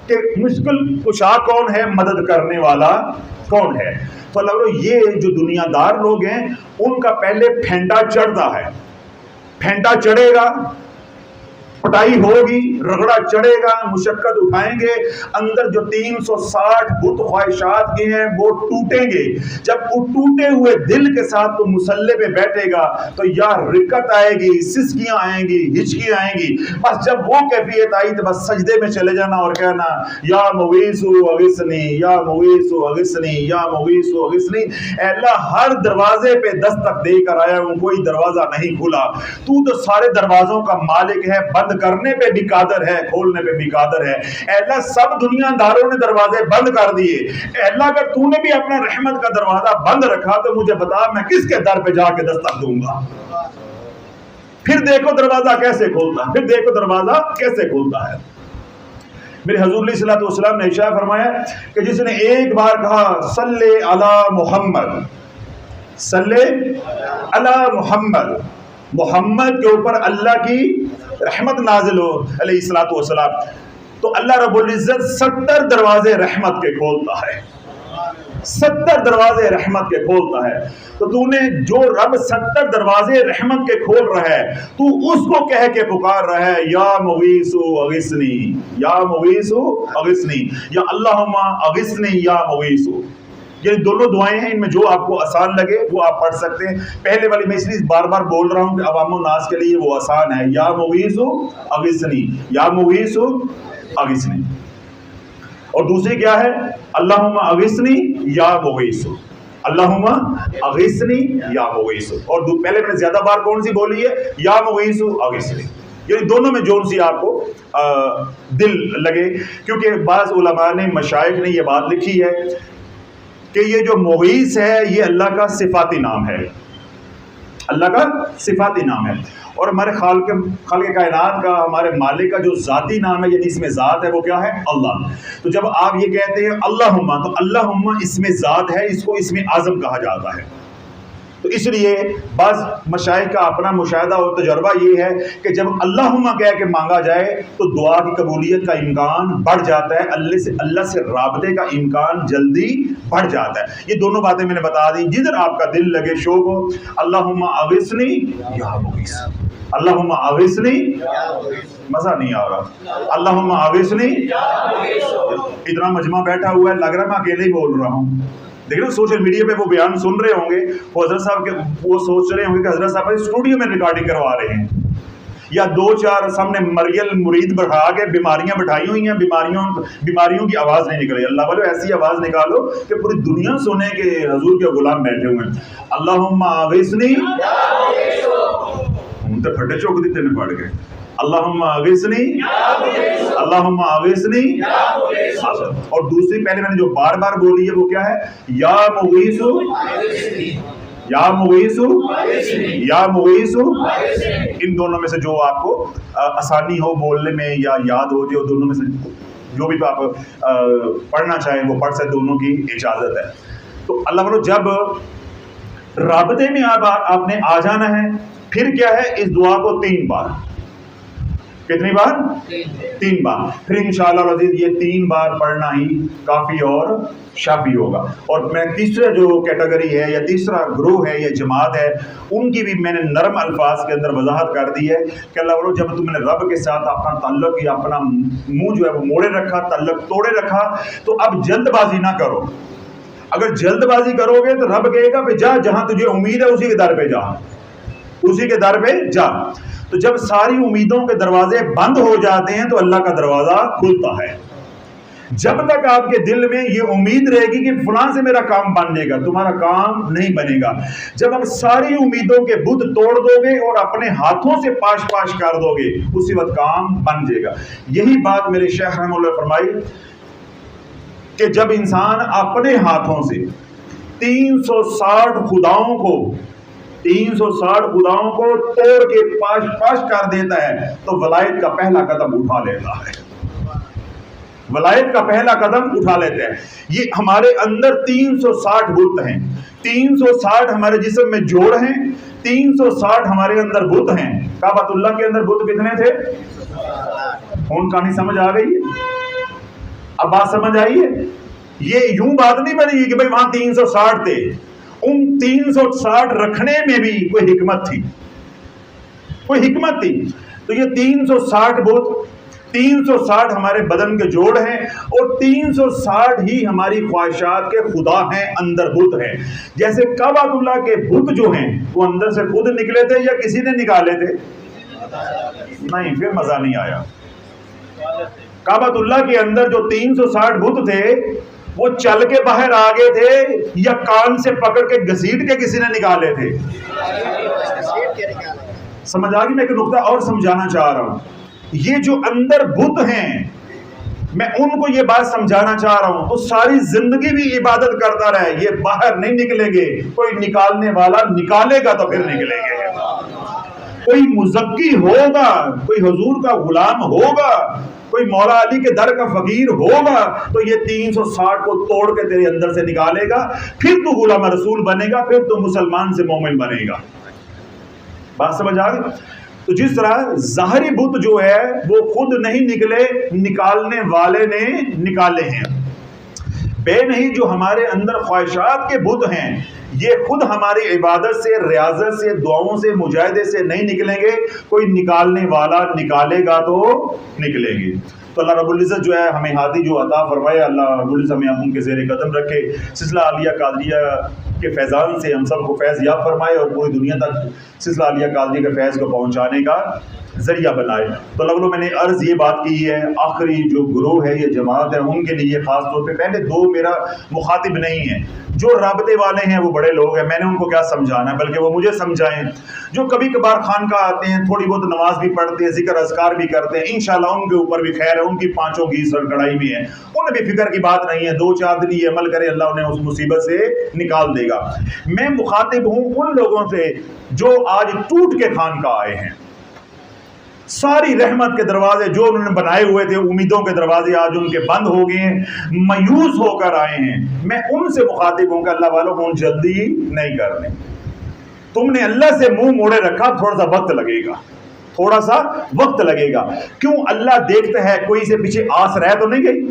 کہ مشکل کشا کون ہے، مدد کرنے والا کون ہے۔ تو اللہ یہ جو دنیا دار لوگ ہیں ان کا پہلے پھینٹا چڑھتا ہے، پھینٹا چڑھے گا، پٹائی ہوگی، رگڑا چڑھے گا، مشقت اٹھائیں گے، اندر جو 360 بت خواہشات کے ہیں وہ ٹوٹیں گے۔ جب وہ ٹوٹے ہوئے دل کے ساتھ تو مسلح پہ بیٹھے گا تو یا رکت آئے گی، سسکیاں آئیں گی، ہچکیاں آئیں گی، بس جب وہ کیفیت آئی تو بس سجدے میں چلے جانا اور کہنا یا مغیث اغثنی، یا مغیث اغثنی، یا مغیث اغثنی۔ اے اللہ ہر دروازے پہ دستک دے کر آیا ہوں، کوئی دروازہ نہیں کھلا، تو سارے دروازوں کا مالک ہے، بند کرنے پہ بھی قادر ہے، کھولنے پہ بھی قادر ہے۔ اے اللہ سب دنیا داروں نے دروازے بند کر دیے، اے اللہ اگر تو نے بھی اپنا رحمت کا دروازہ بند رکھا تو مجھے بتا میں کس کے در پہ جا کے دستک دوں گا۔ پھر دیکھو دروازہ کیسے کھولتا ہے، پھر دیکھو دروازہ کیسے کھولتا ہے۔ میرے حضور علیہ الصلوۃ والسلام نے ارشاد فرمایا کہ جس نے ایک بار کہا صلی علی محمد، صلی علی محمد، محمد کے اوپر اللہ کی رحمت نازل ہو علیہ الصلوۃ والسلام، تو اللہ رب العزت 70 دروازے رحمت کے کھولتا ہے، 70 دروازے رحمت کے کھولتا ہے۔ تو تو نے جو رب 70 دروازے رحمت کے کھول رہا ہے تو اس کو کہہ کے پکار رہا ہے یا مغیث اغثنی، یا مغیث اغثنی، یا اللہم اغثنی یا مغیث۔ یعنی دونوں دعائیں ہیں، ان میں جو آپ کو آسان لگے وہ آپ پڑھ سکتے ہیں. پہلے والی میں اس لیے بار بار بول رہا ہوں کہ عوام الناس کے لیے وہ آسان ہے، یا مغیث اغثنی، یا مغیث اغثنی. اور دوسری کیا ہے؟ اللہم اغثنی یا مغیث، اللہم اغثنی یا مغیث. اور پہلے میں نے زیادہ بار کون سی بولی ہے؟ یا مغیث اغثنی. یعنی دونوں میں جون سی آپ کو دل لگے. کیونکہ بعض علماء نے، مشائخ نے یہ بات لکھی ہے کہ یہ جو مغیث ہے یہ اللہ کا صفاتی نام ہے، اللہ کا صفاتی نام ہے. اور ہمارے خالق کائنات کا، ہمارے مالک کا جو ذاتی نام ہے، یعنی اس میں ذات ہے، وہ کیا ہے؟ اللہ. تو جب آپ یہ کہتے ہیں اللہم، تو اللہم اس میں ذات ہے، اس کو اس میں اعظم کہا جاتا ہے. تو اس لیے بعض مشائخ کا اپنا مشاہدہ اور تجربہ یہ ہے کہ جب اللہم کہہ کے مانگا جائے تو دعا کی قبولیت کا امکان بڑھ جاتا ہے، اللہ سے رابطے کا امکان جلدی بڑھ جاتا ہے. یہ دونوں باتیں میں نے بتا دی. جدھر آپ کا دل لگے، شوق ہو، اللہم اغثنی یا مغیث، اللہم اغثنی. مزہ نہیں آ رہا؟ اللہم اغثنی. اتنا مجمع بیٹھا ہوا ہے، لگ رہا میں اکیلے ہی بول رہا ہوں. دیکھیں سوشل میڈیا پہ وہ بیان سن رہے ہوں گے، وہ حضرت صاحب کے، وہ سوچ رہے ہوں گے کہ حضرت صاحب اسٹوڈیو میں ریکارڈنگ کروا رہے ہیں، یا دو چار سامنے مریل مرید بٹھا کے بیماریاں بٹھائی ہوئی ہیں، بیماریوں کی آواز نہیں نکل رہی. اللہ والو ایسی آواز نکالو کہ پوری دنیا سنے کہ حضور کے غلام بیٹھے ہوئے ہیں. اللہم اغثنی، ہم تو پھٹے چوک دیتے نے پڑھ کے، اللہم اغثنی، اللہم اغثنی. اور دوسری پہلے میں نے جو بار بار بولی ہے وہ کیا ہے؟ یا مغیث، یا مغیث، یا مغیث. ان دونوں میں سے جو آپ کو آسانی ہو بولنے میں یا یاد ہو جائے، دونوں میں سے جو بھی آپ پڑھنا چاہیں وہ پڑھ سکتے، دونوں کی اجازت ہے. تو اللہ والو جب رابطے میں آپ نے آ جانا ہے، پھر کیا ہے؟ اس دعا کو 3 بار. کتنی بار؟ 3 بار. پھر انشاءاللہ العزیز یہ 3 بار پڑھنا ہی کافی اور شافی ہوگا. اور میں تیسرا جو کیٹیگری ہے یا تیسرا گروہ ہے یا جماعت ہے، ان کی بھی میں نے نرم الفاظ کے اندر وضاحت کر دی ہے کہ اللہ والو جب تم نے رب کے ساتھ اپنا تعلق یا اپنا منہ جو ہے وہ موڑے رکھا، تعلق توڑے رکھا، تو اب جلد بازی نہ کرو. اگر جلد بازی کرو گے تو رب کہے گا کہ جا، جہاں تجھے امید ہے اسی کے در پہ جا، اسی کے در پہ جا. تو جب ساری امیدوں کے دروازے بند ہو جاتے ہیں تو اللہ کا دروازہ کھلتا ہے. جب تک آپ کے دل میں یہ امید رہے گی کہ فلاں سے میرا کام بن جائے گا، تمہارا کام نہیں بنے گا. جب آپ ساری امیدوں کے بت توڑ دو گے اور اپنے ہاتھوں سے پاش پاش کر دو گے، اسی وقت کام بن جائے گا. یہی بات میرے شیخ رحمہ اللہ فرمائی کہ جب انسان اپنے ہاتھوں سے 360 خداؤں کو توڑ کے پاش پاش کر دیتا ہے تو ولایت کا پہلا قدم اٹھا لیتا ہے. ولایت کا پہلا قدم اٹھا لیتے ہیں. یہ ہمارے اندر 360 بت ہیں، 360 ہمارے جسم میں جوڑ ہیں، 360 ہمارے اندر بت ہیں. کعبۃ اللہ کے اندر بت کتنے تھے؟ کون کہانی سمجھ آ گئی ہے؟ اب بات سمجھ آئی ہے؟ یہ یوں بات نہیں بنی کہ بھئی وہاں 360 تھے. ان 360 رکھنے میں بھی کوئی حکمت تھی، کوئی حکمت تھی. تو یہ 360 بت، 360 ہمارے بدن کے جوڑ ہیں، اور 360 ہی ہماری خواہشات کے خدا ہیں، اندر بت ہیں. جیسے کعبۃ اللہ کے بت جو ہیں وہ اندر سے خود نکلے تھے یا کسی نے نکالے تھے؟ نہیں، پھر مزہ نہیں آیا. کعبۃ اللہ کے اندر جو 360 بت تھے وہ چل کے باہر آ گئے تھے یا کان سے پکڑ کے گھسیٹ کے کسی نے نکالے تھے؟ سمجھ آ گئی؟ میں ایک نقطہ اور سمجھانا چاہ رہا ہوں. یہ جو اندر بت ہیں، میں ان کو یہ بات سمجھانا چاہ رہا ہوں. تو ساری زندگی بھی عبادت کرتا رہے، یہ باہر نہیں نکلیں گے. کوئی نکالنے والا نکالے گا تو پھر نکلیں گے. کوئی مزکی ہوگا، کوئی حضور کا غلام ہوگا، کوئی مولا علی کے در کا فقیر ہوگا، تو یہ 360 کو توڑ کے تیرے اندر سے نکالے گا. پھر تو غلام رسول بنے گا، پھر تو مسلمان سے مومن بنے گا. بات سمجھ آ گئی؟ تو جس طرح ظاہری بت جو ہے وہ خود نہیں نکلے، نکالنے والے نے نکالے ہیں. بے نہیں جو ہمارے اندر خواہشات کے بت ہیں، یہ خود ہماری عبادت سے، ریاضت سے، دعاؤں سے، مجاہدے سے نہیں نکلیں گے. کوئی نکالنے والا نکالے گا تو نکلیں گے. تو اللہ رب العزت جو ہے ہمیں ہادی جو عطا فرمائے، اللہ رب العزت ہمیں ان کے زیر قدم رکھے، سلسلہ عالیہ قادریہ کے فیضان سے ہم سب کو فیض یاب فرمائے اور پوری دنیا تک سلسلہ عالیہ قادریہ کے فیض کو پہنچانے کا ذریعہ بنائے۔ تو اللہ میں نے عرض یہ بات کی ہے، آخری جو گروہ ہے، یہ جماعت ہے، ان کے لیے خاص طور پہ پہلے دو میرا مخاطب نہیں ہیں، جو رابطے والے ہیں وہ بڑے لوگ ہیں، میں نے ان کو کیا سمجھانا ہے، بلکہ وہ مجھے سمجھائیں۔ جو کبھی کبھار خانقاہ آتے ہیں، تھوڑی بہت نماز بھی پڑھتے ہیں، ذکر اذکار بھی کرتے ہیں، انشاءاللہ ان کے اوپر بھی خیر ہے، ان کی پانچوں کی سر کڑائی بھی ہے، انہیں بھی فکر کی بات نہیں ہے، 2-4 دن یہ عمل کرے، اللہ انہیں اس مصیبت سے نکال دے گا۔ میں مخاطب ہوں ان لوگوں سے جو آج ٹوٹ کے خانقاہ آئے ہیں، ساری رحمت کے دروازے جو انہوں نے بنائے ہوئے تھے، امیدوں کے دروازے آج ان کے بند ہو گئے ہیں، مایوس ہو کر آئے ہیں۔ میں ان سے مخاطب ہوں کہ اللہ والوں کو جلدی نہیں کرنے، تم نے اللہ سے منہ موڑے رکھا، تھوڑا سا وقت لگے گا، تھوڑا سا وقت لگے گا۔ کیوں؟ اللہ دیکھتا ہے کوئی سے پیچھے آس رہ تو نہیں گئی،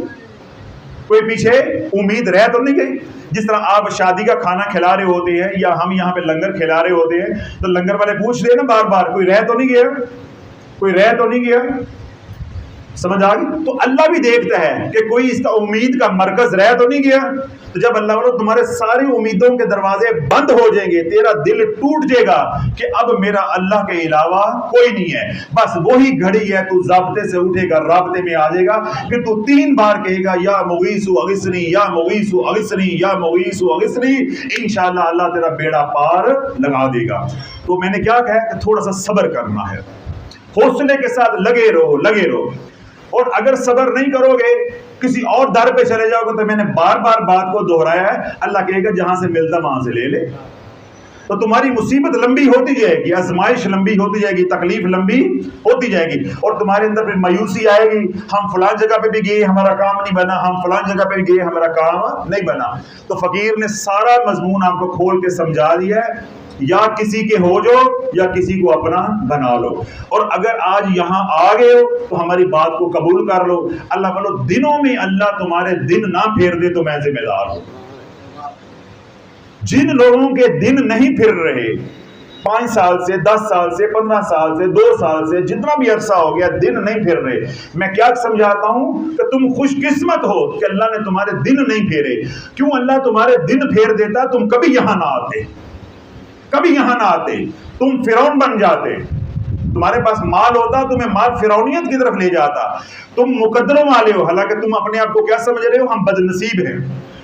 کوئی پیچھے امید رہ تو نہیں گئی۔ جس طرح آپ شادی کا کھانا کھلا رہے ہوتے ہیں یا ہم یہاں پہ لنگر کھلا رہے ہوتے ہیں تو لنگر والے پوچھتے ہیں نا بار بار، کوئی رہ تو نہیں گیا، کوئی رہ تو نہیں گیا، سمجھ آ گئی؟ تو اللہ بھی دیکھتا ہے کہ کوئی اس کا امید کا مرکز رہ تو نہیں گیا۔ تو جب اللہ والوں تمہارے ساری امیدوں کے دروازے بند ہو جائیں گے، تیرا دل ٹوٹ جائے گا کہ اب میرا اللہ کے علاوہ کوئی نہیں ہے، بس وہی گھڑی ہے، تو ضابطے سے اٹھے گا، رابطے میں آ جائے گا، پھر تو 3 بار کہے گا یا مغیث اغثنی، یا مغیث اغثنی، یا مغیث اغثنی، انشاءاللہ اللہ تیرا بیڑا پار لگا دے گا۔ تو میں نے کیا کہا کہ تھوڑا سا صبر کرنا ہے، حوصلے کے ساتھ لگے رہو لگے رہو، اور اگر صبر نہیں کرو گے، کسی اور در پہ چلے جاؤ گے، تو میں نے بار بار بات کو دہرایا ہے، اللہ کہے گا جہاں سے ملتا وہاں سے لے لے۔ تو تمہاری مصیبت لمبی ہوتی جائے گی، آزمائش لمبی ہوتی جائے گی، تکلیف لمبی ہوتی جائے گی، اور تمہارے اندر پھر مایوسی آئے گی، ہم فلان جگہ پہ بھی گئے ہمارا کام نہیں بنا، ہم فلان جگہ پہ بھی گئے ہمارا کام نہیں بنا۔ تو فقیر نے سارا مضمون آپ کو کھول کے سمجھا دیا ہے، یا کسی کے ہو جو یا کسی کو اپنا بنا لو، اور اگر آج یہاں آ گئے ہو تو ہماری بات کو قبول کر لو۔ اللہ بولو دنوں میں اللہ تمہارے دن نہ پھیر دے تو میں ذمہ دار ہوں۔ جن لوگوں کے دن نہیں پھر رہے، 5 سال سے 10 سال سے 15 سال سے 2 سال سے جتنا بھی عرصہ ہو گیا دن نہیں پھر رہے، میں کیا سمجھاتا ہوں کہ تم خوش قسمت ہو کہ اللہ نے تمہارے دن نہیں پھیرے۔ کیوں؟ اللہ تمہارے دن پھیر دیتا تم کبھی یہاں نہ آتے، کبھی یہاں نہ آتے، تم فرعون بن جاتے، تمہارے پاس مال ہوتا تمہیں مال فرعونیت کی طرف لے جاتا، تم مقدروں والے ہو، حالانکہ تم اپنے آپ کو کیا سمجھ رہے ہو؟ ہم بد نصیب ہیں،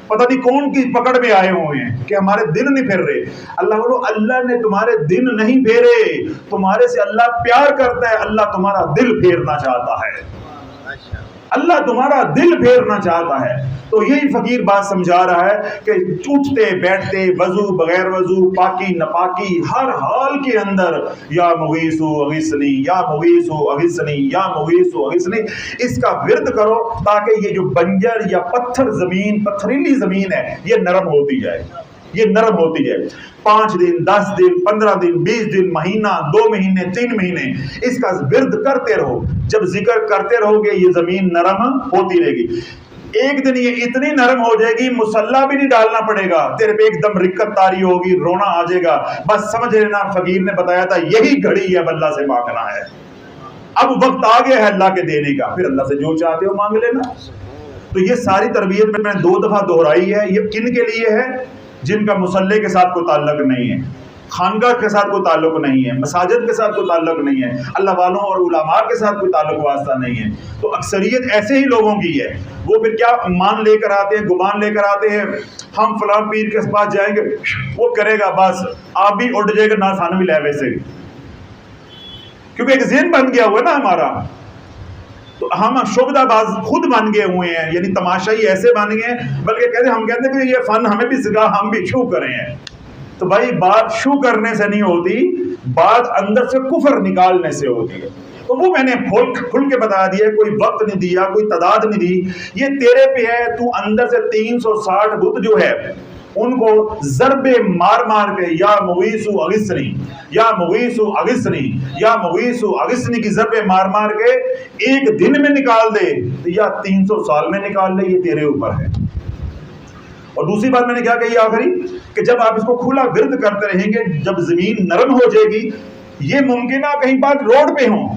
پتہ نہیں کون کی پکڑ میں آئے ہوئے ہیں کہ ہمارے دن نہیں پھر رہے۔ اللہ بولو اللہ نے تمہارے دن نہیں پھیرے، تمہارے سے اللہ پیار کرتا ہے، اللہ تمہارا دل پھیرنا چاہتا ہے، اللہ تمہارا دل پھیرنا چاہتا ہے۔ تو یہی فقیر بات سمجھا رہا ہے کہ اٹھتے بیٹھتے وضو بغیر وضو، پاکی نپاکی، ہر حال کے اندر یا مغیث اغثنی، یا مغیث اغثنی، یا مغیث اغثنی، اس کا ورد کرو تاکہ یہ جو بنجر یا پتھر زمین، پتھریلی زمین ہے، یہ نرم ہوتی جائے، یہ نرم ہوتی جائے۔ 5 دن 10 دن 15 دن 20 دن، مہینہ 2 مہینے 3 مہینے اس کا ورد کرتے رہو، جب ذکر کرتے رہو گے یہ زمین نرم ہوتی رہے گی۔ ایک دن یہ اتنی نرم ہو جائے گی مسلح بھی نہیں ڈالنا پڑے گا، تیرے پہ ایک دم رکت تاری ہوگی، رونا آ جائے گا، بس سمجھ لینا فقیر نے بتایا تھا یہی گھڑی ہے اب اللہ سے مانگنا ہے، اب وقت آ گیا ہے اللہ کے دینے کا، پھر اللہ سے جو چاہتے ہو مانگ لینا۔ تو یہ ساری تربیت میں نے 2 دفعہ دہرائی ہے، یہ کن کے لیے ہے؟ جن کا مسلح کے ساتھ کوئی تعلق نہیں ہے، خانقاہ کے ساتھ کوئی تعلق نہیں ہے، مساجد کے ساتھ کوئی تعلق نہیں ہے، اللہ والوں اور علماء کے ساتھ کوئی تعلق واسطہ نہیں ہے۔ تو اکثریت ایسے ہی لوگوں کی ہے، وہ پھر کیا مان لے کر آتے ہیں، گمان لے کر آتے ہیں، ہم فلاں پیر کے پاس جائیں گے وہ کرے گا، بس آپ بھی اٹھ جائے گا نہ سانو بھی لے ویسے، کیونکہ ایک ذہن بن گیا ہوا ہے نا ہمارا، تو ہم شعبدہ باز خود بن گئے ہوئے ہیں، یعنی تماشائی ایسے بن گئے ہیں، بلکہ کہتے ہیں ہم کہتے ہیں کہ یہ فن ہمیں بھی سکھا، ہم بھی شو کریں ہیں۔ تو بھائی بات شو کرنے سے نہیں ہوتی، بات اندر سے کفر نکالنے سے ہوتی ہے۔ تو وہ میں نے کھل کے بتا دیا، کوئی وقت نہیں دیا، کوئی تعداد نہیں دی، یہ تیرے پہ ہے، تو اندر سے 360 بت جو ہے ان کو ضربے مار مار کے یا مغیث اغثنی، یا مغیث اغثنی، یا مغیث اغثنی کی ضربے مار مار کے ایک دن میں نکال دے یا 300 سال میں نکال لے، یہ تیرے اوپر ہے۔ اور دوسری بات میں نے کیا کہی آخری، کہ جب آپ اس کو کھلا ورد کرتے رہیں گے، جب زمین نرم ہو جائے گی، یہ ممکن ہے کہیں بات روڈ پہ ہوں،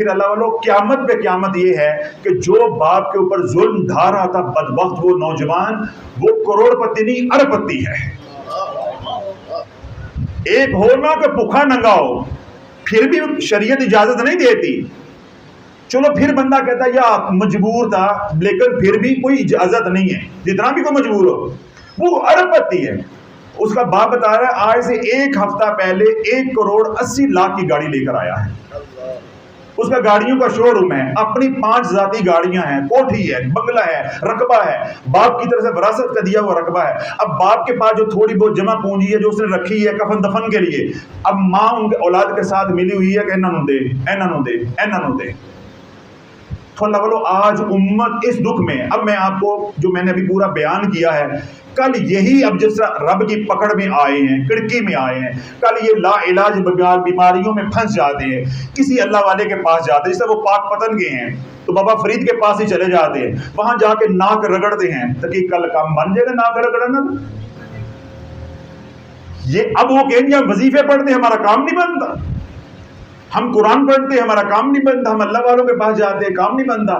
پھر اللہ والوں قیامت پہ قیامت یہ ہے کہ جو باپ کے اوپر ظلم ڈھا رہا تھا بدبخت وہ نوجوان، وہ کروڑ پتی نہیں ارب پتی ہے۔ ایک ہو نا کہ بھوکا ننگا ہو، پھر بھی شریعت اجازت نہیں دیتی، چلو پھر بندہ کہتا ہے یا مجبور تھا، لیکن پھر بھی کوئی اجازت نہیں ہے، جتنا بھی کوئی مجبور ہو، وہ ارب پتی ہے۔ اس کا باپ بتا رہا ہے آج سے 1 ہفتہ پہلے 1 کروڑ 80 لاکھ کی گاڑی لے کر آیا ہے۔ اس کا گاڑیوں کا شو روم ہے، اپنی 5 ذاتی گاڑیاں ہیں، کوٹھی ہے، بنگلہ ہے، رقبہ ہے، باپ کی طرف سے وراثت کا دیا وہ رقبہ ہے۔ اب باپ کے پاس جو تھوڑی بہت جمع پونجی ہے جو اس نے رکھی ہے کفن دفن کے لیے، اب ماں ان کے اولاد کے ساتھ ملی ہوئی ہے کہ انہوں دے انہوں دے انہوں دے۔ تو اللہ والو آج امت اس دکھ میں، اب میں آپ کو جو میں نے ابھی پورا بیان کیا ہے، کل یہی اب جس طرح رب کی پکڑ میں آئے ہیں، کڑکی میں آئے ہیں، کل یہ لا علاج بیماریوں میں پھنس جاتے ہیں، کسی اللہ والے کے پاس جاتے ہیں، جس طرح وہ پاک پتن گئے ہیں تو بابا فرید کے پاس ہی چلے جاتے ہیں، وہاں جا کے ناک رگڑتے ہیں تاکہ کل کام بن جائے گا ناک رگڑنا۔ یہ اب وہ کہیں گے ہم وظیفے پڑھتے ہیں ہمارا کام نہیں بنتا، ہم قرآن پڑھتے ہیں ہمارا کام نہیں بنتا، ہم اللہ والوں کے پاس جاتے ہیں کام نہیں بنتا۔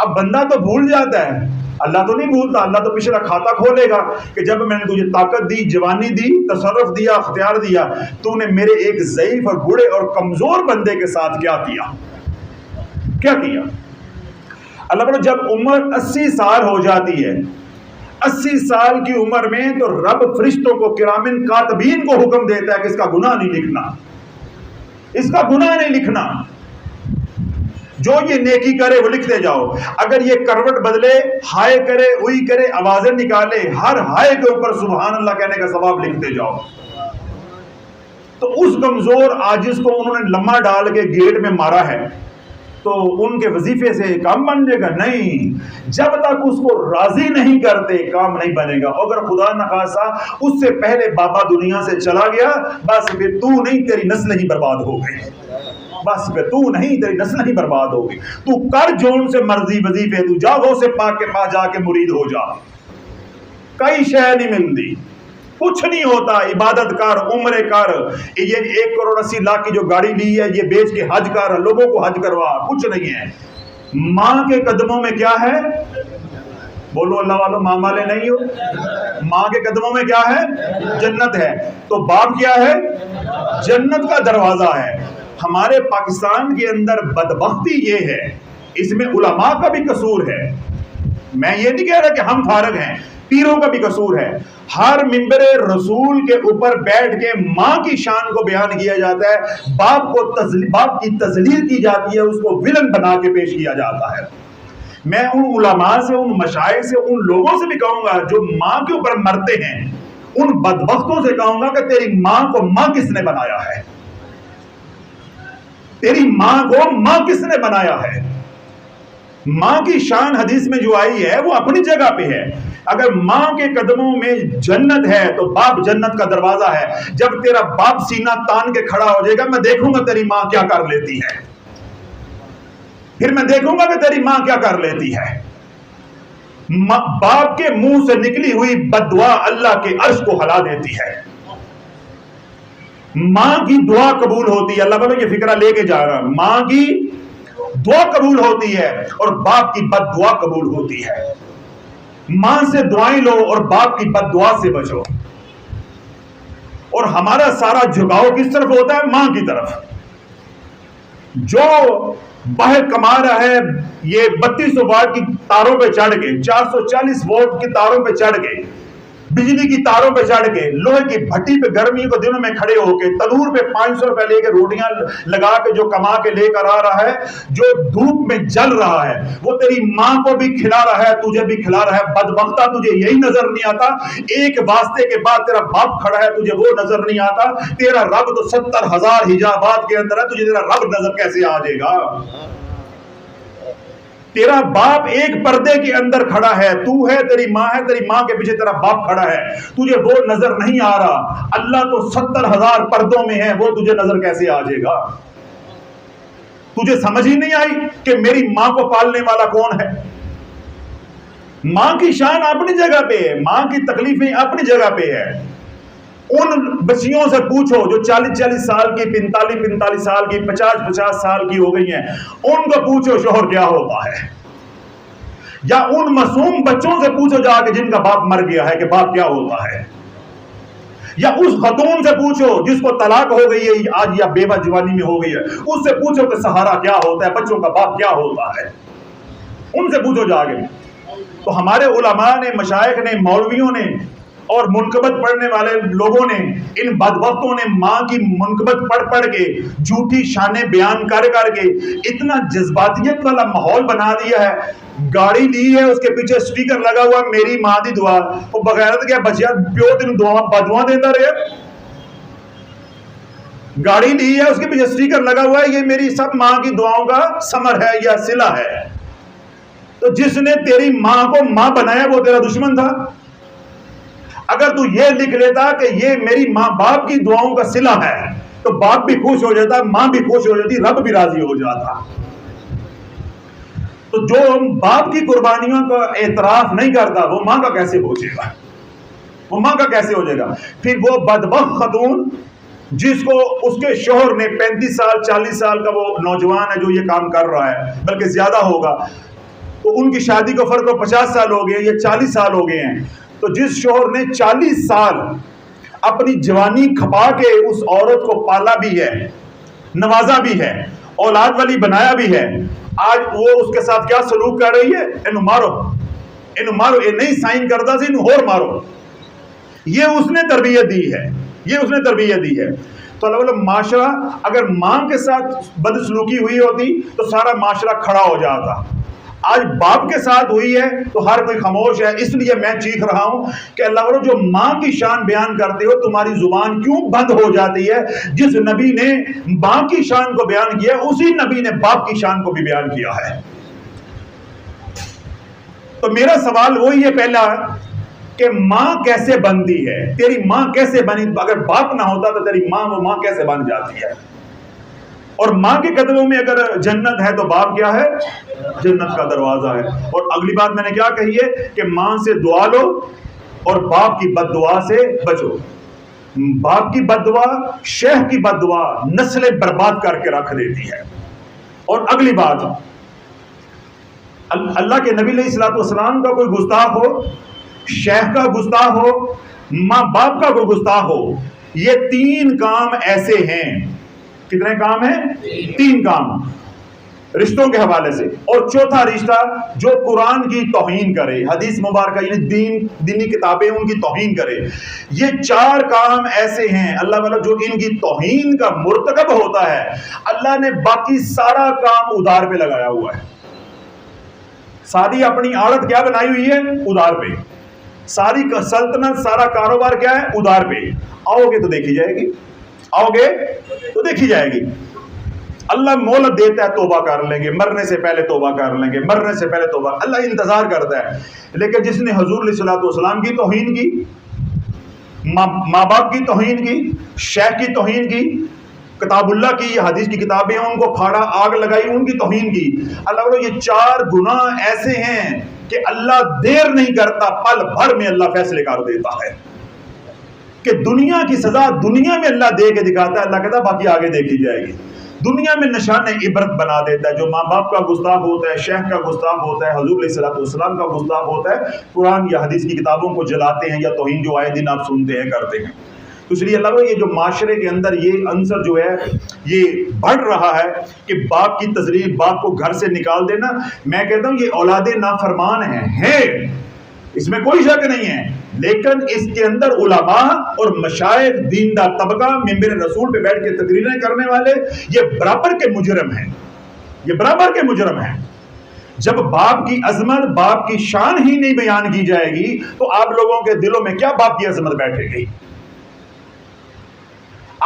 اب بندہ تو بھول جاتا ہے، اللہ تو نہیں بھولتا، اللہ تو پچھلا کھاتا کھولے گا کہ جب میں نے تجھے طاقت دی، جوانی دی، تصرف دیا، اختیار دیا، تو نے میرے ایک ضعیف اور بوڑھے اور کمزور بندے کے ساتھ کیا کیا۔ اللہ تعالیٰ جب عمر 80 سال ہو جاتی ہے، 80 سال کی عمر میں تو رب فرشتوں کو کرامن کاتبین کو حکم دیتا ہے کہ اس کا گناہ نہیں لکھنا، اس کا گناہ نہیں لکھنا، جو یہ نیکی کرے وہ لکھتے جاؤ۔ اگر یہ کروٹ بدلے، ہائے کرے، اوئی کرے، آوازیں نکالے، ہر ہائے کے اوپر سبحان اللہ کہنے کا ثواب لکھتے جاؤ۔ تو اس کمزور عاجز کو انہوں نے لمحہ ڈال کے گیٹ میں مارا ہے، تو ان کے وظیفے سے کام بن جائے گا؟ نہیں، جب تک اس کو راضی نہیں کرتے کام نہیں بنے گا۔ اگر خدا نخواستہ اس سے پہلے بابا دنیا سے چلا گیا، بس پھر تو نہیں، تیری نسل ہی برباد ہو گئی، بس پھر تو نہیں، تیری نسل ہی برباد ہو گئی۔ تو کر جو ان سے مرضی وظیفے، تو جا وہ سے پاک کے پاس جا کے مرید ہو جا، کئی شے نہیں ملتی، کچھ نہیں ہوتا، عبادت کر، عمرے کر، یہ 1 کروڑ 80 لاکھ کی جو گاڑی لی ہے یہ بیچ کے حج کر، لوگوں کو حج کروا، کچھ نہیں ہے۔ ماں کے قدموں میں کیا ہے؟ بولو اللہ والوں ماں والے نہیں ہو؟ ماں کے قدموں میں کیا ہے؟ جنت ہے۔ تو باپ کیا ہے؟ جنت کا دروازہ ہے۔ ہمارے پاکستان کے اندر بدبختی یہ ہے، اس میں علماء کا بھی قصور ہے، میں یہ نہیں کہہ رہا کہ ہم فارغ ہیں، پیروں کا بھی قصور ہے۔ ہر منبر رسول کے اوپر بیٹھ کے ماں کی شان کو بیان کیا جاتا ہے، باپ کی تذلیل کی جاتی ہے، اس کو ولن بنا کے پیش کیا جاتا ہے۔ میں ان علماء سے، ان مشائخ سے، ان لوگوں سے بھی کہوں گا جو ماں کے اوپر مرتے ہیں، ان بدبختوں سے کہوں گا کہ تیری ماں کو ماں کس نے بنایا ہے؟ تیری ماں کو ماں کس نے بنایا ہے؟ ماں کی شان حدیث میں جو آئی ہے وہ اپنی جگہ پہ ہے۔ اگر ماں کے قدموں میں جنت ہے تو باپ جنت کا دروازہ ہے۔ جب تیرا باپ سینہ تان کے کھڑا ہو جائے گا، میں دیکھوں گا تیری ماں کیا کر لیتی ہے، پھر میں دیکھوں گا کہ تیری ماں کیا کر لیتی ہے۔ باپ کے منہ سے نکلی ہوئی بد دعا اللہ کے عرش کو ہلا دیتی ہے۔ ماں کی دعا قبول ہوتی ہے، اللہ بولو یہ فکرہ لے کے جا رہا، ماں کی دعا قبول ہوتی ہے اور باپ کی بد دعا قبول ہوتی ہے۔ ماں سے دعائیں لو اور باپ کی بد دعا سے بچو۔ اور ہمارا سارا جھکاؤ کس طرف ہوتا ہے؟ ماں کی طرف۔ جو باہر کما رہا ہے، یہ 3200 واٹ کی تاروں پہ چڑھ کے، 440 وولٹ کی تاروں پہ چڑھ کے، بجلی کی تاروں پہ چڑھ کے، لوہے کی بھٹی پہ گرمیوں کے دنوں میں کھڑے ہو کے، تنور پہ 500 روپے لے کے روٹیاں لگا کے جو کما کے لے کر آ رہا ہے، جو دھوپ میں جل رہا ہے، وہ تیری ماں کو بھی کھلا رہا ہے، تجھے بھی کھلا رہا ہے۔ بدبختہ تجھے یہی نظر نہیں آتا، ایک واسطے کے بعد تیرا باپ کھڑا ہے، تجھے وہ نظر نہیں آتا۔ تیرا رب تو 70,000 حجابات کے اندر ہے، تجھے تیرا رب نظر کیسے آ جائے گا؟ تیرا باپ ایک پردے کے اندر کھڑا ہے، تو ہے، تیری ماں ہے، تیری ماں کے پیچھے تیرا باپ کھڑا ہے، تجھے وہ نظر نہیں آ رہا۔ اللہ تو 70,000 پردوں میں ہے، وہ تجھے نظر کیسے آ جائے گا؟ تجھے سمجھ ہی نہیں آئی کہ میری ماں کو پالنے والا کون ہے؟ ماں کی شان اپنی جگہ پہ ہے، ماں کی تکلیفیں اپنی جگہ پہ ہے۔ ان بچیوں سے پوچھو جو 40 سال کی، 45 سال کی، 50 سال کی ہو گئی ہیں، ان کو پوچھو شوہر کیا ہوتا ہے. یا ان معصوم بچوں سے پوچھو جا کے جن کا باپ مر گیا ہے کہ باپ کیا ہوتا ہے. یا اس خاتون سے پوچھو جس کو طلاق ہو گئی ہے آج یا بیوہ جوانی میں ہو گئی ہے، اس سے پوچھو کہ سہارا کیا ہوتا ہے، بچوں کا باپ کیا ہوتا ہے. ان سے پوچھو جا کے. تو ہمارے علماء نے، مشائخ نے، مولویوں نے اور منقبت پڑھنے والے لوگوں نے، ان بدبختوں نے ماں کی منقبت پڑھ کے، جھوٹی شانیں بیان کر کے اتنا جذباتیت والا ماحول بنا دیا ہے. گاڑی لی ہے، اس کے پیچھے سٹیکر لگا ہوا میری ماں دی دعا. وہ بغیرت کیا بچیا پیو تین بدعا دیتا رہے. گاڑی لی ہے، اس کے پیچھے سٹیکر لگا ہوا ہے یہ میری سب ماں کی دعاؤں کا ثمر ہے یا صلہ ہے. تو جس نے تیری ماں کو ماں بنایا وہ تیرا دشمن تھا. اگر تو یہ لکھ لیتا کہ یہ میری ماں باپ کی دعاؤں کا صلہ ہے تو باپ بھی خوش ہو جاتا، ماں بھی خوش ہو جاتی، رب بھی راضی ہو جاتا. تو جو باپ کی قربانیوں کا اعتراف نہیں کرتا وہ ماں کا کیسے ہو جائے گا؟ وہ ماں کا کیسے ہو جائے گا؟ پھر وہ بدبخت خاتون جس کو اس کے شوہر نے 35 سال 40 سال کا وہ نوجوان ہے جو یہ کام کر رہا ہے، بلکہ زیادہ ہوگا، تو ان کی شادی کو فرق 50 سال ہو گئے یا 40 سال ہو گئے ہیں. تو جس شوہر نے 40 سال اپنی جوانی کھپا کے اس عورت کو پالا بھی ہے، نوازا بھی ہے، اولاد والی بنایا بھی ہے، آج وہ اس کے ساتھ کیا سلوک کر رہی ہے؟ انو مارو، یہ نہیں سائن کرتا سی انو اور مارو. یہ اس نے تربیت دی ہے، یہ اس نے تربیت دی ہے. تو اللہ معاشرہ اگر ماں کے ساتھ بدسلوکی ہوئی ہوتی تو سارا معاشرہ کھڑا ہو جاتا. آج باپ کے ساتھ ہوئی ہے تو ہر کوئی خاموش ہے. اس لیے میں چیخ رہا ہوں کہ اللہ جو ماں کی شان بیان کرتے ہو تمہاری زبان کیوں بند ہو جاتی ہے؟ جس نبی نے ماں کی شان کو بیان کیا اسی نبی نے باپ کی شان کو بھی بیان کیا ہے. تو میرا سوال وہی ہے پہلا کہ ماں کیسے بنتی ہے؟ تیری ماں کیسے بنی؟ اگر باپ نہ ہوتا تو تیری ماں وہ ماں کیسے بن جاتی ہے؟ اور ماں کے قدموں میں اگر جنت ہے تو باپ کیا ہے؟ جنت کا دروازہ ہے. اور اگلی بات میں نے کیا کہی ہے کہ ماں سے دعا لو اور باپ کی بد دعا سے بچو. باپ کی بد دعا، شیخ کی بد دعا نسلیں برباد کر کے رکھ دیتی ہے. اور اگلی بات، اللہ کے نبی علیہ السلام کا کوئی گستاخ ہو، شیخ کا گستاخ ہو، ماں باپ کا کوئی گستاخ ہو، یہ 3 کام ایسے ہیں. کتنے کام ہیں؟ 3 کام رشتوں کے حوالے سے. اور چوتھا رشتہ جو قرآن کی توہین کرے، حدیث مبارکہ یعنی دینی کتابیں ان کی توہین کرے. یہ 4 کام ایسے ہیں اللہ والا جو ان کی توہین کا مرتکب ہوتا ہے اللہ نے باقی سارا کام ادار پہ لگایا ہوا ہے. ساری اپنی عادت کیا بنائی ہوئی ہے؟ ادار پہ. ساری سلطنت، سارا کاروبار کیا ہے؟ ادار پہ. آؤ گے تو دیکھی جائے گی، آؤ گے تو دیکھی جائے گی. اللہ مہلت دیتا ہے، توبہ کر لیں گے، مرنے سے پہلے توبہ کر لیں گے، مرنے سے پہلے توبہ. اللہ انتظار کرتا ہے. لیکن جس نے حضور علیہ السلام کی توہین کی، ماں باپ کی توہین کی، شیخ کی توہین کی، کتاب اللہ کی، یہ حدیث کی کتابیں ان کو پھاڑا، آگ لگائی، ان کی توہین کی. اللہ بولو یہ 4 گناہ ایسے ہیں کہ اللہ دیر نہیں کرتا، پل بھر میں اللہ فیصلے کر دیتا ہے کہ دنیا کی سزا دنیا میں اللہ دے کے دکھاتا ہے. اللہ کہتا ہے باقی آگے دیکھی جائے گی. دنیا میں نشان عبرت بنا دیتا ہے. جو ماں باپ کا گستاخ ہوتا ہے، شیخ کا گستاخ ہوتا ہے، حضور علیہ السلام کا گستاخ ہوتا ہے، قرآن یا حدیث کی کتابوں کو جلاتے ہیں یا توہین جو آئے دن آپ سنتے ہیں کرتے ہیں. تو اس لیے اللہ کو یہ جو معاشرے کے اندر یہ عنصر جو ہے یہ بڑھ رہا ہے کہ باپ کی تذلیل، باپ کو گھر سے نکال دینا. میں کہتا ہوں یہ اولاد نافرمان ہیں، اس میں کوئی شک نہیں ہے. لیکن اس کے اندر علماء اور مشائخ، دیندار طبقہ، ممبر رسول پہ بیٹھ کے تقریریں کرنے والے یہ برابر کے مجرم ہیں، یہ برابر کے مجرم ہیں. جب باپ کی عظمت، باپ کی شان ہی نہیں بیان کی جائے گی تو آپ لوگوں کے دلوں میں کیا باپ کی عظمت بیٹھے گی؟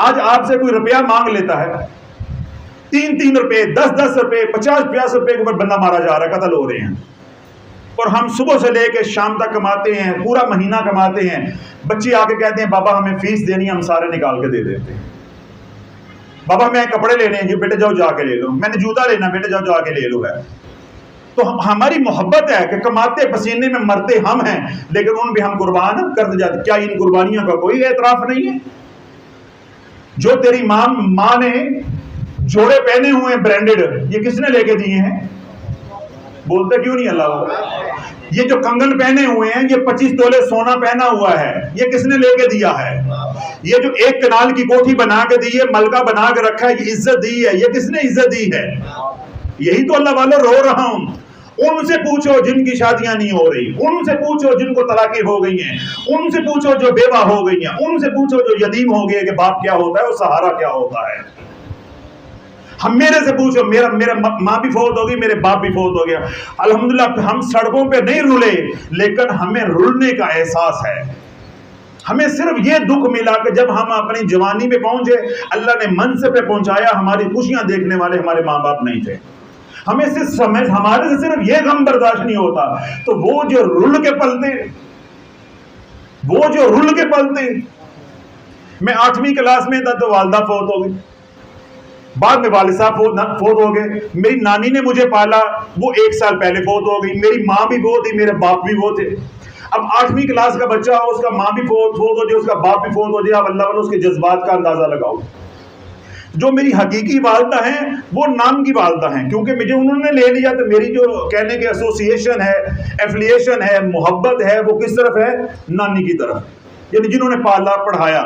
آج آپ سے کوئی روپیہ مانگ لیتا ہے، 3 روپے، 10 روپے، 50 روپے کے اوپر بندہ مارا جا رہا ہے، قتل ہو رہے ہیں. اور ہم صبح سے لے کے شام تک کماتے ہیں، پورا مہینہ کماتے ہیں. بچے آ کے کہتے ہیں بابا ہمیں فیس دینی، ہم سارے نکال کے دے دیتے ہیں. بابا میں کپڑے لینے ہیں، بیٹے جاؤ جا کے لے لو. میں نے جوتا لینا، بیٹے جاؤ جا کے لے لو. ہے تو ہماری محبت ہے کہ کماتے پسینے میں مرتے ہم ہیں، لیکن ان بھی ہم قربان کر جاتے. کیا ان قربانیوں کا کوئی اعتراف نہیں ہے؟ جو تیری ماں نے جوڑے پہنے ہوئے ہیں برانڈڈ، یہ کس نے لے کے دیے ہیں؟ بولتے کیوں نہیں اللہ؟ یہ جو کنگن پہنے ہوئے ہیں، یہ 25 تولے سونا پہنا ہوا ہے، یہ کس نے لے کے دیا ہے؟ یہ جو 1 کنال کی کوٹھی بنا کے دی ہے، ملکہ بنا کے رکھا ہے، یہ عزت دی ہے، یہ کس نے عزت دی ہے؟ یہی تو اللہ والوں رو رہا ہوں. ان سے پوچھو جن کی شادیاں نہیں ہو رہی، ان سے پوچھو جن کو طلاقیں ہو گئی ہیں، ان سے پوچھو جو بیوہ ہو گئی ہیں، ان سے پوچھو جو یتیم ہو گئے کہ باپ کیا ہوتا ہے اور سہارا کیا ہوتا ہے. ہم میرے سے پوچھو، میرا ماں بھی فوت ہو گئی، میرے باپ بھی فوت ہو گیا، الحمدللہ ہم سڑکوں پہ نہیں رولے، لیکن ہمیں رولنے کا احساس ہے. ہمیں صرف یہ دکھ ملا کہ جب ہم اپنی جوانی پہ پہنچے، اللہ نے منصب پہ پہنچایا، ہماری خوشیاں دیکھنے والے ہمارے ماں باپ نہیں تھے. ہمارے سے صرف یہ غم برداشت نہیں ہوتا. تو وہ جو رول کے پلتے، میں 8ویں کلاس میں تھا تو والدہ فوت ہو گئی، بعد میں والد صاحب فوت ہو گئے. میری نانی نے مجھے پالا، وہ 1 سال پہلے فوت ہو گئی. میری ماں بھی وہ تھی، میرے باپ بھی وہ تھے. اب 8ویں کلاس کا بچہ ہو، اس کا ماں بھی فوت ہو جائے، اس کا باپ بھی فوت ہو جائے، اب اللہ والوں اس کے جذبات کا اندازہ لگاؤ. جو میری حقیقی والدہ ہیں وہ نام کی والدہ ہیں، کیونکہ مجھے انہوں نے لے لیا، تو میری جو کہنے کے ایسوسیشن ہے، ایفلیشن ہے، محبت ہے، وہ کس طرف ہے؟ نانی کی طرف، یعنی جنہوں نے پالا پڑھایا.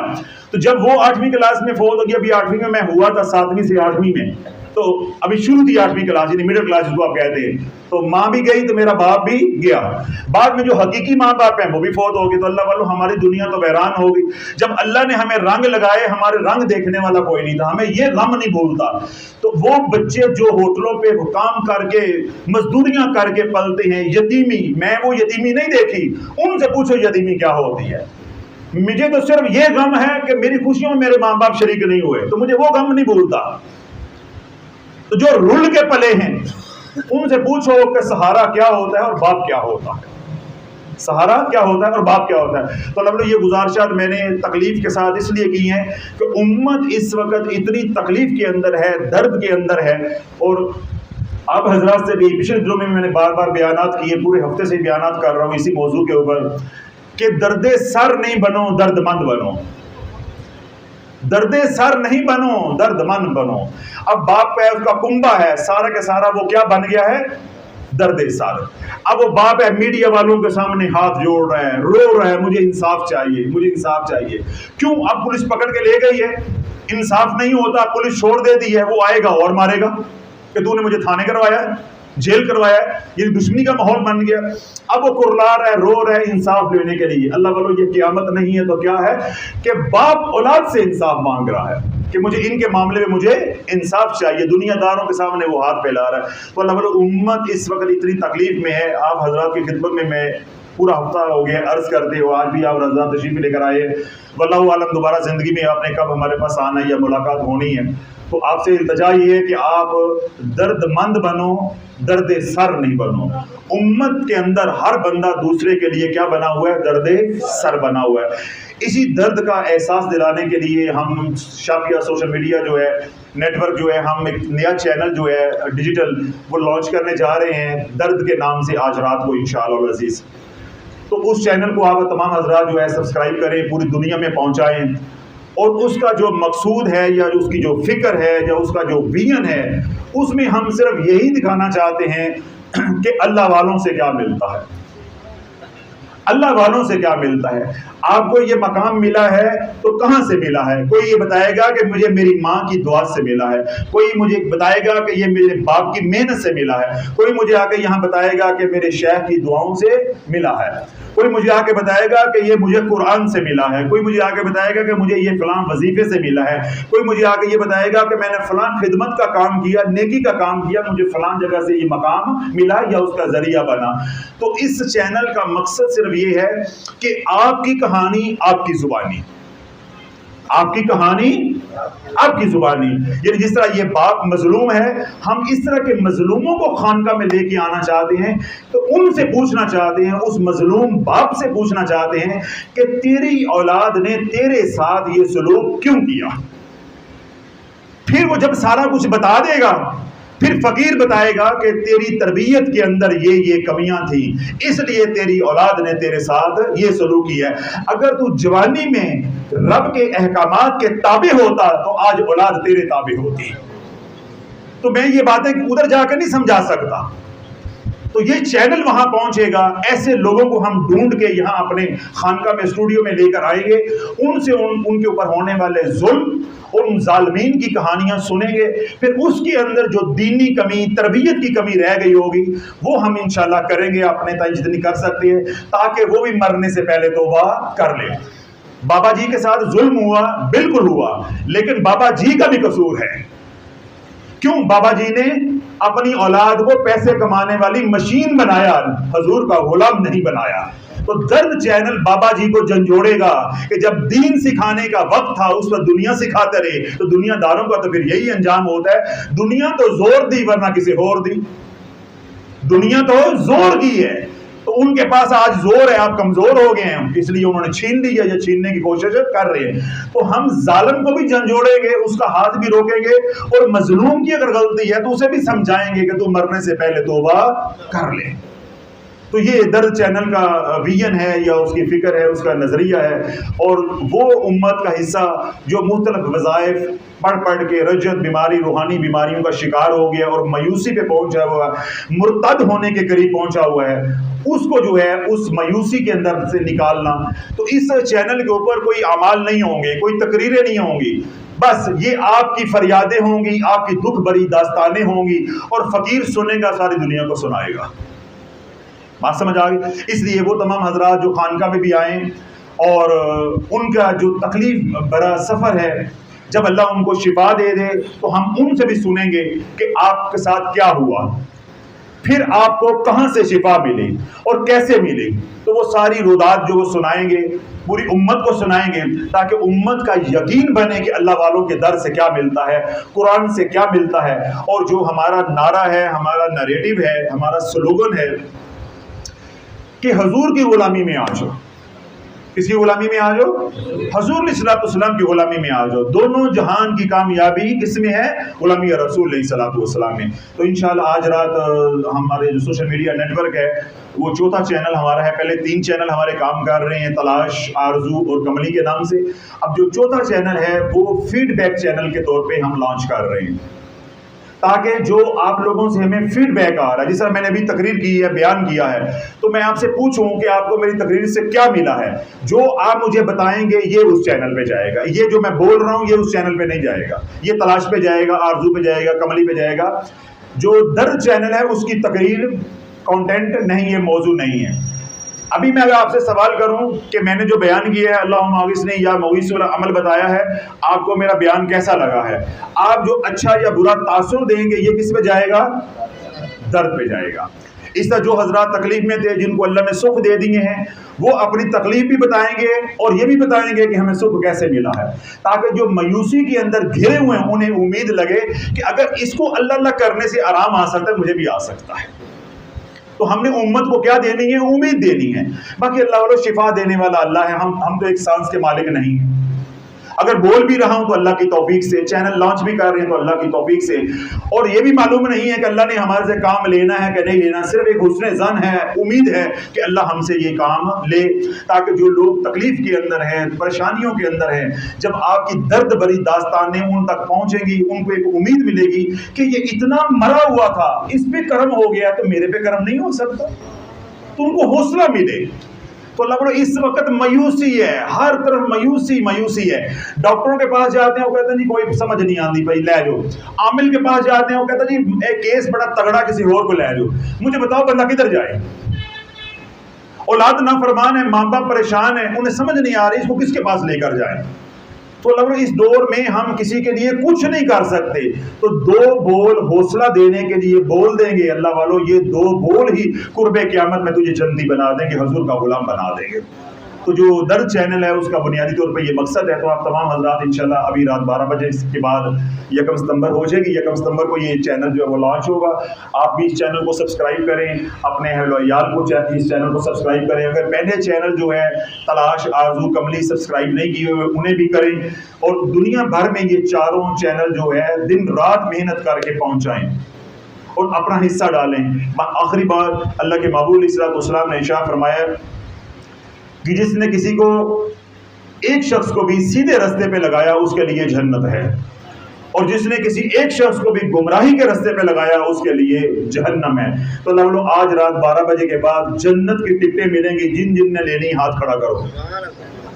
تو جب وہ 8ویں کلاس میں فوت ہو گیا، ابھی 8ویں میں ہوا تھا، 7ویں سے 8ویں میں، تو ابھی شروع تھی 8ویں کلاس، یعنی مڈل کلاس جس کو آپ کہتے ہیں. تو ماں بھی گئی تو میرا باپ بھی گیا. بعد میں جو حقیقی ماں باپ ہیں وہ بھی فوت ہو گئے. تو اللہ والوں ہماری دنیا تو ویران ہو گئی. جب اللہ نے ہمیں رنگ لگائے، ہمارے رنگ دیکھنے والا کوئی نہیں تھا، ہمیں یہ غم نہیں بھولتا. تو وہ بچے جو ہوٹلوں پہ کام کر کے مزدوریاں کر کے پلتے ہیں، یتیمی، میں وہ یتیمی نہیں دیکھی، ان سے پوچھو یتیمی کیا ہوتی ہے. مجھے تو صرف یہ غم ہے کہ میری خوشیوں میں میرے ماں باپ شریک نہیں ہوئے، تو مجھے وہ غم نہیں بھولتا. تو جو رول کے پلے ہیں ان سے پوچھو کہ سہارا کیا ہوتا ہے اور باپ کیا ہوتا ہے. سہارا کیا ہوتا ہے اور باپ کیا ہوتا ہے. تو اللہ یہ گزارشات میں نے تکلیف کے ساتھ اس لیے کی ہیں کہ امت اس وقت اتنی تکلیف کے اندر ہے، درد کے اندر ہے. اور آپ حضرات سے بھی پچھلے دنوں میں نے بار بار بیانات کیے، پورے ہفتے سے بیانات کر رہا ہوں اسی موضوع کے اوپر کہ درد سر نہیں بنو، درد مند بنو. درد سر نہیں بنو، درد مند بنو. اب باپ ہے، اس کا کنبا ہے، سارا کا سارا وہ کیا بن گیا ہے؟ درد سر. اب وہ باپ ہے، میڈیا والوں کے سامنے ہاتھ جوڑ رہا ہے، رو رہا ہے، مجھے انصاف چاہیے، مجھے انصاف چاہیے. کیوں؟ اب پولیس پکڑ کے لے گئی ہے، انصاف نہیں ہوتا، پولیس چھوڑ دیتی ہے، وہ آئے گا اور مارے گا کہ تو نے مجھے تھانے کروایا ہے، جیل کروایا ہے. یہ دشمنی کا ماحول بن گیا. اب وہ کرلا رہا ہے، رو رہا ہے انصاف لینے کے لیے. اللہ والوں یہ قیامت نہیں ہے تو کیا ہے کہ باپ اولاد سے انصاف مانگ رہا ہے کہ مجھے ان کے معاملے میں مجھے انصاف چاہیے. دنیا داروں کے سامنے وہ ہاتھ پھیلا رہا ہے. تو اللہ والوں امت اس وقت اتنی تکلیف میں ہے. آپ حضرات کی خدمت میں پورا ہفتہ ہو گیا عرض کرتے ہو، آج بھی آپ رضا تشریف لے کر آئے. واللہ عالم دوبارہ زندگی میں آپ نے کب ہمارے پاس آنا ہے یا ملاقات ہونی ہے. تو آپ سے التجا یہ ہے کہ آپ درد مند بنو، درد سر نہیں بنو. امت کے اندر ہر بندہ دوسرے کے لیے کیا بنا ہوا ہے؟ درد سر بنا ہوا ہے. اسی درد کا احساس دلانے کے لیے ہم شافیہ سوشل میڈیا جو ہے، نیٹ ورک جو ہے، ہم ایک نیا چینل جو ہے ڈیجیٹل وہ لانچ کرنے جا رہے ہیں درد کے نام سے آج رات کو انشاءاللہ العزیز. تو اس چینل کو آپ تمام حضرات جو ہے سبسکرائب کریں، پوری دنیا میں پہنچائیں. اور اس کا جو مقصود ہے یا اس کی جو فکر ہے یا اس کا جو ویژن ہے، اس میں ہم صرف یہی دکھانا چاہتے ہیں کہ اللہ والوں سے کیا ملتا ہے. اللہ والوں سے کیا ملتا ہے. آپ کو یہ مقام ملا ہے تو کہاں سے ملا ہے؟ کوئی یہ بتائے گا کہ مجھے میری ماں کی دعا سے ملا ہے، کوئی مجھے بتائے گا کہ یہ میرے باپ کی محنت سے ملا ہے، کوئی مجھے آ کے یہاں بتائے گا کہ میرے شیخ کی دعاؤں سے ملا ہے، کوئی مجھے آ کے بتائے گا کہ یہ مجھے قرآن سے ملا ہے، کوئی مجھے آ کے بتائے گا کہ مجھے یہ فلاں وظیفے سے ملا ہے، کوئی مجھے آ کے یہ بتائے گا کہ میں نے فلاں خدمت کا کام کیا، نیکی کا کام کیا، مجھے فلاں جگہ سے یہ مقام ملا یا اس کا ذریعہ بنا. تو اس چینل کا مقصد صرف یہ ہے کہ آپ کی کہانی آپ کی زبانی، آپ کی کہانی آپ کی زبانی. یعنی جس طرح یہ باپ مظلوم ہے، ہم اس طرح کے مظلوموں کو خانقاہ میں لے کے آنا چاہتے ہیں. تو ان سے پوچھنا چاہتے ہیں، اس مظلوم باپ سے پوچھنا چاہتے ہیں کہ تیری اولاد نے تیرے ساتھ یہ سلوک کیوں کیا. پھر وہ جب سارا کچھ بتا دے گا پھر فقیر بتائے گا کہ تیری تربیت کے اندر یہ کمیاں تھیں، اس لیے تیری اولاد نے تیرے ساتھ یہ سلوک کیا ہے۔ اگر تو جوانی میں رب کے احکامات کے تابع ہوتا تو آج اولاد تیرے تابع ہوتی۔ تو میں یہ باتیں ادھر جا کر نہیں سمجھا سکتا، تو یہ چینل وہاں پہنچے گا، ایسے لوگوں کو ہم ڈھونڈ کے یہاں اپنے خانقاہ میں اسٹوڈیو میں لے کر آئیں گے، ان سے ان کے اوپر ہونے والے ظلم، ان ظالمین کی کہانیاں سنیں گے، پھر اس کے اندر جو دینی کمی، تربیت کی کمی رہ گئی ہوگی وہ ہم انشاءاللہ کریں گے اپنے تائیں جتنی کر سکتے ہیں، تاکہ وہ بھی مرنے سے پہلے توبہ کر لیں۔ بابا جی کے ساتھ ظلم ہوا، بالکل ہوا، لیکن بابا جی کا بھی قصور ہے۔ کیوں؟ بابا جی نے اپنی اولاد کو پیسے کمانے والی مشین بنایا، حضور کا غلام نہیں بنایا۔ تو درد چینل بابا جی کو جھنجھوڑے گا کہ جب دین سکھانے کا وقت تھا اس پر دنیا سکھاتے رہے، تو دنیا داروں کا تو پھر یہی انجام ہوتا ہے۔ دنیا تو زور دی ورنہ کسی اور دی، دنیا تو زور کی ہے، تو ان کے پاس آج زور ہے، آپ کمزور ہو گئے ہیں، اس لیے انہوں نے چھین لیا یا چھیننے کی کوشش کر رہے ہیں۔ تو ہم ظالم کو بھی جھنجھوڑیں گے، اس کا ہاتھ بھی روکیں گے، اور مظلوم کی اگر غلطی ہے تو اسے بھی سمجھائیں گے کہ تو مرنے سے پہلے توبہ کر لے۔ تو یہ درد چینل کا ویژن ہے یا اس کی فکر ہے، اس کا نظریہ ہے، اور وہ امت کا حصہ جو مختلف وظائف پڑھ کے رجت بیماری، روحانی بیماریوں کا شکار ہو گیا اور مایوسی پہ پہنچا ہوا، مرتد ہونے کے قریب پہنچا ہوا ہے، اس کو جو ہے اس مایوسی کے اندر سے نکالنا۔ تو اس چینل کے اوپر کوئی اعمال نہیں ہوں گے، کوئی تقریریں نہیں ہوں گی، بس یہ آپ کی فریادیں ہوں گی، آپ کی دکھ بری داستانیں ہوں گی، اور فقیر سنے گا، ساری دنیا کو سنائے گا۔ بات سمجھ آ گئی؟ اس لیے وہ تمام حضرات جو خانقاہ میں بھی آئیں اور ان کا جو تکلیف بڑا سفر ہے، جب اللہ ان کو شفا دے دے تو ہم ان سے بھی سنیں گے کہ آپ کے ساتھ کیا ہوا، پھر آپ کو کہاں سے شفا ملی اور کیسے ملی۔ تو وہ ساری رودات جو وہ سنائیں گے پوری امت کو سنائیں گے، تاکہ امت کا یقین بنے کہ اللہ والوں کے در سے کیا ملتا ہے، قرآن سے کیا ملتا ہے، اور جو ہمارا نعرہ ہے، ہمارا نریٹو ہے، ہمارا سلوگن ہے کہ حضور کی غلامی میں آ جاؤ۔ کس کی غلامی میں آ جاؤ؟ حضور علیہ الصلوۃ والسلام کی غلامی میں آ جاؤ۔ دونوں جہان کی کامیابی کس میں ہے؟ غلامی رسول علیہ الصلوۃ والسلام میں۔ تو انشاءاللہ آج رات ہمارے جو سوشل میڈیا نیٹ ورک ہے وہ چوتھا چینل ہمارا ہے، پہلے 3 چینل ہمارے کام کر رہے ہیں، تلاش، آرزو اور کملی کے نام سے۔ اب جو چوتھا چینل ہے وہ فیڈ بیک چینل کے طور پہ ہم لانچ کر رہے ہیں، تاکہ جو آپ لوگوں سے ہمیں فیڈ بیک آ رہا ہے، جس طرح میں نے ابھی تقریر کی ہے، بیان کیا ہے، تو میں آپ سے پوچھوں کہ آپ کو میری تقریر سے کیا ملا ہے، جو آپ مجھے بتائیں گے یہ اس چینل پہ جائے گا، یہ جو میں بول رہا ہوں یہ اس چینل پہ نہیں جائے گا، یہ تلاش پہ جائے گا، آرزو پہ جائے گا، کملی پہ جائے گا۔ جو درد چینل ہے اس کی تقریر کانٹینٹ نہیں ہے، موضوع نہیں ہے۔ ابھی میں اگر آپ سے سوال کروں کہ میں نے جو بیان کیا ہے، اللہم اغثنی یا مغیث العمل بتایا ہے، آپ کو میرا بیان کیسا لگا ہے؟ آپ جو اچھا یا برا تاثر دیں گے یہ کس پہ جائے گا؟ درد پہ جائے گا۔ اس طرح جو حضرات تکلیف میں تھے، جن کو اللہ نے سکھ دے دیے ہیں، وہ اپنی تکلیف بھی بتائیں گے اور یہ بھی بتائیں گے کہ ہمیں سکھ کیسے ملا ہے، تاکہ جو مایوسی کے اندر گھرے ہوئے ہیں انہیں امید لگے کہ اگر اس کو اللہ اللہ کرنے سے آرام آ سکتا ہے، مجھے بھی آ سکتا ہے۔ تو ہم نے امت کو کیا دینی ہے؟ امید دینی ہے۔ باقی اللہ والو شفا دینے والا اللہ ہے، ہم تو ایک سانس کے مالک نہیں ہیں۔ اگر بول بھی رہا ہوں تو اللہ کی توفیق سے، چینل لانچ بھی کر رہے ہیں تو اللہ کی توفیق سے، اور یہ بھی معلوم نہیں ہے کہ اللہ نے ہمارے سے کام لینا ہے کہ نہیں لینا، صرف ایک حسن ظن ہے، امید ہے کہ اللہ ہم سے یہ کام لے، تاکہ جو لوگ تکلیف کے اندر ہیں، پریشانیوں کے اندر ہیں، جب آپ کی درد بری داستانیں ان تک پہنچیں گی، ان کو ایک امید ملے گی کہ یہ اتنا مرا ہوا تھا، اس پہ کرم ہو گیا تو میرے پہ کرم نہیں ہو سکتا، تو ان کو حوصلہ ملے۔ تو اللہ بڑا اس وقت مایوسی ہے، ہر طرف مایوسی ہے۔ ڈاکٹروں کے پاس جاتے ہیں وہ کہتے ہیں جی کوئی سمجھ نہیں آتی بھائی لے جاؤ، عامل کے پاس جاتے ہیں وہ کہتا ہے جی ایک کیس بڑا تگڑا کسی اور کو لے جاؤ۔ مجھے بتاؤ بندہ کدھر جائے؟ اولاد نافرمان ہے، ماں باپ پریشان ہے، انہیں سمجھ نہیں آ رہی اس کو کس کے پاس لے کر جائیں۔ تو اللہ اس دور میں ہم کسی کے لیے کچھ نہیں کر سکتے، تو 2 بول حوصلہ دینے کے لیے بول دیں گے اللہ والو، یہ 2 بول ہی قرب قیامت میں تجھے جنتی بنا دیں گے، حضور کا غلام بنا دیں گے۔ تو جو درد چینل ہے اس کا بنیادی طور پہ یہ مقصد ہے۔ تو آپ تمام حضرات انشاءاللہ ابھی رات 12 بجے اس کے بعد 1 ستمبر ہو جائے گی، 1 ستمبر کو یہ چینل جو ہے وہ لانچ ہوگا۔ آپ بھی اس چینل کو سبسکرائب کریں، اپنے اہل و عیال کو اس چینل کو سبسکرائب کریں۔ اگر پہلے چینل جو ہے تلاش، آرزو، کملی سبسکرائب نہیں کیے ہوئے انہیں بھی کریں، اور دنیا بھر میں یہ چاروں چینل جو ہے دن رات محنت کر کے پہنچائیں۔ اور اپنا حصہ ڈالیں۔ آخری بات اللہ کے محبوب علیہ السلام نے ارشاد فرمایا کہ جس نے کسی کو ایک شخص کو بھی سیدھے راستے پہ لگایا اس کے لیے جنت ہے، اور جس نے کسی ایک شخص کو بھی گمراہی کے راستے پہ لگایا اس کے لیے جہنم ہے۔ تو اللہ بولو آج رات 12 بجے کے بعد جنت کی ٹکٹیں ملیں گی، جن جن نے لینی ہاتھ کھڑا کرو۔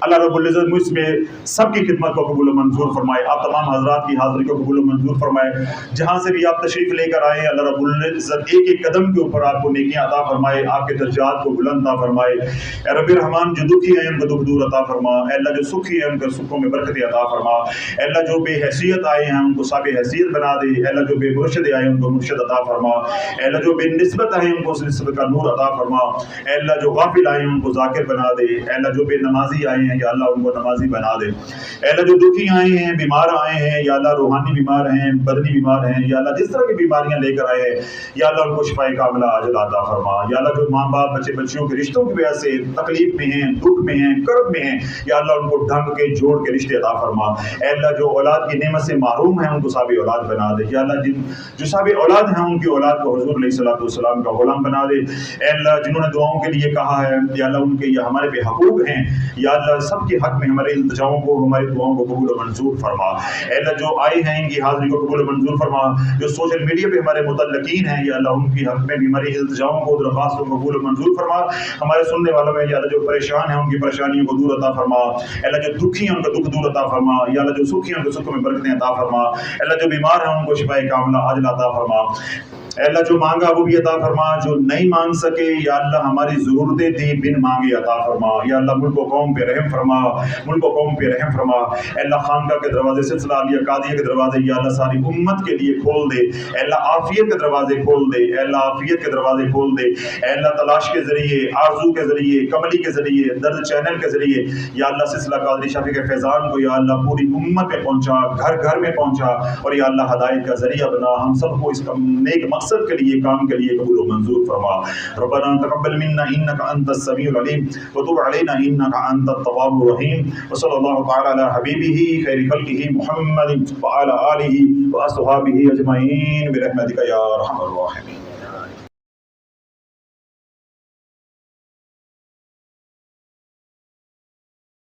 اللہ رب العزت مجھ میں سب کی خدمت کو قبول و منظور فرمائے، آپ تمام حضرات کی حاضری کو قبول و منظور فرمائے، جہاں سے بھی آپ تشریف لے کر آئے اللہ رب العزت ایک ایک قدم کے اوپر آپ کو نیکیاں عطا فرمائے، آپ کے درجات کو بلند عطا فرمائے۔ اے رب الرحمن جو دکھی ہیں ان کو دکھ دور عطا فرما، اے اللہ جو سکھی ہیں ان کے سکھوں میں برکت عطا فرما، اے اللہ جو بے حیثیت آئے ہیں ان کو صاحب حیثیت بنا دے، اے اللہ جو بے مرشد آئے ان کو مرشد عطا فرما، اے اللہ جو بے نسبت آئے ان کو اس نسبت کا نور عطا فرما، اے اللہ جو غافل آئے ان کو ذاکر بنا دے، اے اللہ جو بے نمازی آئے ہیں یا اللہ ان کو نمازی بنا دے، اے اللہ جو دکھی آئے ہیں بیمار آئے ہیں یا اللہ روحانی بیمار ہیں بدنی بیمار ہیں یا اللہ جس طرح کی بیماریاں لے کر آئے ہیں یا اللہ ان کو شفاء کاملہ عاجل عطا فرما، یا اللہ جو ماں باپ بچے بچیوں کے رشتوں کی وجہ سے تکلیف میں ہیں دکھ میں ہیں کرب میں ہیں یا اللہ ان کو ڈھنگ کے جوڑ کے رشتے عطا فرما، اے اللہ جو اولاد کی نعمت سے محروم ہیں ان کو صاحب اولاد بنا دے، یا اللہ جو صاحب اولاد ہیں ان کی اولاد کو حضور علیہ السلام کا غلام بنا دے، اے اللہ جنہوں نے دعاؤں کے لیے کہا ہے یا اللہ ان کے یا ہمارے پہ حقوق ہیں یا اللہ سب کے حق میں ہمارے التجاؤں کو ہماری دعاؤں کو قبول و منظور فرما، اے اللہ جو آئے ہیں ان کی حاضری کو قبول و منظور فرما، جو سوشل میڈیا پہ ہمارے متعلقین ہیں یا اللہ ان کی حق میں بھی ہماری التجاؤں کو درخواستوں کو قبول و منظور فرما، ہمارے سننے والوں میں یا اللہ جو پریشان ہیں ان کی پریشانیوں کو دور عطا فرما، اے اللہ جو دکھی ہیں ان کا دکھ دور عطا فرما، یا اللہ جو سکھی ہیں ان کو سکھ میں برکتیں عطا فرما، اے اللہ جو بیمار ہیں ان کو شفاء کاملہ عاجل عطا فرما، اے اللہ جو مانگا وہ بھی عطا فرما، جو نہیں مانگ سکے یا اللہ ہماری ضرورتیں تھیں بن مانگے عطا فرما، یا اللہ ملک و قوم پہ رحم فرما، ملک و قوم پہ رحم فرما، اے اللہ خانقاہ کے دروازے سلسلہ عالیہ قادریہ کے دروازے یا اللہ ساری امت کے لیے کھول دے، اے اللہ عافیت کے دروازے کھول دے، اے اللہ عافیت کے دروازے کھول دے، اے اللہ تلاش کے ذریعے آرزو کے ذریعے کملی کے ذریعے درد چینل کے ذریعے یا اللہ سلسلہ قادری شفیع کے فیضان کو یا اللہ پوری امت میں پہنچا، گھر گھر میں پہنچا، اور یا اللہ ہدایت کا ذریعہ بنا، ہم سب کو اس نیک مقصد کے لیے کام کے لیے قبول و منظور فرما۔ ربنا تقبل منا انك انت السميع العليم وتب علينا انك انت التواب الرحيم، وصلى الله تعالى على حبيبه خير خلقه محمد وعلى اله واصحابه اجمعين برحمتك يا ارحم الراحمين۔